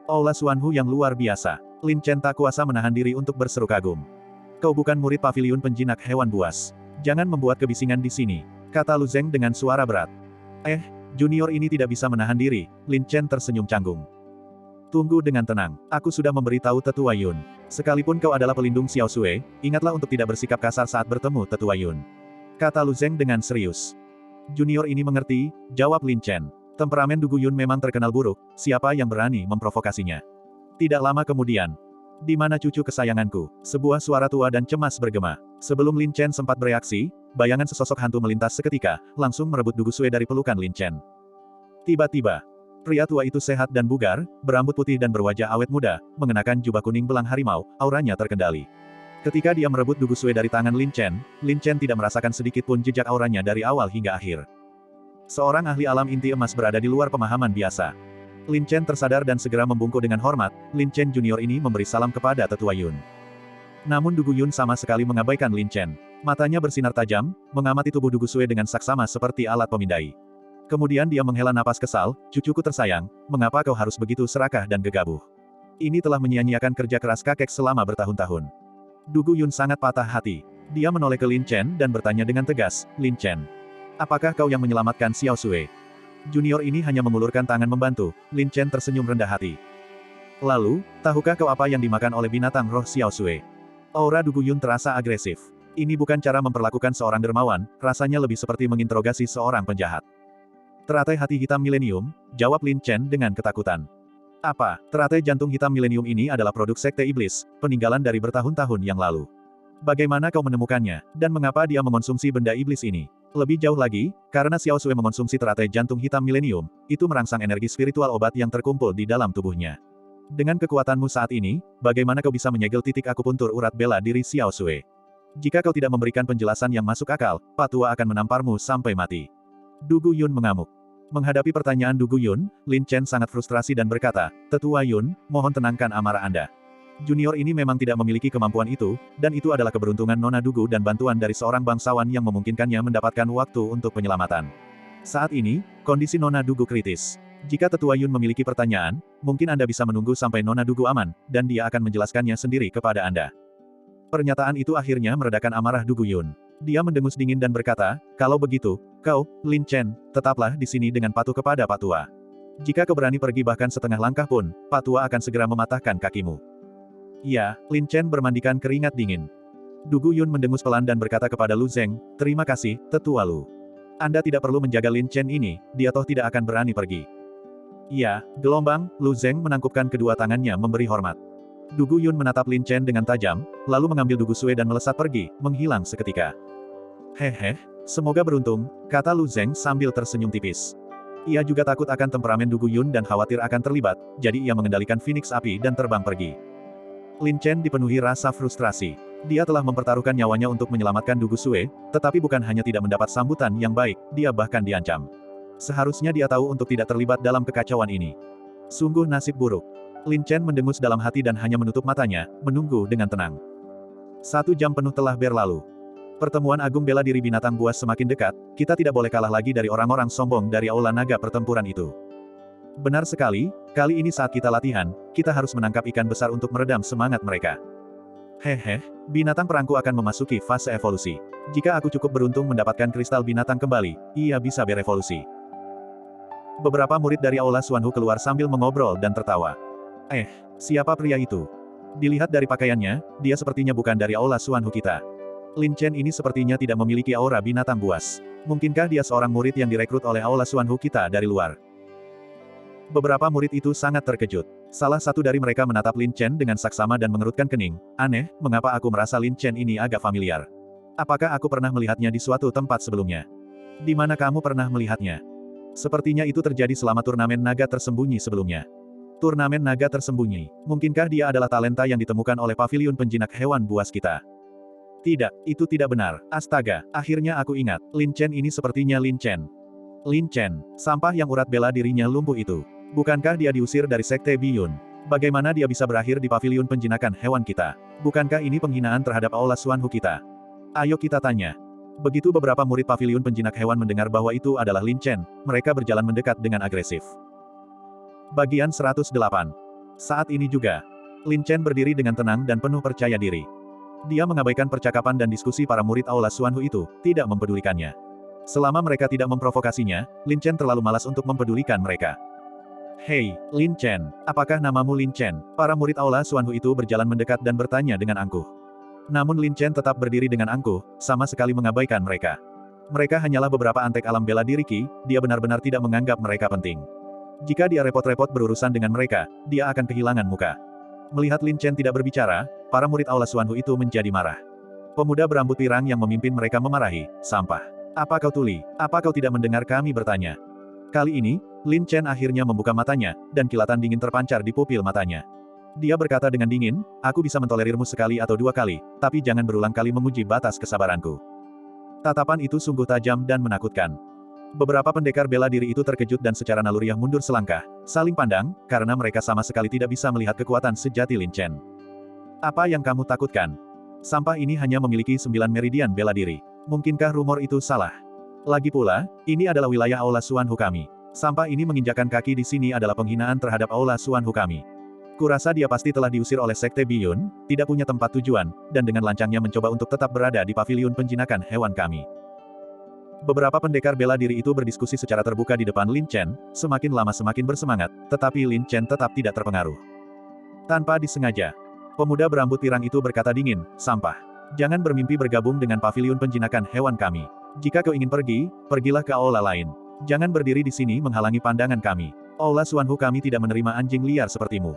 Aula Xuanhu yang luar biasa. Lin Chen tak kuasa menahan diri untuk berseru kagum. Kau bukan murid paviliun penjinak hewan buas. Jangan membuat kebisingan di sini, kata Lu Zeng dengan suara berat. Junior ini tidak bisa menahan diri, Lin Chen tersenyum canggung. Tunggu dengan tenang, aku sudah memberitahu Tetua Yun. Sekalipun kau adalah pelindung Xiao Sui, ingatlah untuk tidak bersikap kasar saat bertemu Tetua Yun. Kata Lu Zeng dengan serius. Junior ini mengerti, jawab Lin Chen. Temperamen Dugu Yun memang terkenal buruk, siapa yang berani memprovokasinya. Tidak lama kemudian. Di mana cucu kesayanganku? Sebuah suara tua dan cemas bergema. Sebelum Lin Chen sempat bereaksi, bayangan sesosok hantu melintas seketika, langsung merebut Dugu Sui dari pelukan Lin Chen. Tiba-tiba, pria tua itu sehat dan bugar, berambut putih dan berwajah awet muda, mengenakan jubah kuning belang harimau, auranya terkendali. Ketika dia merebut Dugu Sui dari tangan Lin Chen tidak merasakan sedikit pun jejak auranya dari awal hingga akhir. Seorang ahli alam inti emas berada di luar pemahaman biasa. Lin Chen tersadar dan segera membungkuk dengan hormat, Lin Chen Junior ini memberi salam kepada Tetua Yun. Namun Dugu Yun sama sekali mengabaikan Lin Chen. Matanya bersinar tajam, mengamati tubuh Du Gusue dengan saksama seperti alat pemindai. Kemudian dia menghela napas kesal, cucuku tersayang, mengapa kau harus begitu serakah dan gegabah? Ini telah menyia-nyiakan kerja keras kakek selama bertahun-tahun. Du Guyun sangat patah hati. Dia menoleh ke Lin Chen dan bertanya dengan tegas, Lin Chen. Apakah kau yang menyelamatkan Xiao Sui? Junior ini hanya mengulurkan tangan membantu. Lin Chen tersenyum rendah hati. Lalu, tahukah kau apa yang dimakan oleh binatang roh Xiao Sui? Aura Du Guyun terasa agresif. Ini bukan cara memperlakukan seorang dermawan, rasanya lebih seperti menginterogasi seorang penjahat. Teratai hati hitam milenium, jawab Lin Chen dengan ketakutan. Apa, teratai jantung hitam milenium ini adalah produk sekte iblis, peninggalan dari bertahun-tahun yang lalu. Bagaimana kau menemukannya, dan mengapa dia mengonsumsi benda iblis ini? Lebih jauh lagi, karena Xiao Sui mengonsumsi teratai jantung hitam milenium, itu merangsang energi spiritual obat yang terkumpul di dalam tubuhnya. Dengan kekuatanmu saat ini, bagaimana kau bisa menyegel titik akupuntur urat bela diri Xiao Sui? Jika kau tidak memberikan penjelasan yang masuk akal, Pak Tua akan menamparmu sampai mati. Du Guyun mengamuk. Menghadapi pertanyaan Du Guyun, Lin Chen sangat frustrasi dan berkata, Tetua Yun, mohon tenangkan amarah Anda. Junior ini memang tidak memiliki kemampuan itu, dan itu adalah keberuntungan Nona Dugu dan bantuan dari seorang bangsawan yang memungkinkannya mendapatkan waktu untuk penyelamatan. Saat ini, kondisi Nona Dugu kritis. Jika Tetua Yun memiliki pertanyaan, mungkin Anda bisa menunggu sampai Nona Dugu aman, dan dia akan menjelaskannya sendiri kepada Anda. Pernyataan itu akhirnya meredakan amarah Du Guyun. Dia mendengus dingin dan berkata, kalau begitu, kau, Lin Chen, tetaplah di sini dengan patuh kepada Pak Tua. Jika kau berani pergi bahkan setengah langkah pun, Pak Tua akan segera mematahkan kakimu. Ya, Lin Chen bermandikan keringat dingin. Du Guyun mendengus pelan dan berkata kepada Lu Zeng, terima kasih, Tetua Lu. Anda tidak perlu menjaga Lin Chen ini, dia toh tidak akan berani pergi. Ya, gelombang, Lu Zeng menangkupkan kedua tangannya memberi hormat. Du Guyun menatap Lin Chen dengan tajam, lalu mengambil Du Gusue dan melesat pergi, menghilang seketika. Hehe, semoga beruntung, kata Lu Zeng sambil tersenyum tipis. Ia juga takut akan temperamen Du Guyun dan khawatir akan terlibat, jadi ia mengendalikan Phoenix Api dan terbang pergi. Lin Chen dipenuhi rasa frustrasi. Dia telah mempertaruhkan nyawanya untuk menyelamatkan Du Gusue, tetapi bukan hanya tidak mendapat sambutan yang baik, dia bahkan diancam. Seharusnya dia tahu untuk tidak terlibat dalam kekacauan ini. Sungguh nasib buruk. Lin Chen mendengus dalam hati dan hanya menutup matanya, menunggu dengan tenang. 1 jam penuh telah berlalu. Pertemuan Agung Bela Diri Binatang Buas semakin dekat, kita tidak boleh kalah lagi dari orang-orang sombong dari aula naga pertempuran itu. Benar sekali, kali ini saat kita latihan, kita harus menangkap ikan besar untuk meredam semangat mereka. Hehe, binatang perangku akan memasuki fase evolusi. Jika aku cukup beruntung mendapatkan kristal binatang kembali, ia bisa berevolusi. Beberapa murid dari aula Xuanhu keluar sambil mengobrol dan tertawa. Siapa pria itu? Dilihat dari pakaiannya, dia sepertinya bukan dari aula Xuanhu kita. Lin Chen ini sepertinya tidak memiliki aura binatang buas. Mungkinkah dia seorang murid yang direkrut oleh aula Xuanhu kita dari luar? Beberapa murid itu sangat terkejut. Salah satu dari mereka menatap Lin Chen dengan saksama dan mengerutkan kening. Aneh, mengapa aku merasa Lin Chen ini agak familiar? Apakah aku pernah melihatnya di suatu tempat sebelumnya? Di mana kamu pernah melihatnya? Sepertinya itu terjadi selama turnamen naga tersembunyi sebelumnya. Turnamen naga tersembunyi. Mungkinkah dia adalah talenta yang ditemukan oleh paviliun penjinak hewan buas kita? Tidak, itu tidak benar. Astaga, akhirnya aku ingat. Lin Chen ini sepertinya Lin Chen. Lin Chen, sampah yang urat bela dirinya lumpuh itu. Bukankah dia diusir dari Sekte Biyun? Bagaimana dia bisa berakhir di paviliun penjinakan hewan kita? Bukankah ini penghinaan terhadap aula Xuanhu kita? Ayo kita tanya. Begitu beberapa murid paviliun penjinak hewan mendengar bahwa itu adalah Lin Chen, mereka berjalan mendekat dengan agresif. Bagian 108. Saat ini juga, Lin Chen berdiri dengan tenang dan penuh percaya diri. Dia mengabaikan percakapan dan diskusi para murid aula Xuanhu itu, tidak mempedulikannya. Selama mereka tidak memprovokasinya, Lin Chen terlalu malas untuk mempedulikan mereka. Hei, Lin Chen, apakah namamu Lin Chen? Para murid aula Xuanhu itu berjalan mendekat dan bertanya dengan angkuh. Namun Lin Chen tetap berdiri dengan angkuh, sama sekali mengabaikan mereka. Mereka hanyalah beberapa antek alam bela diri Qi, dia benar-benar tidak menganggap mereka penting. Jika dia repot-repot berurusan dengan mereka, dia akan kehilangan muka. Melihat Lin Chen tidak berbicara, para murid aula Xuanhu itu menjadi marah. Pemuda berambut pirang yang memimpin mereka memarahi, sampah. Apa kau tuli? Apa kau tidak mendengar kami bertanya? Kali ini, Lin Chen akhirnya membuka matanya, dan kilatan dingin terpancar di pupil matanya. Dia berkata dengan dingin, aku bisa mentolerirmu sekali atau 2 kali, tapi jangan berulang kali menguji batas kesabaranku. Tatapan itu sungguh tajam dan menakutkan. Beberapa pendekar bela diri itu terkejut dan secara naluriah mundur selangkah, saling pandang, karena mereka sama sekali tidak bisa melihat kekuatan sejati Lin Chen. Apa yang kamu takutkan? Sampah ini hanya memiliki 9 meridian bela diri. Mungkinkah rumor itu salah? Lagi pula, ini adalah wilayah Aula Xuanhu kami. Sampah ini menginjakan kaki di sini adalah penghinaan terhadap Aula Xuanhu kami. Kurasa dia pasti telah diusir oleh Sekte Biyun, tidak punya tempat tujuan, dan dengan lancangnya mencoba untuk tetap berada di paviliun penjinakan hewan kami. Beberapa pendekar bela diri itu berdiskusi secara terbuka di depan Lin Chen, semakin lama semakin bersemangat, tetapi Lin Chen tetap tidak terpengaruh. Tanpa disengaja, pemuda berambut pirang itu berkata dingin, "Sampah. Jangan bermimpi bergabung dengan paviliun penjinakan hewan kami. Jika kau ingin pergi, pergilah ke aula lain. Jangan berdiri di sini menghalangi pandangan kami. Aula Xuanhu kami tidak menerima anjing liar sepertimu."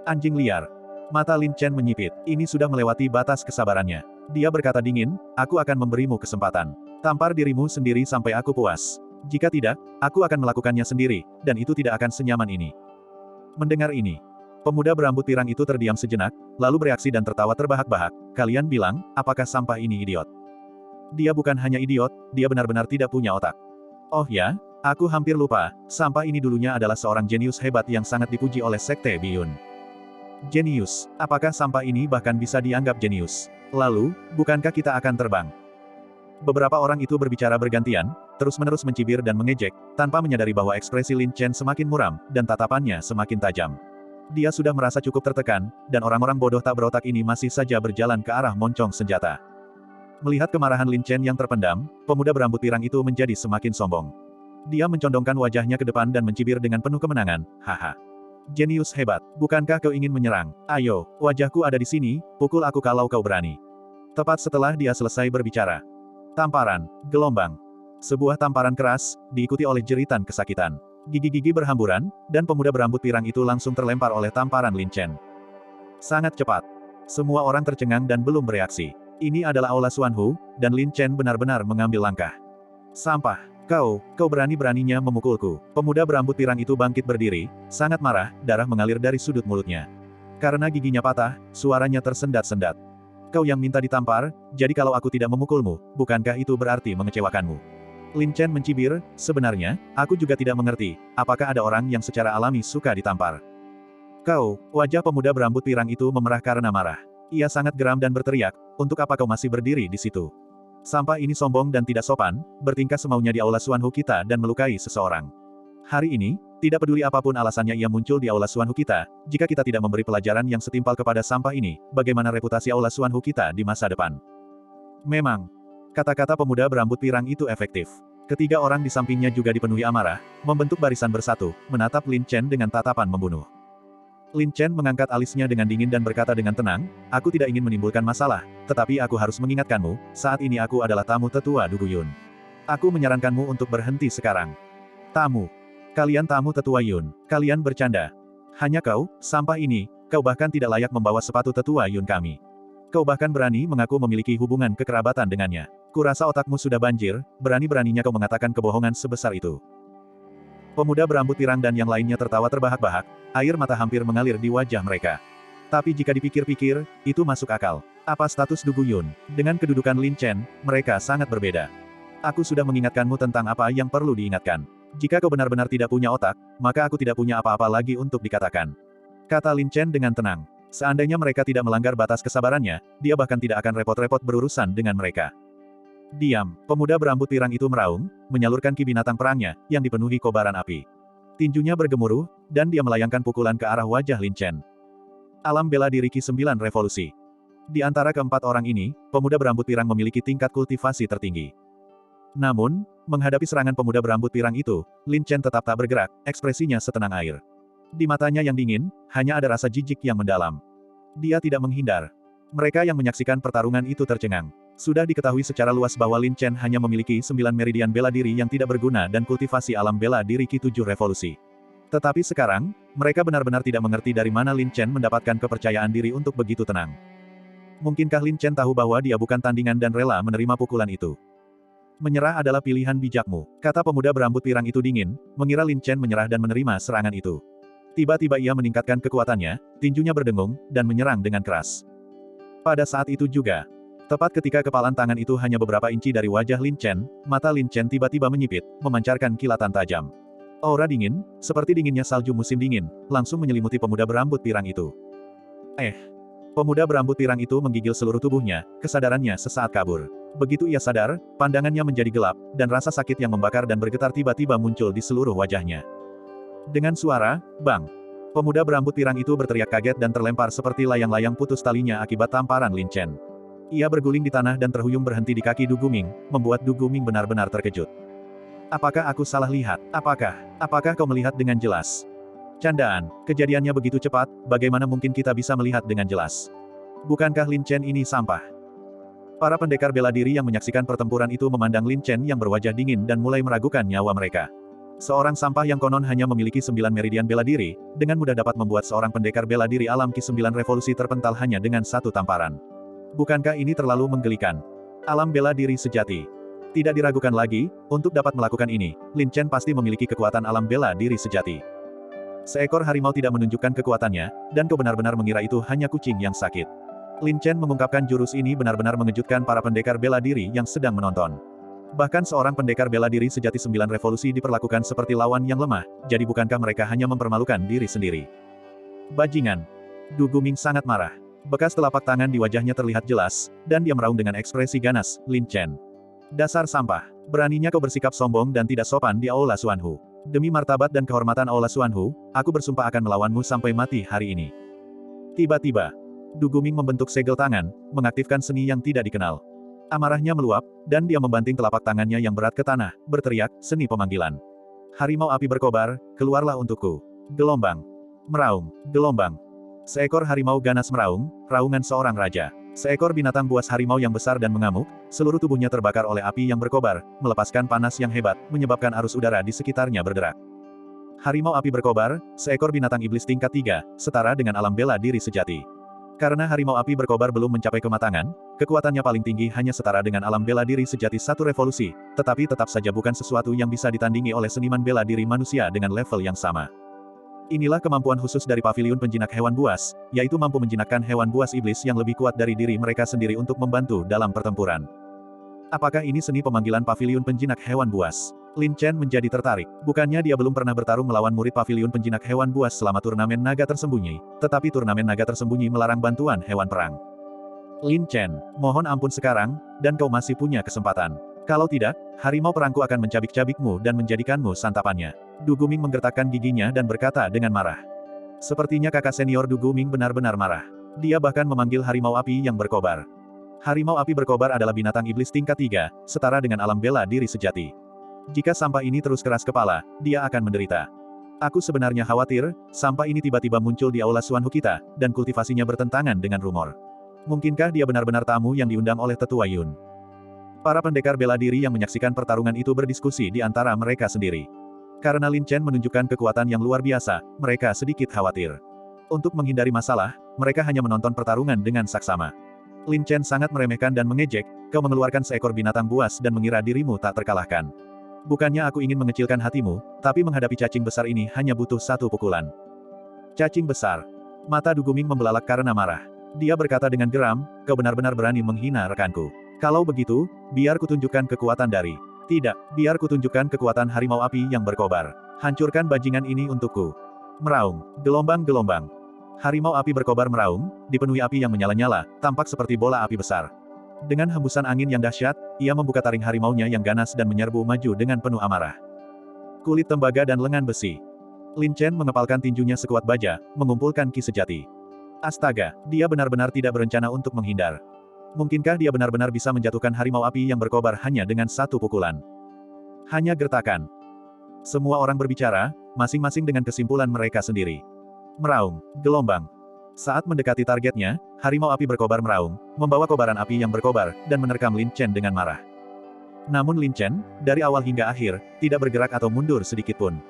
Anjing liar. Mata Lin Chen menyipit, ini sudah melewati batas kesabarannya. Dia berkata dingin, "Aku akan memberimu kesempatan. Tampar dirimu sendiri sampai aku puas. Jika tidak, aku akan melakukannya sendiri, dan itu tidak akan senyaman ini." Mendengar ini, pemuda berambut pirang itu terdiam sejenak, lalu bereaksi dan tertawa terbahak-bahak. "Kalian bilang, apakah sampah ini idiot?" Dia bukan hanya idiot, dia benar-benar tidak punya otak. Oh ya, aku hampir lupa, sampah ini dulunya adalah seorang jenius hebat yang sangat dipuji oleh Sekte Biyun. Jenius, apakah sampah ini bahkan bisa dianggap jenius? Lalu, bukankah kita akan terbang? Beberapa orang itu berbicara bergantian, terus-menerus mencibir dan mengejek, tanpa menyadari bahwa ekspresi Lin Chen semakin muram, dan tatapannya semakin tajam. Dia sudah merasa cukup tertekan, dan orang-orang bodoh tak berotak ini masih saja berjalan ke arah moncong senjata. Melihat kemarahan Lin Chen yang terpendam, pemuda berambut pirang itu menjadi semakin sombong. Dia mencondongkan wajahnya ke depan dan mencibir dengan penuh kemenangan, "Haha. Jenius hebat, bukankah kau ingin menyerang? Ayo, wajahku ada di sini, pukul aku kalau kau berani." Tepat setelah dia selesai berbicara. Tamparan, gelombang. Sebuah tamparan keras, diikuti oleh jeritan kesakitan. Gigi-gigi berhamburan, dan pemuda berambut pirang itu langsung terlempar oleh tamparan Lin Chen. Sangat cepat. Semua orang tercengang dan belum bereaksi. Ini adalah Aula Xuanhu, dan Lin Chen benar-benar mengambil langkah. "Sampah. Kau berani-beraninya memukulku." Pemuda berambut pirang itu bangkit berdiri, sangat marah, darah mengalir dari sudut mulutnya. Karena giginya patah, suaranya tersendat-sendat. "Kau yang minta ditampar, jadi kalau aku tidak memukulmu, bukankah itu berarti mengecewakanmu?" Lin Chen mencibir, "Sebenarnya, aku juga tidak mengerti, apakah ada orang yang secara alami suka ditampar." Wajah pemuda berambut pirang itu memerah karena marah. Ia sangat geram dan berteriak, "Untuk apa kau masih berdiri di situ? Sampah ini sombong dan tidak sopan, bertingkah semaunya di Aula Xuanhu kita dan melukai seseorang. Hari ini, tidak peduli apapun alasannya ia muncul di Aula Xuanhu kita, jika kita tidak memberi pelajaran yang setimpal kepada sampah ini, bagaimana reputasi Aula Xuanhu kita di masa depan?" Memang, kata-kata pemuda berambut pirang itu efektif. Ketiga orang di sampingnya juga dipenuhi amarah, membentuk barisan bersatu, menatap Lin Chen dengan tatapan membunuh. Lin Chen mengangkat alisnya dengan dingin dan berkata dengan tenang, "Aku tidak ingin menimbulkan masalah, tetapi aku harus mengingatkanmu, saat ini aku adalah tamu tetua Dugu Yun. Aku menyarankanmu untuk berhenti sekarang." "Tamu? Kalian tamu tetua Yun, kalian bercanda. Hanya kau, sampah ini, kau bahkan tidak layak membawa sepatu tetua Yun kami. Kau bahkan berani mengaku memiliki hubungan kekerabatan dengannya. Kurasa otakmu sudah banjir, berani-beraninya kau mengatakan kebohongan sebesar itu." Pemuda berambut pirang dan yang lainnya tertawa terbahak-bahak, air mata hampir mengalir di wajah mereka. Tapi jika dipikir-pikir, itu masuk akal. Apa status Dugu Yun? Dengan kedudukan Lin Chen, mereka sangat berbeda. "Aku sudah mengingatkanmu tentang apa yang perlu diingatkan. Jika kau benar-benar tidak punya otak, maka aku tidak punya apa-apa lagi untuk dikatakan," kata Lin Chen dengan tenang. Seandainya mereka tidak melanggar batas kesabarannya, dia bahkan tidak akan repot-repot berurusan dengan mereka. "Diam!" Pemuda berambut pirang itu meraung, menyalurkan ki binatang perangnya, yang dipenuhi kobaran api. Tinjunya bergemuruh, dan dia melayangkan pukulan ke arah wajah Lin Chen. Alam bela diri Ki 9 Revolusi. Di antara keempat orang ini, pemuda berambut pirang memiliki tingkat kultivasi tertinggi. Namun, menghadapi serangan pemuda berambut pirang itu, Lin Chen tetap tak bergerak, ekspresinya setenang air. Di matanya yang dingin, hanya ada rasa jijik yang mendalam. Dia tidak menghindar. Mereka yang menyaksikan pertarungan itu tercengang. Sudah diketahui secara luas bahwa Lin Chen hanya memiliki 9 meridian bela diri yang tidak berguna dan kultivasi alam bela diri Ki 7 Revolusi. Tetapi sekarang, mereka benar-benar tidak mengerti dari mana Lin Chen mendapatkan kepercayaan diri untuk begitu tenang. Mungkinkah Lin Chen tahu bahwa dia bukan tandingan dan rela menerima pukulan itu? "Menyerah adalah pilihan bijakmu," kata pemuda berambut pirang itu dingin, mengira Lin Chen menyerah dan menerima serangan itu. Tiba-tiba ia meningkatkan kekuatannya, tinjunya berdengung, dan menyerang dengan keras. Pada saat itu juga, tepat ketika kepalan tangan itu hanya beberapa inci dari wajah Lin Chen, mata Lin Chen tiba-tiba menyipit, memancarkan kilatan tajam. Aura dingin, seperti dinginnya salju musim dingin, langsung menyelimuti pemuda berambut pirang itu. Pemuda berambut pirang itu menggigil seluruh tubuhnya, kesadarannya sesaat kabur. Begitu ia sadar, pandangannya menjadi gelap, dan rasa sakit yang membakar dan bergetar tiba-tiba muncul di seluruh wajahnya. Dengan suara, bang! Pemuda berambut pirang itu berteriak kaget dan terlempar seperti layang-layang putus talinya akibat tamparan Lin Chen. Ia berguling di tanah dan terhuyung berhenti di kaki Du Guming, membuat Du Guming benar-benar terkejut. Apakah aku salah lihat? Apakah kau melihat dengan jelas? Candaan, kejadiannya begitu cepat, bagaimana mungkin kita bisa melihat dengan jelas? Bukankah Lin Chen ini sampah? Para pendekar bela diri yang menyaksikan pertempuran itu memandang Lin Chen yang berwajah dingin dan mulai meragukan nyawa mereka. Seorang sampah yang konon hanya memiliki 9 meridian bela diri, dengan mudah dapat membuat seorang pendekar bela diri alam Ki-9 revolusi terpental hanya dengan satu tamparan. Bukankah ini terlalu menggelikan? Alam bela diri sejati. Tidak diragukan lagi, untuk dapat melakukan ini, Lin Chen pasti memiliki kekuatan alam bela diri sejati. Seekor harimau tidak menunjukkan kekuatannya, dan kau benar-benar mengira itu hanya kucing yang sakit. Lin Chen mengungkapkan jurus ini benar-benar mengejutkan para pendekar bela diri yang sedang menonton. Bahkan seorang pendekar bela diri sejati 9 revolusi diperlakukan seperti lawan yang lemah, jadi bukankah mereka hanya mempermalukan diri sendiri? Bajingan! Du Guming sangat marah. Bekas telapak tangan di wajahnya terlihat jelas, dan dia meraung dengan ekspresi ganas, Lin Chen. Dasar sampah! Beraninya kau bersikap sombong dan tidak sopan di Aula Xuanhu. Demi martabat dan kehormatan Aula Xuanhu, aku bersumpah akan melawanmu sampai mati hari ini. Tiba-tiba, Du Guming membentuk segel tangan, mengaktifkan seni yang tidak dikenal. Amarahnya meluap, dan dia membanting telapak tangannya yang berat ke tanah, berteriak, seni pemanggilan. Harimau api berkobar, keluarlah untukku. Gelombang. Meraung. Gelombang. Seekor harimau ganas meraung, raungan seorang raja. Seekor binatang buas harimau yang besar dan mengamuk, seluruh tubuhnya terbakar oleh api yang berkobar, melepaskan panas yang hebat, menyebabkan arus udara di sekitarnya bergerak. Harimau api berkobar, seekor binatang iblis tingkat 3, setara dengan alam bela diri sejati. Karena harimau api berkobar belum mencapai kematangan, kekuatannya paling tinggi hanya setara dengan alam bela diri sejati satu revolusi, tetapi tetap saja bukan sesuatu yang bisa ditandingi oleh seniman bela diri manusia dengan level yang sama. Inilah kemampuan khusus dari paviliun penjinak hewan buas, yaitu mampu menjinakkan hewan buas iblis yang lebih kuat dari diri mereka sendiri untuk membantu dalam pertempuran. Apakah ini seni pemanggilan paviliun penjinak hewan buas? Lin Chen menjadi tertarik. Bukannya dia belum pernah bertarung melawan murid paviliun penjinak hewan buas selama turnamen naga tersembunyi, tetapi turnamen naga tersembunyi melarang bantuan hewan perang. Lin Chen, mohon ampun sekarang, dan kau masih punya kesempatan. Kalau tidak, harimau perangku akan mencabik-cabikmu dan menjadikanmu santapannya. Du Guming menggertakkan giginya dan berkata dengan marah. Sepertinya kakak senior Du Guming benar-benar marah. Dia bahkan memanggil harimau api yang berkobar. Harimau api berkobar adalah binatang iblis tingkat 3, setara dengan alam bela diri sejati. Jika sampah ini terus keras kepala, dia akan menderita. Aku sebenarnya khawatir, sampah ini tiba-tiba muncul di Aula Xuanhu kita, dan kultivasinya bertentangan dengan rumor. Mungkinkah dia benar-benar tamu yang diundang oleh Tetua Yun? Para pendekar bela diri yang menyaksikan pertarungan itu berdiskusi di antara mereka sendiri. Karena Lin Chen menunjukkan kekuatan yang luar biasa, mereka sedikit khawatir. Untuk menghindari masalah, mereka hanya menonton pertarungan dengan saksama. Lin Chen sangat meremehkan dan mengejek, kau mengeluarkan seekor binatang buas dan mengira dirimu tak terkalahkan. Bukannya aku ingin mengecilkan hatimu, tapi menghadapi cacing besar ini hanya butuh satu pukulan. Cacing besar. Mata Du Guming membelalak karena marah. Dia berkata dengan geram, kau benar-benar berani menghina rekanku. Kalau begitu, biar kutunjukkan kekuatan dari... Tidak, biar kutunjukkan kekuatan harimau api yang berkobar. Hancurkan bajingan ini untukku. Meraung. Gelombang-gelombang. Harimau api berkobar meraung, dipenuhi api yang menyala-nyala, tampak seperti bola api besar. Dengan hembusan angin yang dahsyat, ia membuka taring harimaunya yang ganas dan menyerbu maju dengan penuh amarah. Kulit tembaga dan lengan besi. Lin Chen mengepalkan tinjunya sekuat baja, mengumpulkan ki sejati. Astaga, dia benar-benar tidak berencana untuk menghindar. Mungkinkah dia benar-benar bisa menjatuhkan harimau api yang berkobar hanya dengan satu pukulan? Hanya gertakan. Semua orang berbicara, masing-masing dengan kesimpulan mereka sendiri. Meraung. Gelombang. Saat mendekati targetnya, harimau api berkobar meraung, membawa kobaran api yang berkobar, dan menerkam Lin Chen dengan marah. Namun Lin Chen, dari awal hingga akhir, tidak bergerak atau mundur sedikitpun.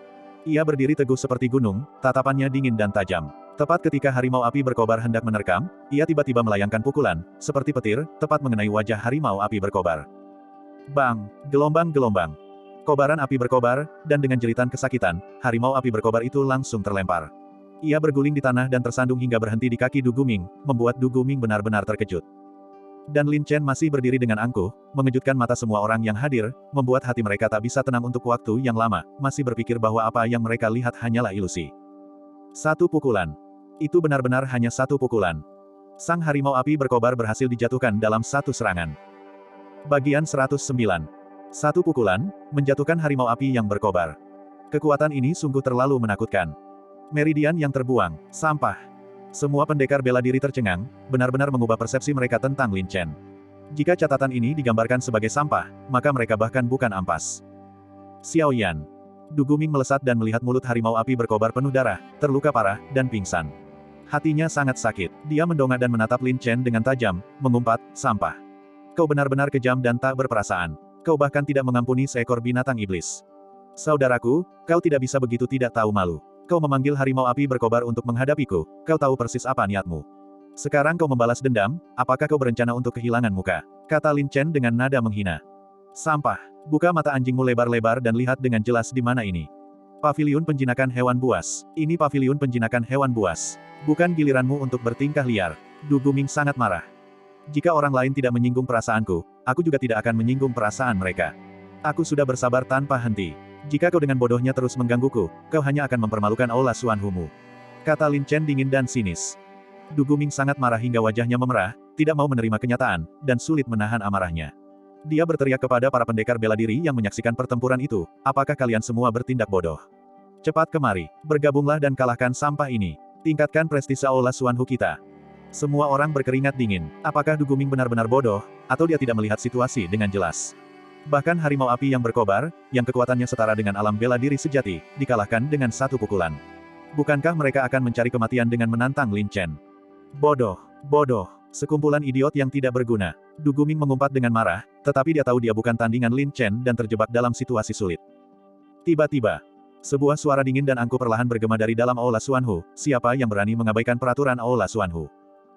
Ia berdiri teguh seperti gunung, tatapannya dingin dan tajam. Tepat ketika harimau api berkobar hendak menerkam, ia tiba-tiba melayangkan pukulan, seperti petir, tepat mengenai wajah harimau api berkobar. Bang! Gelombang-gelombang. Kobaran api berkobar, dan dengan jeritan kesakitan, harimau api berkobar itu langsung terlempar. Ia berguling di tanah dan tersandung hingga berhenti di kaki Du Guming, membuat Du Guming benar-benar terkejut. Dan Lin Chen masih berdiri dengan angkuh, mengejutkan mata semua orang yang hadir, membuat hati mereka tak bisa tenang untuk waktu yang lama, masih berpikir bahwa apa yang mereka lihat hanyalah ilusi. Satu pukulan. Itu benar-benar hanya satu pukulan. Sang harimau api berkobar berhasil dijatuhkan dalam satu serangan. Bagian 109. Satu pukulan, menjatuhkan harimau api yang berkobar. Kekuatan ini sungguh terlalu menakutkan. Meridian yang terbuang, sampah. Semua pendekar bela diri tercengang, benar-benar mengubah persepsi mereka tentang Lin Chen. Jika catatan ini digambarkan sebagai sampah, maka mereka bahkan bukan ampas. Xiao Yan. Du Guming melesat dan melihat mulut harimau api berkobar penuh darah, terluka parah, dan pingsan. Hatinya sangat sakit. Dia mendongak dan menatap Lin Chen dengan tajam, mengumpat, sampah. Kau benar-benar kejam dan tak berperasaan. Kau bahkan tidak mengampuni seekor binatang iblis. Saudaraku, kau tidak bisa begitu tidak tahu malu. Kau memanggil harimau api berkobar untuk menghadapiku, kau tahu persis apa niatmu. Sekarang kau membalas dendam, apakah kau berencana untuk kehilangan muka? Kata Lin Chen dengan nada menghina. Sampah. Buka mata anjingmu lebar-lebar dan lihat dengan jelas di mana ini. Paviliun penjinakan hewan buas. Ini paviliun penjinakan hewan buas. Bukan giliranmu untuk bertingkah liar. Du Guming sangat marah. Jika orang lain tidak menyinggung perasaanku, aku juga tidak akan menyinggung perasaan mereka. Aku sudah bersabar tanpa henti. Jika kau dengan bodohnya terus menggangguku, kau hanya akan mempermalukan Aula Xuanhu-mu. Kata Lin Chen dingin dan sinis. Du Guming sangat marah hingga wajahnya memerah, tidak mau menerima kenyataan, dan sulit menahan amarahnya. Dia berteriak kepada para pendekar bela diri yang menyaksikan pertempuran itu, apakah kalian semua bertindak bodoh? Cepat kemari, bergabunglah dan kalahkan sampah ini. Tingkatkan prestise Aula Xuanhu kita. Semua orang berkeringat dingin. Apakah Du Guming benar-benar bodoh, atau dia tidak melihat situasi dengan jelas? Bahkan harimau api yang berkobar, yang kekuatannya setara dengan alam bela diri sejati, dikalahkan dengan satu pukulan. Bukankah mereka akan mencari kematian dengan menantang Lin Chen? Bodoh, bodoh, sekumpulan idiot yang tidak berguna. Du Guming mengumpat dengan marah, tetapi dia tahu dia bukan tandingan Lin Chen dan terjebak dalam situasi sulit. Tiba-tiba, sebuah suara dingin dan angkuh perlahan bergema dari dalam Aula Xuanhu, siapa yang berani mengabaikan peraturan Aula Xuanhu?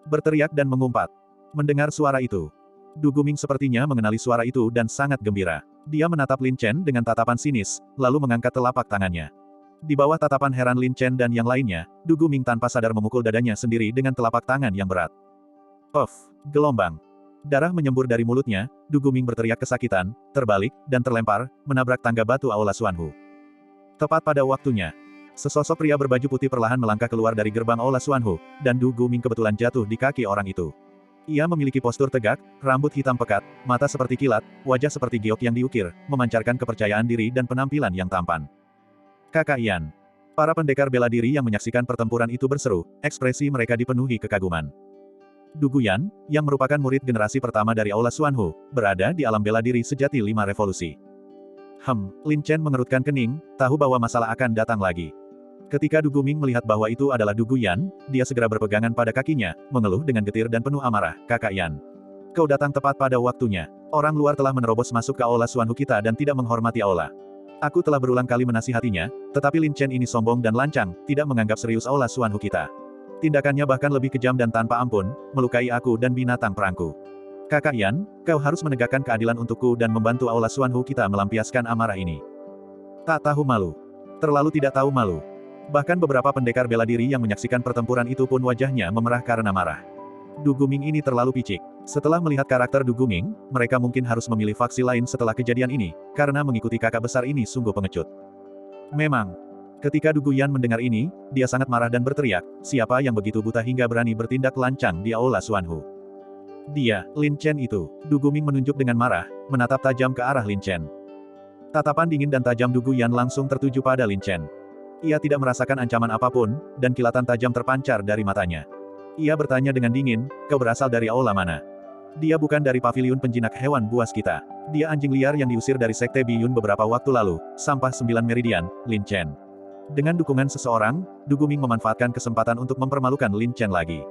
Berteriak dan mengumpat. Mendengar suara itu, Du Guming sepertinya mengenali suara itu dan sangat gembira. Dia menatap Lin Chen dengan tatapan sinis, lalu mengangkat telapak tangannya. Di bawah tatapan heran Lin Chen dan yang lainnya, Du Guming tanpa sadar memukul dadanya sendiri dengan telapak tangan yang berat. Puff, gelombang. Darah menyembur dari mulutnya, Du Guming berteriak kesakitan, terbalik, dan terlempar, menabrak tangga batu Aula Xuanhu. Tepat pada waktunya, sesosok pria berbaju putih perlahan melangkah keluar dari gerbang Aula Xuanhu, dan Du Guming kebetulan jatuh di kaki orang itu. Ia memiliki postur tegak, rambut hitam pekat, mata seperti kilat, wajah seperti giok yang diukir, memancarkan kepercayaan diri dan penampilan yang tampan. Kakak Yan. Para pendekar bela diri yang menyaksikan pertempuran itu berseru, ekspresi mereka dipenuhi kekaguman. Du Guyan, yang merupakan murid generasi pertama dari Aula Xuanhu, berada di alam bela diri sejati 5 revolusi. Lin Chen mengerutkan kening, tahu bahwa masalah akan datang lagi. Ketika Du Guming melihat bahwa itu adalah Du Guyan, dia segera berpegangan pada kakinya, mengeluh dengan getir dan penuh amarah, Kakak Yan. Kau datang tepat pada waktunya. Orang luar telah menerobos masuk ke Aula Xuanhu kita dan tidak menghormati Aula. Aku telah berulang kali menasihatinya, tetapi Lin Chen ini sombong dan lancang, tidak menganggap serius Aula Xuanhu kita. Tindakannya bahkan lebih kejam dan tanpa ampun, melukai aku dan binatang perangku. Kakak Yan, kau harus menegakkan keadilan untukku dan membantu Aula Xuanhu kita melampiaskan amarah ini. Tak tahu malu. Terlalu tidak tahu malu. Bahkan beberapa pendekar bela diri yang menyaksikan pertempuran itu pun wajahnya memerah karena marah. Du Guming ini terlalu picik. Setelah melihat karakter Du Guming, mereka mungkin harus memilih faksi lain setelah kejadian ini, karena mengikuti kakak besar ini sungguh pengecut. Memang, ketika Du Guyan mendengar ini, dia sangat marah dan berteriak, siapa yang begitu buta hingga berani bertindak lancang di Aula Xuanhu? Dia, Lin Chen itu. Du Guming menunjuk dengan marah, menatap tajam ke arah Lin Chen. Tatapan dingin dan tajam Du Guyan langsung tertuju pada Lin Chen. Ia tidak merasakan ancaman apapun, dan kilatan tajam terpancar dari matanya. Ia bertanya dengan dingin, kau berasal dari aula mana? Dia bukan dari paviliun penjinak hewan buas kita. Dia anjing liar yang diusir dari Sekte Biyun beberapa waktu lalu, sampah 9 meridian, Lin Chen. Dengan dukungan seseorang, Du Guming memanfaatkan kesempatan untuk mempermalukan Lin Chen lagi.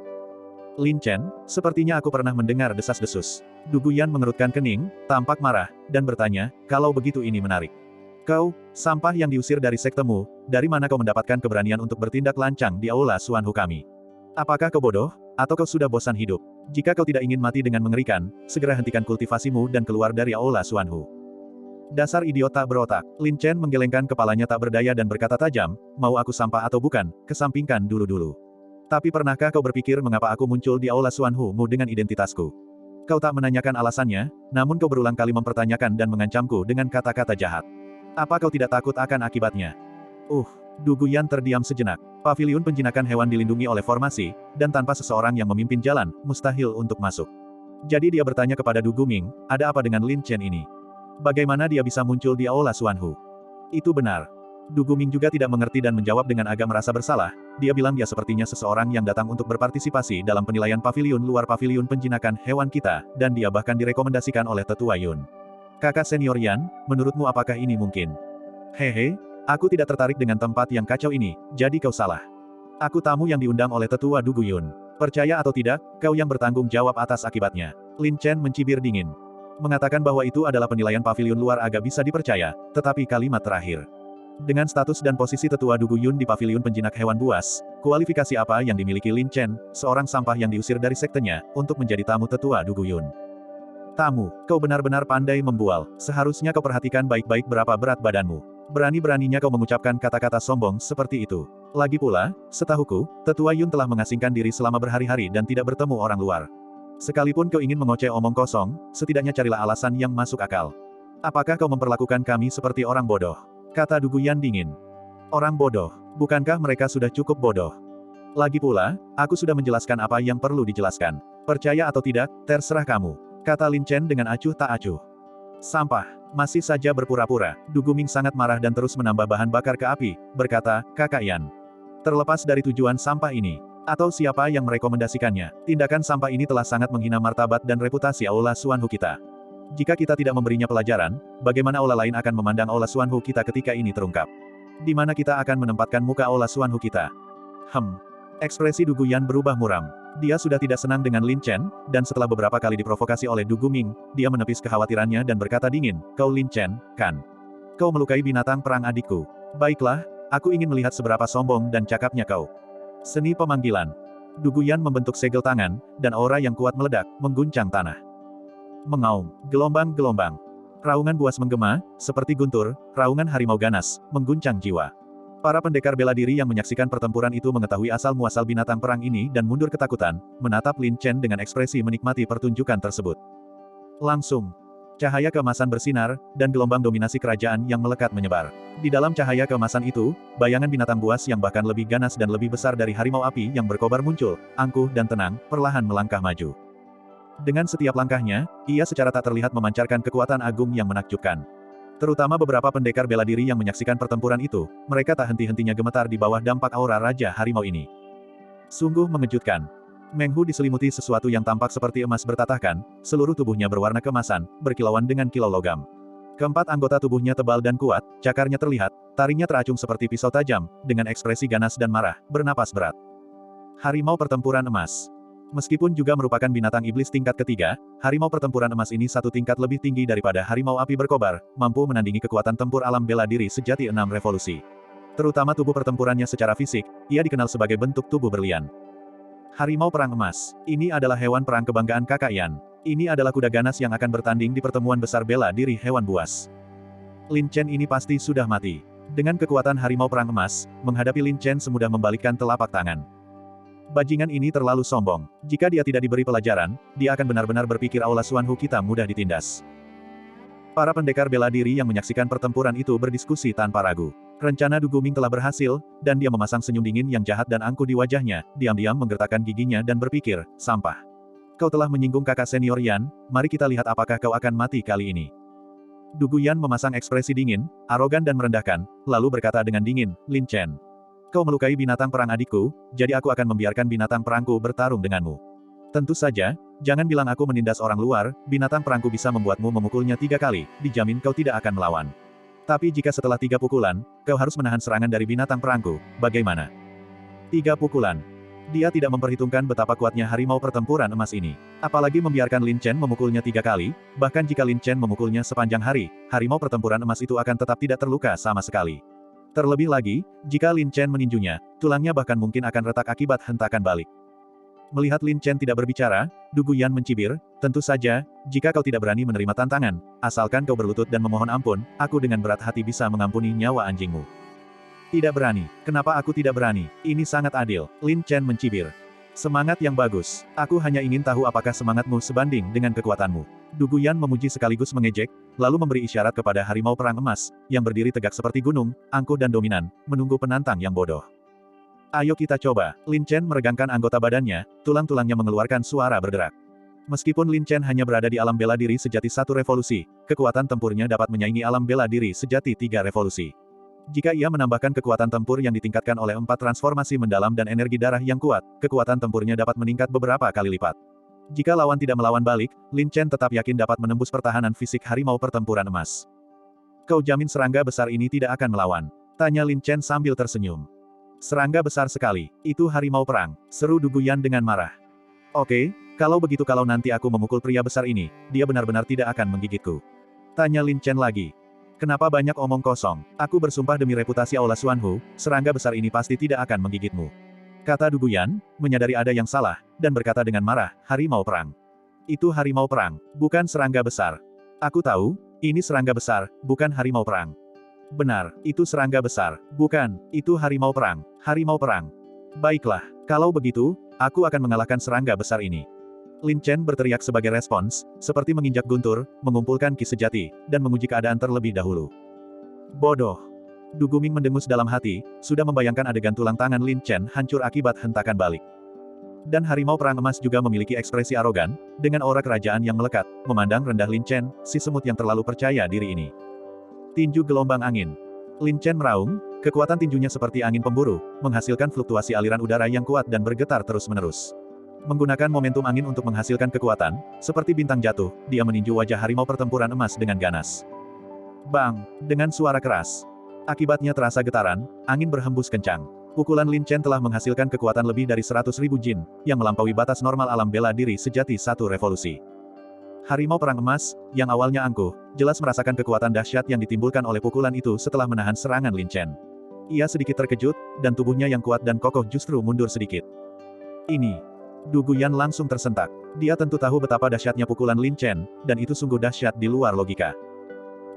Lin Chen, sepertinya aku pernah mendengar desas-desus. Du Guyan mengerutkan kening, tampak marah, dan bertanya, kalau begitu ini menarik. Kau, sampah yang diusir dari sektemu, dari mana kau mendapatkan keberanian untuk bertindak lancang di Aula Xuanhu kami? Apakah kau bodoh, atau kau sudah bosan hidup? Jika kau tidak ingin mati dengan mengerikan, segera hentikan kultivasimu dan keluar dari Aula Xuanhu. Dasar idiot tak berotak. Lin Chen menggelengkan kepalanya tak berdaya dan berkata tajam, mau aku sampah atau bukan, kesampingkan dulu-dulu. Tapi pernahkah kau berpikir mengapa aku muncul di Aula Xuanhu-mu dengan identitasku? Kau tak menanyakan alasannya, namun kau berulang kali mempertanyakan dan mengancamku dengan kata-kata jahat. Apa kau tidak takut akan akibatnya? Du Guyan terdiam sejenak. Paviliun penjinakan hewan dilindungi oleh formasi, dan tanpa seseorang yang memimpin jalan, mustahil untuk masuk. Jadi dia bertanya kepada Du Guming, ada apa dengan Lin Chen ini? Bagaimana dia bisa muncul di Aula Xuanhu? Itu benar. Du Guming juga tidak mengerti dan menjawab dengan agak merasa bersalah. Dia bilang dia sepertinya seseorang yang datang untuk berpartisipasi dalam penilaian paviliun luar paviliun penjinakan hewan kita, dan dia bahkan direkomendasikan oleh Tetua Yun. Kakak senior Yan, menurutmu apakah ini mungkin? Hehe, aku tidak tertarik dengan tempat yang kacau ini, jadi kau salah. Aku tamu yang diundang oleh Tetua Du Guyun. Percaya atau tidak, kau yang bertanggung jawab atas akibatnya. Lin Chen mencibir dingin. Mengatakan bahwa itu adalah penilaian paviliun luar agak bisa dipercaya, tetapi kalimat terakhir. Dengan status dan posisi Tetua Du Guyun di paviliun penjinak hewan buas, kualifikasi apa yang dimiliki Lin Chen, seorang sampah yang diusir dari sektenya, untuk menjadi tamu Tetua Du Guyun? Tamu, kau benar-benar pandai membual, seharusnya kau perhatikan baik-baik berapa berat badanmu. Berani-beraninya kau mengucapkan kata-kata sombong seperti itu. Lagi pula, setahuku, Tetua Yun telah mengasingkan diri selama berhari-hari dan tidak bertemu orang luar. Sekalipun kau ingin mengoceh omong kosong, setidaknya carilah alasan yang masuk akal. Apakah kau memperlakukan kami seperti orang bodoh? Kata Du Guyan dingin. Orang bodoh, bukankah mereka sudah cukup bodoh? Lagi pula, aku sudah menjelaskan apa yang perlu dijelaskan. Percaya atau tidak, terserah kamu. Kata Lin Chen dengan acuh tak acuh. Sampah, masih saja berpura-pura. Du Guming sangat marah dan terus menambah bahan bakar ke api, berkata, Kakak Yan. Terlepas dari tujuan sampah ini, atau siapa yang merekomendasikannya, tindakan sampah ini telah sangat menghina martabat dan reputasi Aula Xuanhu kita. Jika kita tidak memberinya pelajaran, bagaimana aula lain akan memandang Aula Xuanhu kita ketika ini terungkap? Di mana kita akan menempatkan muka Aula Xuanhu kita? Ekspresi Du Guyan berubah muram. Dia sudah tidak senang dengan Lin Chen, dan setelah beberapa kali diprovokasi oleh Du Guming, dia menepis kekhawatirannya dan berkata dingin, kau Lin Chen, kan? Kau melukai binatang perang adikku. Baiklah, aku ingin melihat seberapa sombong dan cakapnya kau. Seni pemanggilan. Du Guyan membentuk segel tangan, dan aura yang kuat meledak, mengguncang tanah. Mengaum, gelombang-gelombang. Raungan buas menggema, seperti guntur, raungan harimau ganas, mengguncang jiwa. Para pendekar bela diri yang menyaksikan pertempuran itu mengetahui asal-muasal binatang perang ini dan mundur ketakutan, menatap Lin Chen dengan ekspresi menikmati pertunjukan tersebut. Langsung, cahaya keemasan bersinar, dan gelombang dominasi kerajaan yang melekat menyebar. Di dalam cahaya keemasan itu, bayangan binatang buas yang bahkan lebih ganas dan lebih besar dari harimau api yang berkobar muncul, angkuh dan tenang, perlahan melangkah maju. Dengan setiap langkahnya, ia secara tak terlihat memancarkan kekuatan agung yang menakjubkan. Terutama beberapa pendekar bela diri yang menyaksikan pertempuran itu, mereka tak henti-hentinya gemetar di bawah dampak aura Raja Harimau ini. Sungguh mengejutkan. Meng Hu diselimuti sesuatu yang tampak seperti emas bertatahkan, seluruh tubuhnya berwarna keemasan, berkilauan dengan kilau logam. Keempat anggota tubuhnya tebal dan kuat, cakarnya terlihat, taringnya teracung seperti pisau tajam, dengan ekspresi ganas dan marah, bernapas berat. Harimau pertempuran emas. Meskipun juga merupakan binatang iblis tingkat ketiga, harimau pertempuran emas ini satu tingkat lebih tinggi daripada harimau api berkobar, mampu menandingi kekuatan tempur alam bela diri sejati 6 revolusi. Terutama tubuh pertempurannya secara fisik, ia dikenal sebagai bentuk tubuh berlian. Harimau perang emas. Ini adalah hewan perang kebanggaan Kakak Yan. Ini adalah kuda ganas yang akan bertanding di pertemuan besar bela diri hewan buas. Lin Chen ini pasti sudah mati. Dengan kekuatan harimau perang emas, menghadapi Lin Chen semudah membalikkan telapak tangan. Bajingan ini terlalu sombong. Jika dia tidak diberi pelajaran, dia akan benar-benar berpikir Aula Xuanhu kita mudah ditindas. Para pendekar bela diri yang menyaksikan pertempuran itu berdiskusi tanpa ragu. Rencana Du Guming telah berhasil, dan dia memasang senyum dingin yang jahat dan angkuh di wajahnya, diam-diam menggertakkan giginya dan berpikir, sampah. Kau telah menyinggung kakak senior Yan, mari kita lihat apakah kau akan mati kali ini. Du Guyan memasang ekspresi dingin, arogan dan merendahkan, lalu berkata dengan dingin, Lin Chen. Kau melukai binatang perang adikku, jadi aku akan membiarkan binatang perangku bertarung denganmu. Tentu saja, jangan bilang aku menindas orang luar, binatang perangku bisa membuatmu memukulnya 3 kali, dijamin kau tidak akan melawan. Tapi jika setelah 3 pukulan, kau harus menahan serangan dari binatang perangku, bagaimana? 3 pukulan. Dia tidak memperhitungkan betapa kuatnya harimau pertempuran emas ini. Apalagi membiarkan Lin Chen memukulnya 3 kali, bahkan jika Lin Chen memukulnya sepanjang hari, harimau pertempuran emas itu akan tetap tidak terluka sama sekali. Terlebih lagi, jika Lin Chen meninjunya, tulangnya bahkan mungkin akan retak akibat hentakan balik. Melihat Lin Chen tidak berbicara, Du Guyan mencibir, tentu saja, jika kau tidak berani menerima tantangan, asalkan kau berlutut dan memohon ampun, aku dengan berat hati bisa mengampuni nyawa anjingmu. Tidak berani. Kenapa aku tidak berani? Ini sangat adil. Lin Chen mencibir. Semangat yang bagus. Aku hanya ingin tahu apakah semangatmu sebanding dengan kekuatanmu. Du Guyan memuji sekaligus mengejek, lalu memberi isyarat kepada harimau perang emas, yang berdiri tegak seperti gunung, angkuh dan dominan, menunggu penantang yang bodoh. Ayo kita coba. Lin Chen meregangkan anggota badannya, tulang-tulangnya mengeluarkan suara berderak. Meskipun Lin Chen hanya berada di alam bela diri sejati 1 revolusi, kekuatan tempurnya dapat menyaingi alam bela diri sejati 3 revolusi. Jika ia menambahkan kekuatan tempur yang ditingkatkan oleh 4 transformasi mendalam dan energi darah yang kuat, kekuatan tempurnya dapat meningkat beberapa kali lipat. Jika lawan tidak melawan balik, Lin Chen tetap yakin dapat menembus pertahanan fisik harimau pertempuran emas. Kau jamin serangga besar ini tidak akan melawan? Tanya Lin Chen sambil tersenyum. Serangga besar sekali, itu harimau perang, seru Du Guyan dengan marah. Oke, kalau begitu kalau nanti aku memukul pria besar ini, dia benar-benar tidak akan menggigitku. Tanya Lin Chen lagi. Kenapa banyak omong kosong? Aku bersumpah demi reputasi Aula Xuanhu, serangga besar ini pasti tidak akan menggigitmu. Kata Du Guyan, menyadari ada yang salah, dan berkata dengan marah, harimau perang. Itu harimau perang, bukan serangga besar. Aku tahu, ini serangga besar, bukan harimau perang. Benar, itu serangga besar, bukan, itu harimau perang, harimau perang. Baiklah, kalau begitu, aku akan mengalahkan serangga besar ini. Lin Chen berteriak sebagai respons, seperti menginjak guntur, mengumpulkan ki sejati, dan menguji keadaan terlebih dahulu. Bodoh. Du Guming mendengus dalam hati, sudah membayangkan adegan tulang tangan Lin Chen hancur akibat hentakan balik. Dan harimau perang emas juga memiliki ekspresi arogan, dengan aura kerajaan yang melekat, memandang rendah Lin Chen, si semut yang terlalu percaya diri ini. Tinju gelombang angin. Lin Chen meraung, kekuatan tinjunya seperti angin pemburu, menghasilkan fluktuasi aliran udara yang kuat dan bergetar terus-menerus. Menggunakan momentum angin untuk menghasilkan kekuatan, seperti bintang jatuh, dia meninju wajah harimau pertempuran emas dengan ganas. Bang! Dengan suara keras. Akibatnya terasa getaran, angin berhembus kencang. Pukulan Lin Chen telah menghasilkan kekuatan lebih dari 100.000 jin, yang melampaui batas normal alam bela diri sejati 1 revolusi. Harimau perang emas, yang awalnya angkuh, jelas merasakan kekuatan dahsyat yang ditimbulkan oleh pukulan itu setelah menahan serangan Lin Chen. Ia sedikit terkejut, dan tubuhnya yang kuat dan kokoh justru mundur sedikit. Ini. Du Guyan langsung tersentak. Dia tentu tahu betapa dahsyatnya pukulan Lin Chen, dan itu sungguh dahsyat di luar logika.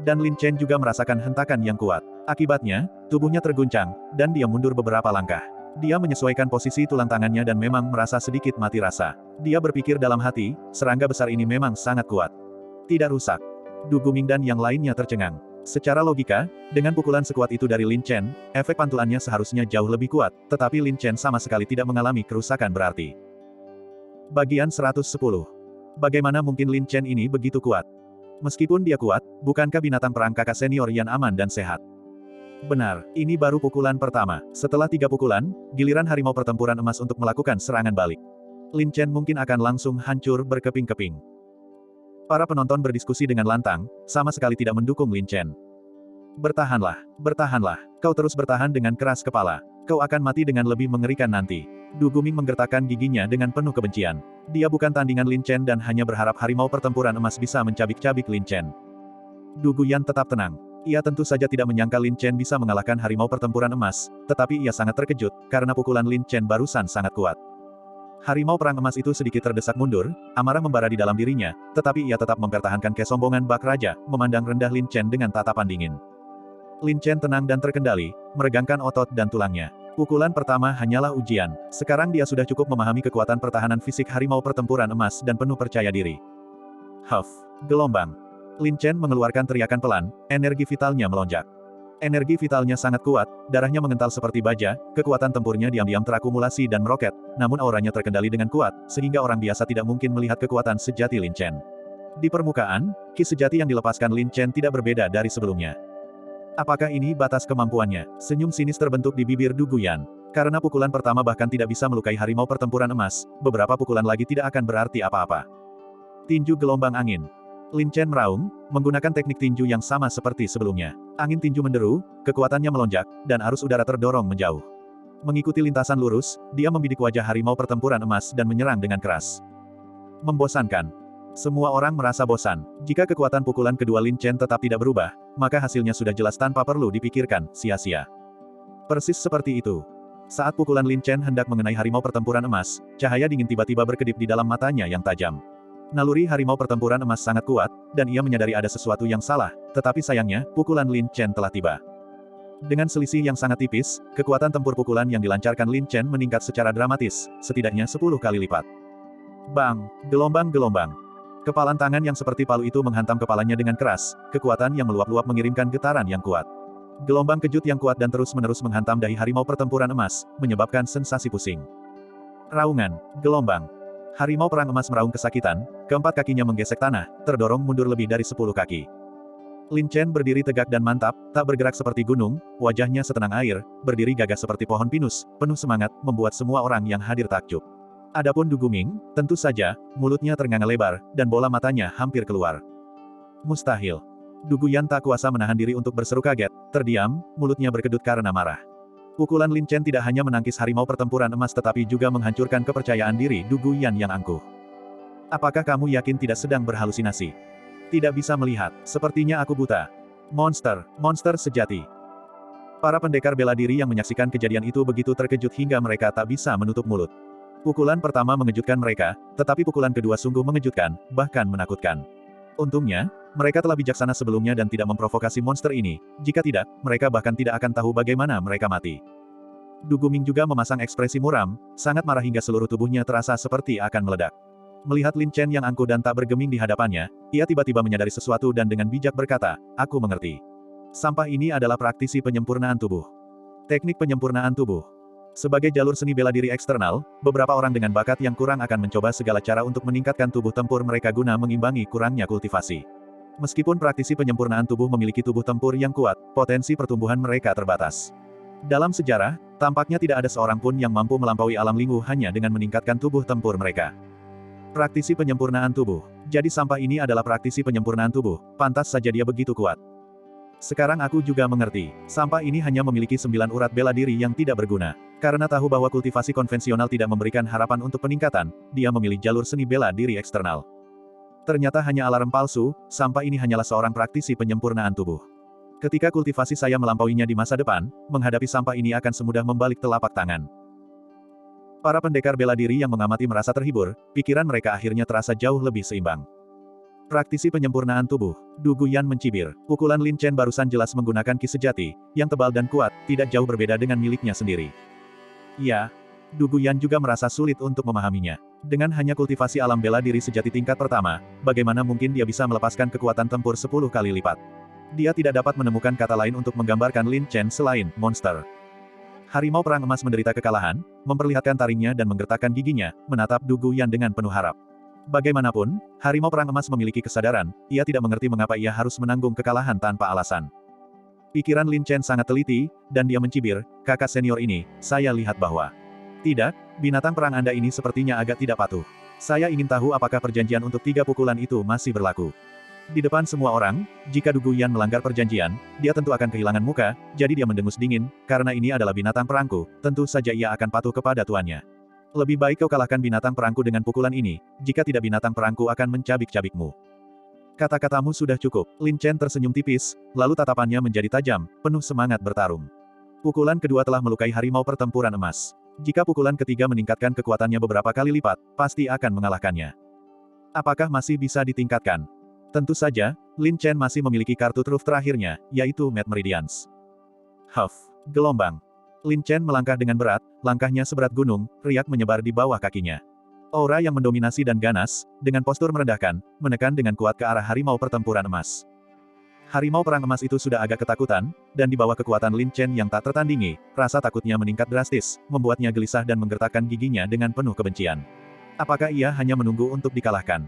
Dan Lin Chen juga merasakan hentakan yang kuat. Akibatnya, tubuhnya terguncang, dan dia mundur beberapa langkah. Dia menyesuaikan posisi tulang tangannya dan memang merasa sedikit mati rasa. Dia berpikir dalam hati, serangga besar ini memang sangat kuat. Tidak rusak. Du Guming dan yang lainnya tercengang. Secara logika, dengan pukulan sekuat itu dari Lin Chen, efek pantulannya seharusnya jauh lebih kuat, tetapi Lin Chen sama sekali tidak mengalami kerusakan berarti. Bagian 110. Bagaimana mungkin Lin Chen ini begitu kuat? Meskipun dia kuat, bukankah binatang perang kakak senior yang aman dan sehat? Benar, ini baru pukulan pertama. Setelah 3 pukulan, giliran harimau pertempuran emas untuk melakukan serangan balik. Lin Chen mungkin akan langsung hancur berkeping-keping. Para penonton berdiskusi dengan lantang, sama sekali tidak mendukung Lin Chen. Bertahanlah, bertahanlah, kau terus bertahan dengan keras kepala. Kau akan mati dengan lebih mengerikan nanti. Du Guming menggertakkan giginya dengan penuh kebencian. Dia bukan tandingan Lin Chen dan hanya berharap harimau pertempuran emas bisa mencabik-cabik Lin Chen. Du Guyan tetap tenang. Ia tentu saja tidak menyangka Lin Chen bisa mengalahkan harimau pertempuran emas, tetapi ia sangat terkejut, karena pukulan Lin Chen barusan sangat kuat. Harimau perang emas itu sedikit terdesak mundur, amarah membara di dalam dirinya, tetapi ia tetap mempertahankan kesombongan bak raja, memandang rendah Lin Chen dengan tatapan dingin. Lin Chen tenang dan terkendali, meregangkan otot dan tulangnya. Pukulan pertama hanyalah ujian. Sekarang dia sudah cukup memahami kekuatan pertahanan fisik harimau pertempuran emas dan penuh percaya diri. Huff, gelombang. Lin Chen mengeluarkan teriakan pelan, energi vitalnya melonjak. Energi vitalnya sangat kuat, darahnya mengental seperti baja, kekuatan tempurnya diam-diam terakumulasi dan meroket, namun auranya terkendali dengan kuat, sehingga orang biasa tidak mungkin melihat kekuatan sejati Lin Chen. Di permukaan, ki sejati yang dilepaskan Lin Chen tidak berbeda dari sebelumnya. Apakah ini batas kemampuannya? Senyum sinis terbentuk di bibir Du Guyan. Karena pukulan pertama bahkan tidak bisa melukai harimau pertempuran emas, beberapa pukulan lagi tidak akan berarti apa-apa. Tinju gelombang angin. Lin Chen meraung, menggunakan teknik tinju yang sama seperti sebelumnya. Angin tinju menderu, kekuatannya melonjak, dan arus udara terdorong menjauh. Mengikuti lintasan lurus, dia membidik wajah harimau pertempuran emas dan menyerang dengan keras. Membosankan. Semua orang merasa bosan. Jika kekuatan pukulan kedua Lin Chen tetap tidak berubah, maka hasilnya sudah jelas tanpa perlu dipikirkan, sia-sia. Persis seperti itu. Saat pukulan Lin Chen hendak mengenai harimau pertempuran emas, cahaya dingin tiba-tiba berkedip di dalam matanya yang tajam. Naluri harimau pertempuran emas sangat kuat, dan ia menyadari ada sesuatu yang salah, tetapi sayangnya, pukulan Lin Chen telah tiba. Dengan selisih yang sangat tipis, kekuatan tempur pukulan yang dilancarkan Lin Chen meningkat secara dramatis, setidaknya 10 kali lipat. Bang! Gelombang-gelombang. Kepalan tangan yang seperti palu itu menghantam kepalanya dengan keras, kekuatan yang meluap-luap mengirimkan getaran yang kuat. Gelombang kejut yang kuat dan terus-menerus menghantam dahi harimau pertempuran emas, menyebabkan sensasi pusing. Raungan, gelombang. Harimau perang emas meraung kesakitan, keempat kakinya menggesek tanah, terdorong mundur lebih dari 10 kaki. Lin Chen berdiri tegak dan mantap, tak bergerak seperti gunung, wajahnya setenang air, berdiri gagah seperti pohon pinus, penuh semangat, membuat semua orang yang hadir takjub. Adapun Du Guming, tentu saja, mulutnya ternganga lebar, dan bola matanya hampir keluar. Mustahil. Du Guyan tak kuasa menahan diri untuk berseru kaget, terdiam, mulutnya berkedut karena marah. Pukulan Lin Chen tidak hanya menangkis harimau pertempuran emas tetapi juga menghancurkan kepercayaan diri Du Guyan yang angkuh. Apakah kamu yakin tidak sedang berhalusinasi? Tidak bisa melihat, sepertinya aku buta. Monster sejati. Para pendekar bela diri yang menyaksikan kejadian itu begitu terkejut hingga mereka tak bisa menutup mulut. Pukulan pertama mengejutkan mereka, tetapi pukulan kedua sungguh mengejutkan, bahkan menakutkan. Untungnya, mereka telah bijaksana sebelumnya dan tidak memprovokasi monster ini, jika tidak, mereka bahkan tidak akan tahu bagaimana mereka mati. Du Guming juga memasang ekspresi muram, sangat marah hingga seluruh tubuhnya terasa seperti akan meledak. Melihat Lin Chen yang angkuh dan tak bergeming di hadapannya, ia tiba-tiba menyadari sesuatu dan dengan bijak berkata, "Aku mengerti. Sampah ini adalah praktisi penyempurnaan tubuh. Teknik penyempurnaan tubuh. Sebagai jalur seni bela diri eksternal, beberapa orang dengan bakat yang kurang akan mencoba segala cara untuk meningkatkan tubuh tempur mereka guna mengimbangi kurangnya kultivasi. Meskipun praktisi penyempurnaan tubuh memiliki tubuh tempur yang kuat, potensi pertumbuhan mereka terbatas. Dalam sejarah, tampaknya tidak ada seorang pun yang mampu melampaui alam linggu hanya dengan meningkatkan tubuh tempur mereka. Praktisi penyempurnaan tubuh. Jadi sampah ini adalah praktisi penyempurnaan tubuh, pantas saja dia begitu kuat. Sekarang aku juga mengerti, sampah ini hanya memiliki 9 urat bela diri yang tidak berguna. Karena tahu bahwa kultivasi konvensional tidak memberikan harapan untuk peningkatan, dia memilih jalur seni bela diri eksternal. Ternyata hanya alarm palsu, sampah ini hanyalah seorang praktisi penyempurnaan tubuh. Ketika kultivasi saya melampauinya di masa depan, menghadapi sampah ini akan semudah membalik telapak tangan. Para pendekar bela diri yang mengamati merasa terhibur, pikiran mereka akhirnya terasa jauh lebih seimbang. Praktisi penyempurnaan tubuh. Du Guyan mencibir. Pukulan Lin Chen barusan jelas menggunakan ki sejati, yang tebal dan kuat, tidak jauh berbeda dengan miliknya sendiri. Ya, Du Guyan juga merasa sulit untuk memahaminya. Dengan hanya kultivasi alam bela diri sejati tingkat pertama, bagaimana mungkin dia bisa melepaskan kekuatan tempur 10 kali lipat? Dia tidak dapat menemukan kata lain untuk menggambarkan Lin Chen selain monster. Harimau perang emas menderita kekalahan, memperlihatkan taringnya dan menggertakkan giginya, menatap Du Guyan dengan penuh harap. Bagaimanapun, harimau perang emas memiliki kesadaran, ia tidak mengerti mengapa ia harus menanggung kekalahan tanpa alasan. Pikiran Lin Chen sangat teliti, dan dia mencibir, "Kakak senior ini, saya lihat bahwa tidak, binatang perang Anda ini sepertinya agak tidak patuh. Saya ingin tahu apakah perjanjian untuk 3 pukulan itu masih berlaku." Di depan semua orang, jika Du Guyan melanggar perjanjian, dia tentu akan kehilangan muka, jadi dia mendengus dingin, "Karena ini adalah binatang perangku, tentu saja ia akan patuh kepada tuannya. Lebih baik kau kalahkan binatang perangku dengan pukulan ini, jika tidak binatang perangku akan mencabik-cabikmu." Kata-katamu sudah cukup. Lin Chen tersenyum tipis, lalu tatapannya menjadi tajam, penuh semangat bertarung. Pukulan kedua telah melukai harimau pertempuran emas. Jika pukulan ketiga meningkatkan kekuatannya beberapa kali lipat, pasti akan mengalahkannya. Apakah masih bisa ditingkatkan? Tentu saja, Lin Chen masih memiliki kartu truf terakhirnya, yaitu Mad Meridians. Huff, gelombang. Lin Chen melangkah dengan berat, langkahnya seberat gunung, riak menyebar di bawah kakinya. Aura yang mendominasi dan ganas, dengan postur merendahkan, menekan dengan kuat ke arah harimau pertempuran emas. Harimau perang emas itu sudah agak ketakutan, dan di bawah kekuatan Lin Chen yang tak tertandingi, rasa takutnya meningkat drastis, membuatnya gelisah dan menggertakkan giginya dengan penuh kebencian. Apakah ia hanya menunggu untuk dikalahkan?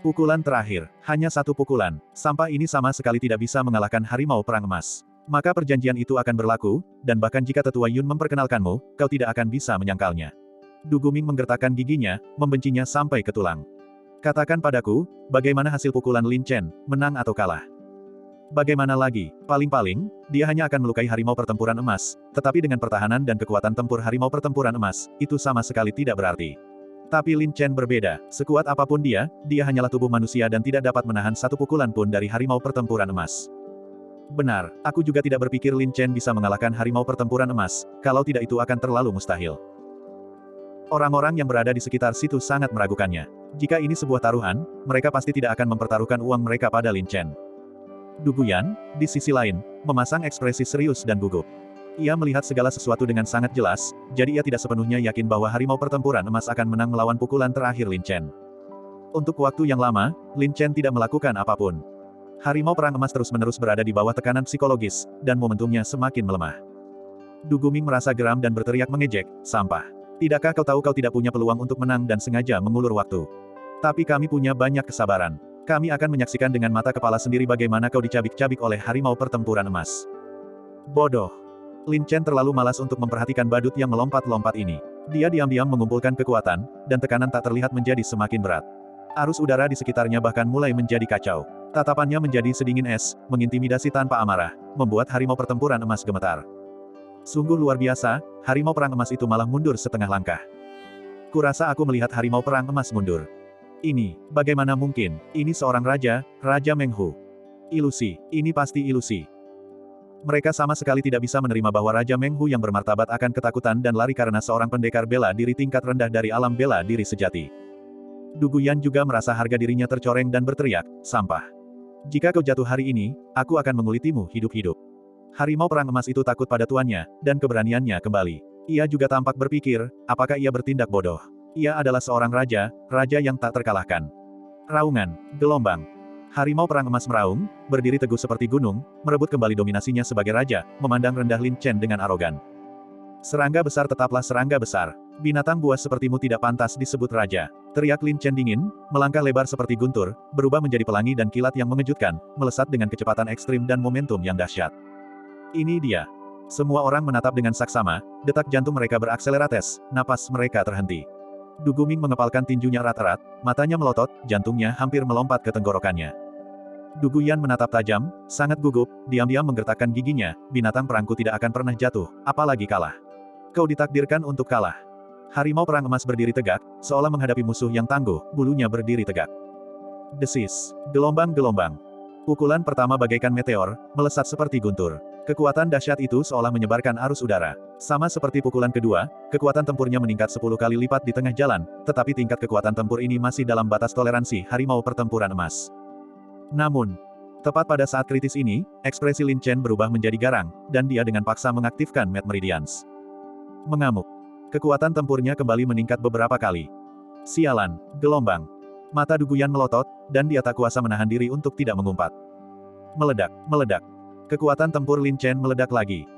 Pukulan terakhir, hanya satu pukulan, sampah ini sama sekali tidak bisa mengalahkan harimau perang emas. Maka perjanjian itu akan berlaku, dan bahkan jika tetua Yun memperkenalkanmu, kau tidak akan bisa menyangkalnya. Du Guming menggertakkan giginya, membencinya sampai ke tulang. Katakan padaku, bagaimana hasil pukulan Lin Chen, menang atau kalah? Bagaimana lagi, paling-paling, dia hanya akan melukai harimau pertempuran emas, tetapi dengan pertahanan dan kekuatan tempur harimau pertempuran emas, itu sama sekali tidak berarti. Tapi Lin Chen berbeda, sekuat apapun dia hanyalah tubuh manusia dan tidak dapat menahan satu pukulan pun dari harimau pertempuran emas. Benar, aku juga tidak berpikir Lin Chen bisa mengalahkan harimau pertempuran emas, kalau tidak itu akan terlalu mustahil. Orang-orang yang berada di sekitar situ sangat meragukannya. Jika ini sebuah taruhan, mereka pasti tidak akan mempertaruhkan uang mereka pada Lin Chen. Du Guyan, di sisi lain, memasang ekspresi serius dan gugup. Ia melihat segala sesuatu dengan sangat jelas, jadi ia tidak sepenuhnya yakin bahwa harimau pertempuran emas akan menang melawan pukulan terakhir Lin Chen. Untuk waktu yang lama, Lin Chen tidak melakukan apapun. Harimau perang emas terus-menerus berada di bawah tekanan psikologis, dan momentumnya semakin melemah. Du Guming merasa geram dan berteriak mengejek, sampah. Tidakkah kau tahu kau tidak punya peluang untuk menang dan sengaja mengulur waktu? Tapi kami punya banyak kesabaran. Kami akan menyaksikan dengan mata kepala sendiri bagaimana kau dicabik-cabik oleh harimau pertempuran emas. Bodoh. Lin Chen terlalu malas untuk memperhatikan badut yang melompat-lompat ini. Dia diam-diam mengumpulkan kekuatan, dan tekanan tak terlihat menjadi semakin berat. Arus udara di sekitarnya bahkan mulai menjadi kacau. Tatapannya menjadi sedingin es, mengintimidasi tanpa amarah, membuat harimau pertempuran emas gemetar. Sungguh luar biasa, harimau perang emas itu malah mundur setengah langkah. Kurasa aku melihat harimau perang emas mundur. Ini, bagaimana mungkin, ini seorang raja, Raja Meng Hu. Ilusi, ini pasti ilusi. Mereka sama sekali tidak bisa menerima bahwa Raja Meng Hu yang bermartabat akan ketakutan dan lari karena seorang pendekar bela diri tingkat rendah dari alam bela diri sejati. Du Guyan juga merasa harga dirinya tercoreng dan berteriak, sampah. Jika kau jatuh hari ini, aku akan mengulitimu hidup-hidup. Harimau perang emas itu takut pada tuannya, dan keberaniannya kembali. Ia juga tampak berpikir, apakah ia bertindak bodoh? Ia adalah seorang raja, raja yang tak terkalahkan. Raungan, gelombang. Harimau perang emas meraung, berdiri teguh seperti gunung, merebut kembali dominasinya sebagai raja, memandang rendah Lin Chen dengan arogan. Serangga besar tetaplah serangga besar. Binatang buas sepertimu tidak pantas disebut raja. Teriak Lin Chen dingin, melangkah lebar seperti guntur, berubah menjadi pelangi dan kilat yang mengejutkan, melesat dengan kecepatan ekstrim dan momentum yang dahsyat. Ini dia. Semua orang menatap dengan saksama, detak jantung mereka berakselerates, napas mereka terhenti. Du Guming mengepalkan tinjunya erat-erat, matanya melotot, jantungnya hampir melompat ke tenggorokannya. Du Guyan menatap tajam, sangat gugup, diam-diam menggertakkan giginya, binatang perangku tidak akan pernah jatuh, apalagi kalah. Kau ditakdirkan untuk kalah. Harimau perang emas berdiri tegak, seolah menghadapi musuh yang tangguh, bulunya berdiri tegak. Desis, gelombang-gelombang. Pukulan pertama bagaikan meteor, melesat seperti guntur. Kekuatan dahsyat itu seolah menyebarkan arus udara. Sama seperti pukulan kedua, kekuatan tempurnya meningkat 10 kali lipat di tengah jalan, tetapi tingkat kekuatan tempur ini masih dalam batas toleransi harimau pertempuran emas. Namun, tepat pada saat kritis ini, ekspresi Lin Chen berubah menjadi garang, dan dia dengan paksa mengaktifkan Mad Meridians. Mengamuk. Kekuatan tempurnya kembali meningkat beberapa kali. Sialan, gelombang. Mata Du Guyan melotot, dan dia tak kuasa menahan diri untuk tidak mengumpat. Meledak, meledak. Kekuatan tempur Lin Chen meledak lagi.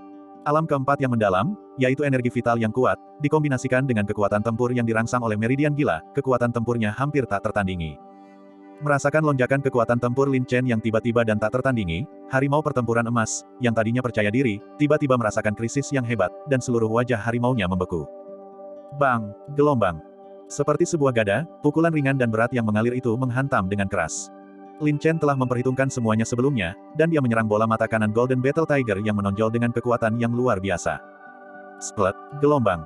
Alam keempat yang mendalam, yaitu energi vital yang kuat, dikombinasikan dengan kekuatan tempur yang dirangsang oleh meridian gila, kekuatan tempurnya hampir tak tertandingi. Merasakan lonjakan kekuatan tempur Lin Chen yang tiba-tiba dan tak tertandingi, harimau pertempuran emas, yang tadinya percaya diri, tiba-tiba merasakan krisis yang hebat, dan seluruh wajah harimaunya membeku. Bang, gelombang. Seperti sebuah gada, pukulan ringan dan berat yang mengalir itu menghantam dengan keras. Lin Chen telah memperhitungkan semuanya sebelumnya, dan dia menyerang bola mata kanan Golden Battle Tiger yang menonjol dengan kekuatan yang luar biasa. Splat, gelombang.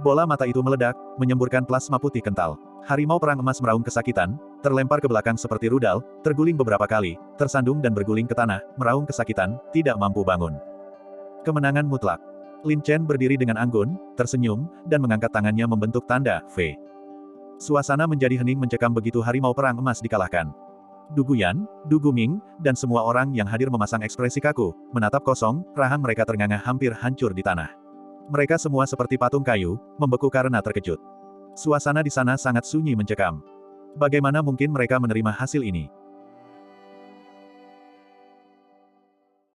Bola mata itu meledak, menyemburkan plasma putih kental. Harimau perang emas meraung kesakitan, terlempar ke belakang seperti rudal, terguling beberapa kali, tersandung dan berguling ke tanah, meraung kesakitan, tidak mampu bangun. Kemenangan mutlak. Lin Chen berdiri dengan anggun, tersenyum, dan mengangkat tangannya membentuk tanda V. Suasana menjadi hening mencekam begitu harimau perang emas dikalahkan. Du Guyan, Du Guming, dan semua orang yang hadir memasang ekspresi kaku, menatap kosong, rahang mereka ternganga hampir hancur di tanah. Mereka semua seperti patung kayu, membeku karena terkejut. Suasana di sana sangat sunyi mencekam. Bagaimana mungkin mereka menerima hasil ini?